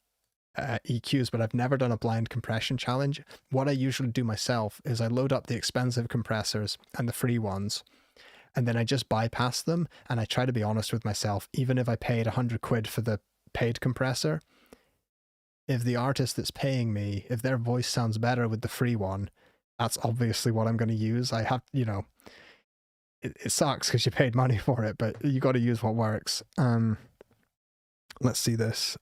S1: EQs, but I've never done a blind compression challenge. What I usually do myself is I load up the expensive compressors and the free ones, and then I just bypass them, and I try to be honest with myself. Even if I paid 100 quid for the paid compressor, if the artist that's paying me, if their voice sounds better with the free one, that's obviously what I'm going to use. I have, you know, it sucks because you paid money for it, but you got to use what works. Let's see this.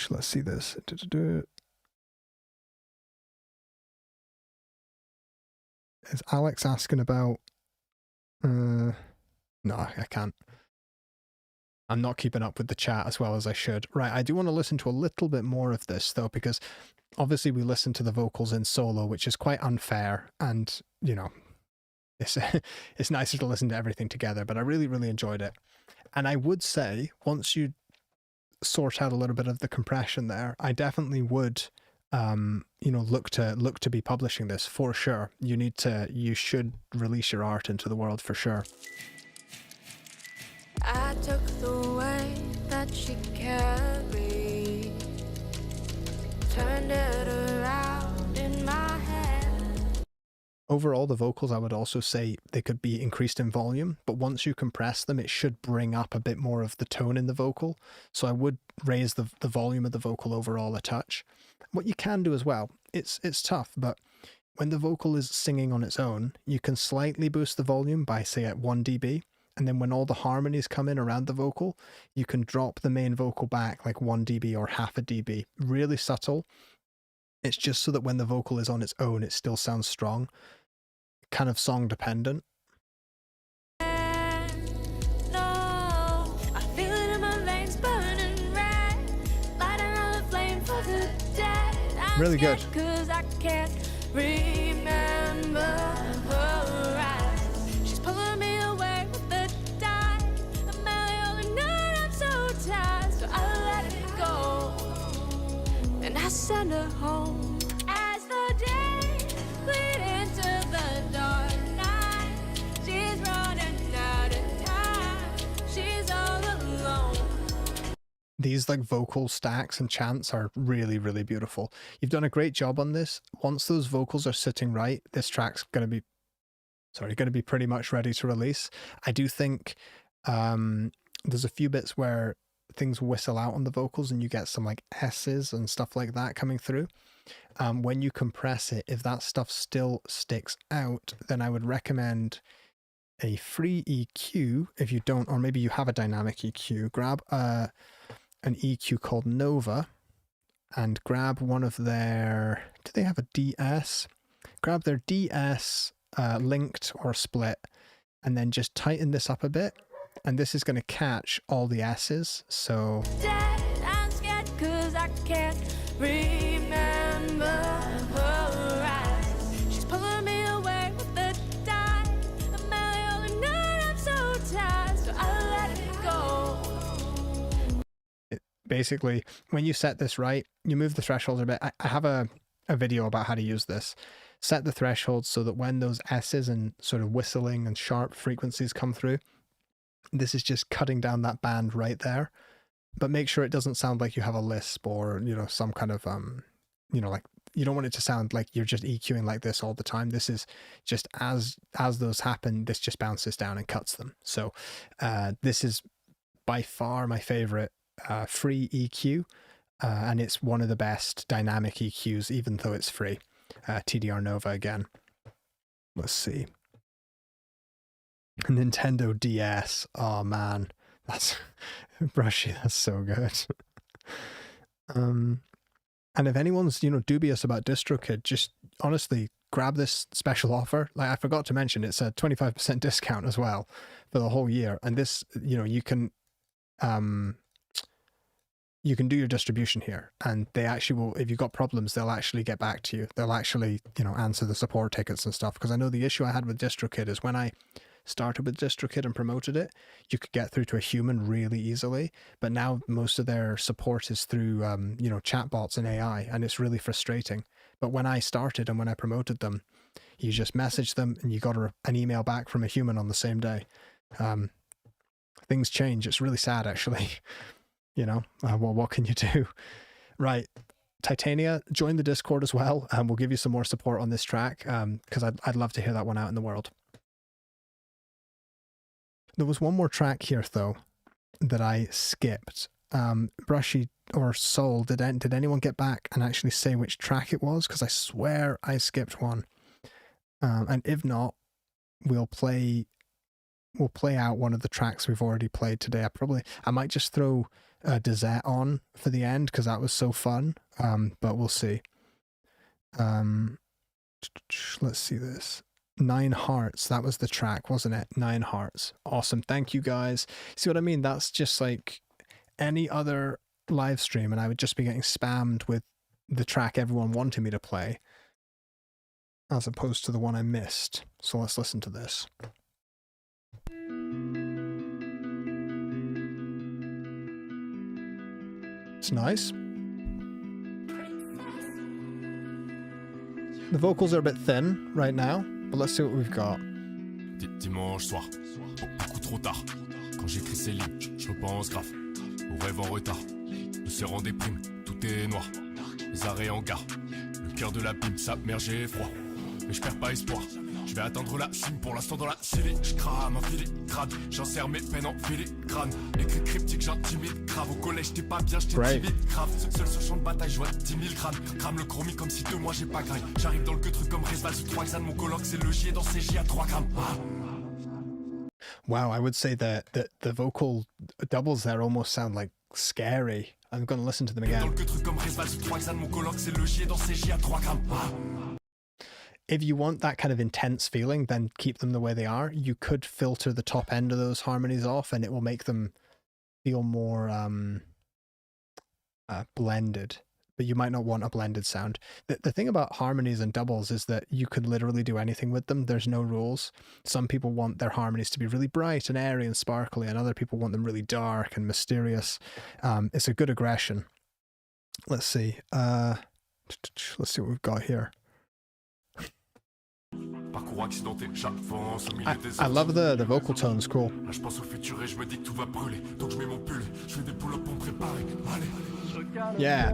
S1: Let's see this. Is Alex asking about... no, I can't. I'm not keeping up with the chat as well as I should. Right, I do want to listen to a little bit more of this, though, because obviously we listened to the vocals in solo, which is quite unfair, and, you know, it's nicer to listen to everything together, but I really, really enjoyed it. And I would say, once you sort out a little bit of the compression there, I definitely would... you know, look to be publishing this for sure. You should release your art into the world for sure.
S4: I took the way that she carried, turned it around in my head.
S1: Overall, the vocals, I would also say they could be increased in volume, but once you compress them, it should bring up a bit more of the tone in the vocal. So I would raise the volume of the vocal overall a touch. What you can do as well, it's tough, but when the vocal is singing on its own, you can slightly boost the volume by, say, at 1 dB, and then when all the harmonies come in around the vocal, you can drop the main vocal back like 1 dB or half a dB. Really subtle. It's just so that when the vocal is on its own, it still sounds strong. Kind of song dependent. Really good.
S4: Cause I can't remember her eyes. She's pulling me away with the tide. I'm the only night I'm so tired, so I let it go. And I send her home as the day bleed into the dark night. She's running
S1: these like vocal stacks and chants are really, really beautiful. You've done a great job on this. Once those vocals are sitting right, this track's going to be pretty much ready to release. I do think there's a few bits where things whistle out on the vocals and you get some like S's and stuff like that coming through. When you compress it, if that stuff still sticks out, then I would recommend a free EQ if you don't, or maybe you have a dynamic EQ. Grab an EQ called Nova and grab one of their, do they have a DS? Grab their DS linked or split and then just tighten this up a bit. And this is going to catch all the S's. So
S4: Dead, I'm scared 'cause I can't remember her eyes. She's pulling me away with the tide. I'm all the night, I'm so tired, so I let it go.
S1: basically, when you set this right, you move the thresholds a bit. I have a video about how to use this. Set the thresholds so that when those S's and sort of whistling and sharp frequencies come through, this is just cutting down that band right there. But make sure it doesn't sound like you have a lisp or, you know, some kind of, you know, like you don't want it to sound like you're just EQing like this all the time. This is just as those happen, this just bounces down and cuts them. So this is by far my favorite free EQ. And it's one of the best dynamic EQs, even though it's free. TDR Nova again. Let's see. Nintendo DS. Oh man, that's brushy. That's so good. And if anyone's, you know, dubious about DistroKid, just honestly grab this special offer. Like I forgot to mention, it's a 25% discount as well for the whole year. And this, you know, you can do your distribution here, and they actually will, if you've got problems, they'll actually get back to you. They'll actually, you know, answer the support tickets and stuff. Because I know the issue I had with DistroKid is when I started with DistroKid and promoted it, you could get through to a human really easily. But now most of their support is through, you know, chatbots and AI, and it's really frustrating. But when I started and when I promoted them, you just message them and you got an email back from a human on the same day. Things change. It's really sad, actually. You know, well, what can you do? Right. Titania, join the Discord as well, and we'll give you some more support on this track, because I'd love to hear that one out in the world. There was one more track here, though, that I skipped. Brushy or Soul, did anyone get back and actually say which track it was? Because I swear I skipped one. And if not, we'll play out one of the tracks we've already played today. I might just throw Dezet on for the end because that was so fun. But we'll see. Let's see this. 9 Hearts, that was the track, wasn't it? 9 Hearts. Awesome. Thank you guys. See what I mean? That's just like any other live stream, and I would just be getting spammed with the track everyone wanted me to play, as opposed to the one I missed. So let's listen to this. It's nice. The vocals are a bit thin right now, but let's see what we've got.
S8: Dimanche soir, beaucoup trop tard. Quand j'écris ces lignes, je repense grave aux rêves en retard. Nous serrons des primes, tout est noir. Les arrêts en gare, le cœur de l'abîme, ça mer j'ai froid. Mais je perds pas espoir. Je vais atteindre la cime pour l'instant dans la scellée. Je crame un filigrane, j'insère mes peines en filigrane. Écrit cryptique, j'intimide grave. Au collège, t'es pas bien, j'étais timide grave. Seul sur champ de bataille, je vois 10 000 crânes. Crame le chromie comme si 2 mois j'ai pas graille. J'arrive dans le que truc comme Resval sous 3 xanes. Mon coloc, c'est le J dans CJ à 3 grammes. Ah.
S1: Wow, I would say that the vocal doubles there almost sound like scary. I'm going to listen to them again.
S8: Dans le que truc comme Resval sous 3 xanes. Mon coloc, c'est le J dans CJ à 3 grammes. Ah.
S1: If you want that kind of intense feeling, then keep them the way they are. You could filter the top end of those harmonies off and it will make them feel more blended, but you might not want a blended sound. The thing about harmonies and doubles is that you could literally do anything with them. There's no rules. Some people want their harmonies to be really bright and airy and sparkly, and other people want them really dark and mysterious. It's a good aggression. Let's see. Let's see what we've got here.
S8: parcours accidenté, j'avance au milieu des
S1: I love the vocal tone's cool.
S8: Là je pense au futur et je me dis que tout va brûler. Donc je mets mon pull, je fais des pull-ups pour me préparer. Allez.
S1: Yeah.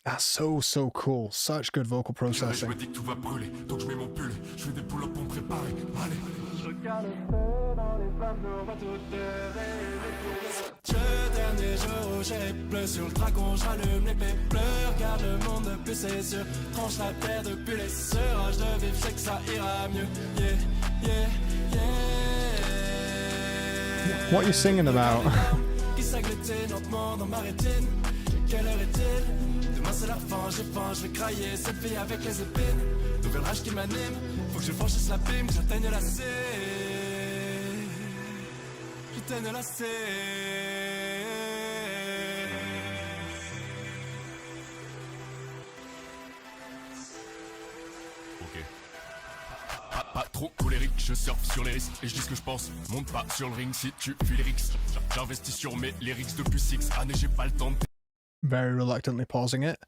S1: That's so cool. Such good vocal
S8: Je
S1: processing.
S8: me dis que tout va brûler. Donc je mets mon pull, je fais des pull-ups pour me préparer. Allez.
S5: Ce dernier jour où j'ai bleu sur le dragon, j'allume les pépleurs, regarde le monde depuis ses yeux, tranche la terre depuis les sereins, je de vivre, je sais que ça ira mieux. Yeah, yeah, yeah.
S1: What are you singing about?
S5: Qui s'agglutine lentement dans ma rétine. Quelle heure est-il? Demain c'est la fin, j'ai faim, je vais crailler cette vie avec les épines. Nouvelle rage qui m'anime, faut que je franchisse l'abîme, que j'atteigne la C. J'atteigne la C.
S8: Ok. Pas trop colérique, je surfe sur les risques et je dis ce que je pense. Monte pas sur le ring si tu fuis les risques. J'investis sur mes lyrics depuis 6 années, j'ai pas le temps de.
S1: Very reluctantly pausing it.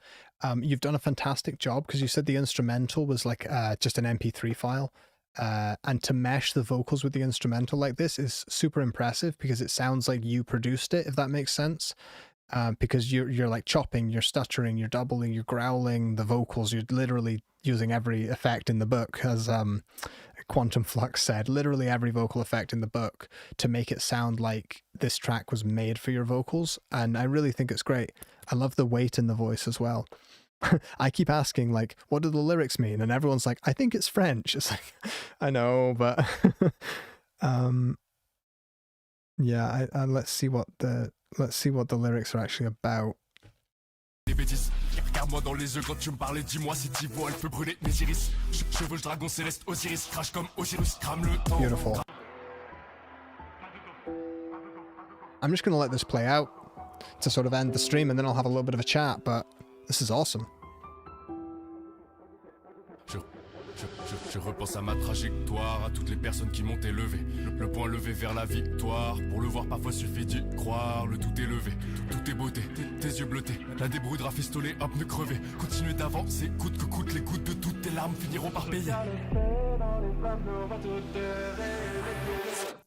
S1: You've done a fantastic job because you said the instrumental was like just an MP3 file. And to mesh the vocals with the instrumental like this is super impressive because it sounds like you produced it, if that makes sense. Because you're like chopping, you're stuttering, you're doubling, you're growling the vocals, you're literally using every effect in the book, as Quantum Flux said, literally every vocal effect in the book to make it sound like this track was made for your vocals. And I really think it's great. I love the weight in the voice as well. I keep asking, like, what do the lyrics mean? And everyone's like, I think it's French. It's like, I know, but yeah, let's see what the lyrics are actually about.
S8: Des bêtises, regarde-moi dans les yeux quand tu me parlais, dis-moi si t'y vois, elle peut brûler mes iris. Chevauche dragon céleste, Osiris, crache comme Osiris, crame le temps.
S1: Beautiful. I'm just going to let this play out to sort of end the stream, and then I'll have a little bit of a chat, but this is awesome.
S8: Je repense à ma trajectoire, à toutes les personnes qui m'ont élevé. Le point levé vers la victoire. Pour le voir, parfois suffit d'y croire. Le tout est levé, tout est beauté. Tes yeux bleutés, la débrouille de rafistoler, un pneu crevé. Continuer d'avancer, coûte que coûte, les gouttes de toutes tes larmes finiront par payer.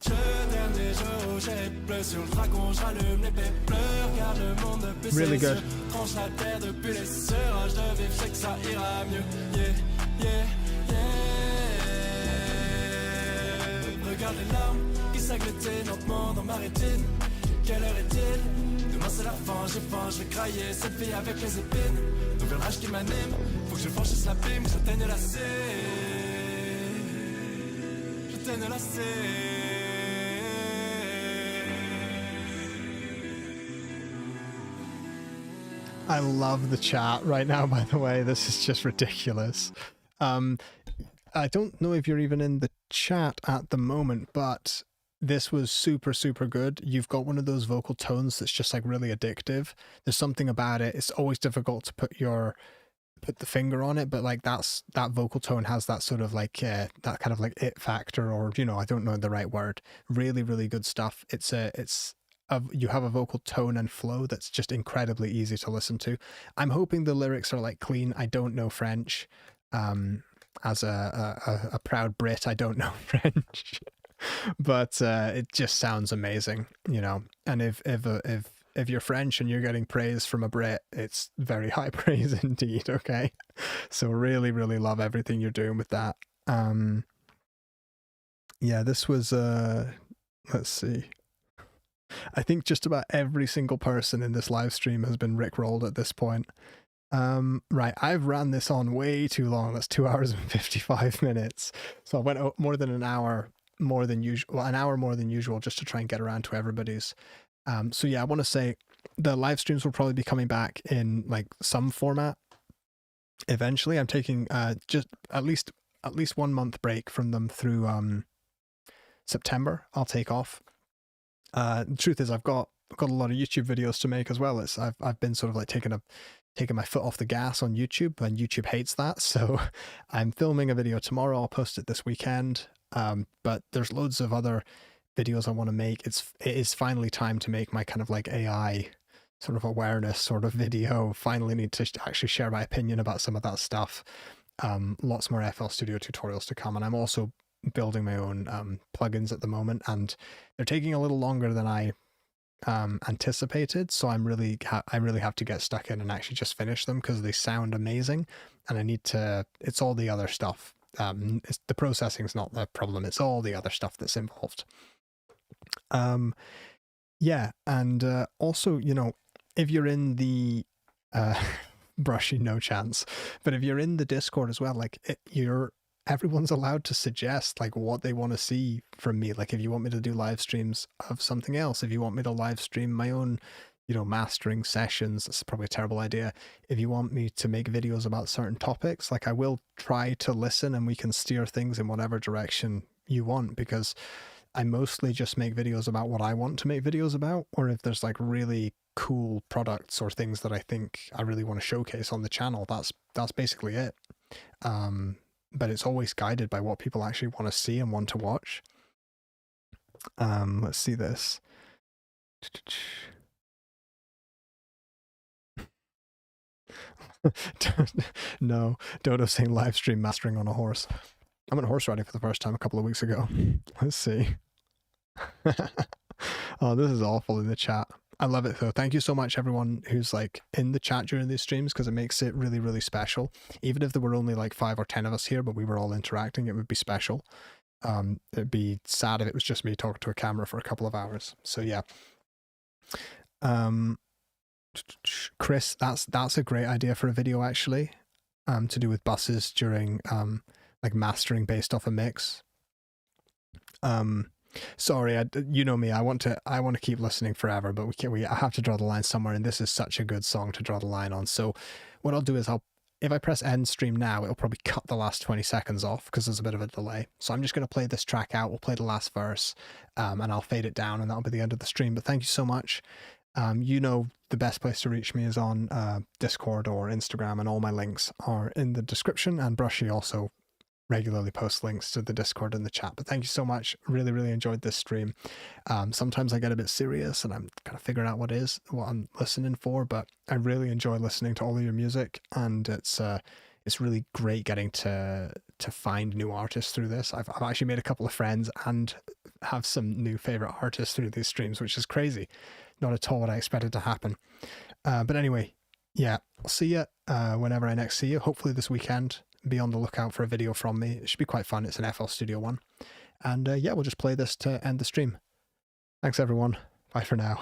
S5: Ce dernier jour où j'ai bleu sur le dragon, j'allume les pépleurs, regarde le monde depuis
S1: Really
S5: ses
S1: good.
S5: yeux, tranche la terre depuis les sereins, je de vivre, je sais que ça ira mieux. Yeah, yeah, yeah. Regarde les larmes qui s'agglutinent lentement dans ma rétine. Quelle heure est-il? Demain c'est la fin, j'ai faim, je vais crailler cette vie avec les épines. Nouvelle rage qui m'anime, faut que je franchisse l'abîme, que j'atteigne la C. J'atteigne la C.
S1: I love the chat right now, by the way. This is just ridiculous. I don't know if you're even in the chat at the moment, but this was super good. You've got one of those vocal tones that's just like really addictive. There's something about it. It's always difficult to put the finger on it, but like that vocal tone has that sort of like that kind of like it factor, or you know, I don't know the right word. Really good stuff. You have a vocal tone and flow that's just incredibly easy to listen to. I'm hoping the lyrics are like clean. I don't know French. As a proud Brit, I don't know French, but it just sounds amazing, you know. And if you're French and you're getting praise from a Brit, it's very high praise indeed. Okay, so really love everything you're doing with that. Yeah, this was let's see. I think just about every single person in this live stream has been rickrolled at this point. Right, I've ran this on way too long. That's 2 hours and 55 minutes. So I went more than an hour more than usual, well, an hour more than usual, just to try and get around to everybody's. So yeah, I want to say the live streams will probably be coming back in like some format eventually. I'm taking just at least 1 month break from them through September. I'll take off. The truth is I've got a lot of YouTube videos to make as well. I've been sort of like taking my foot off the gas on YouTube, and YouTube hates that. So I'm filming a video tomorrow. I'll post it this weekend. But there's loads of other videos I want to make. It is finally time to make my kind of like AI sort of awareness sort of video. Finally need to actually share my opinion about some of that stuff. lots more FL Studio tutorials to come, and I'm also building my own plugins at the moment, and they're taking a little longer than I anticipated, so I really have to get stuck in and actually just finish them because they sound amazing, and I need to. It's all the other stuff. The processing's not the problem. It's all the other stuff that's involved. Yeah, and also, you know, if you're in the Brushy, no chance, but if you're in the Discord as well, like everyone's allowed to suggest like what they want to see from me. Like if you want me to do live streams of something else, if you want me to live stream my own, you know, mastering sessions, that's probably a terrible idea. If you want me to make videos about certain topics, like I will try to listen and we can steer things in whatever direction you want, because I mostly just make videos about what I want to make videos about, or if there's like really cool products or things that I think I really want to showcase on the channel, that's basically it. But it's always guided by what people actually want to see and want to watch. Let's see this. No, Dodo saying live stream mastering on a horse. I went horse riding for the first time a couple of weeks ago. Let's see. Oh, this is awful in the chat. I love it though. Thank you so much everyone who's like in the chat during these streams, because it makes it really, really special. Even if there were only like 5 or 10 of us here, but we were all interacting, it would be special. It'd be sad if it was just me talking to a camera for a couple of hours. So yeah. Chris, that's a great idea for a video actually. To do with buses during like mastering based off a mix. Sorry, you know me. I want to keep listening forever, but I have to draw the line somewhere, and this is such a good song to draw the line on. So what I'll do is if I press end stream now, it'll probably cut the last 20 seconds off because there's a bit of a delay. So I'm just going to play this track out. We'll play the last verse, and I'll fade it down, and that'll be the end of the stream. But thank you so much. You know, the best place to reach me is on Discord or Instagram, and all my links are in the description, and Brushy also regularly post links to the Discord and the chat. But thank you so much. Really, really enjoyed this stream. Sometimes I get a bit serious and I'm kind of figuring out what I'm listening for, but I really enjoy listening to all of your music, and it's really great getting to find new artists through this. I've actually made a couple of friends and have some new favorite artists through these streams, which is crazy. Not at all what I expected to happen. But anyway, yeah, I'll see you whenever I next see you. Hopefully this weekend. Be on the lookout for a video from me. It should be quite fun. It's an FL Studio one. And yeah, we'll just play this to end the stream. Thanks everyone. Bye for now.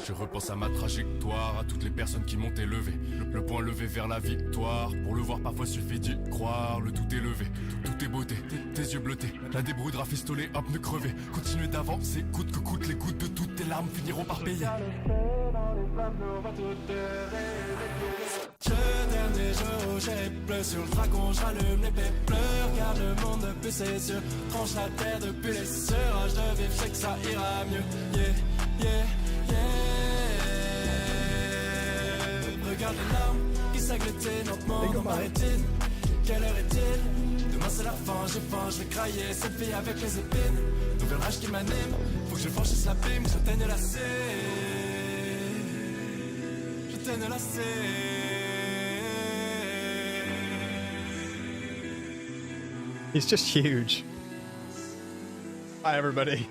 S8: Je repense à ma trajectoire, à toutes les personnes qui m'ont élevé. Le point levé vers la victoire. Pour le voir, parfois suffit d'y croire. Le tout est levé, tout est beauté. Tes yeux bleutés, la débrouille de rafistoler, hop, ne crever. Continuer d'avancer, coûte que coûte, les gouttes de toutes tes larmes finiront par payer.
S5: Ce dernier jour, j'ai bleu sur le dragon, j'allume l'épée pleure, garde le monde depuis ses yeux, tranche la terre depuis les serages de vivre, je sais que ça ira mieux. Yeah, yeah, yeah. Regarde les larmes qui s'agglutine lentement dans ma rétine. Quelle heure est-il? Demain c'est la fin, j'ai faim, je vais crailler cette vie avec les épines. Nouvel rage qui m'anime, faut que je franchisse l'abîme, j'atteigne la C. J'atteigne la C.
S1: He's just huge. Bye everybody.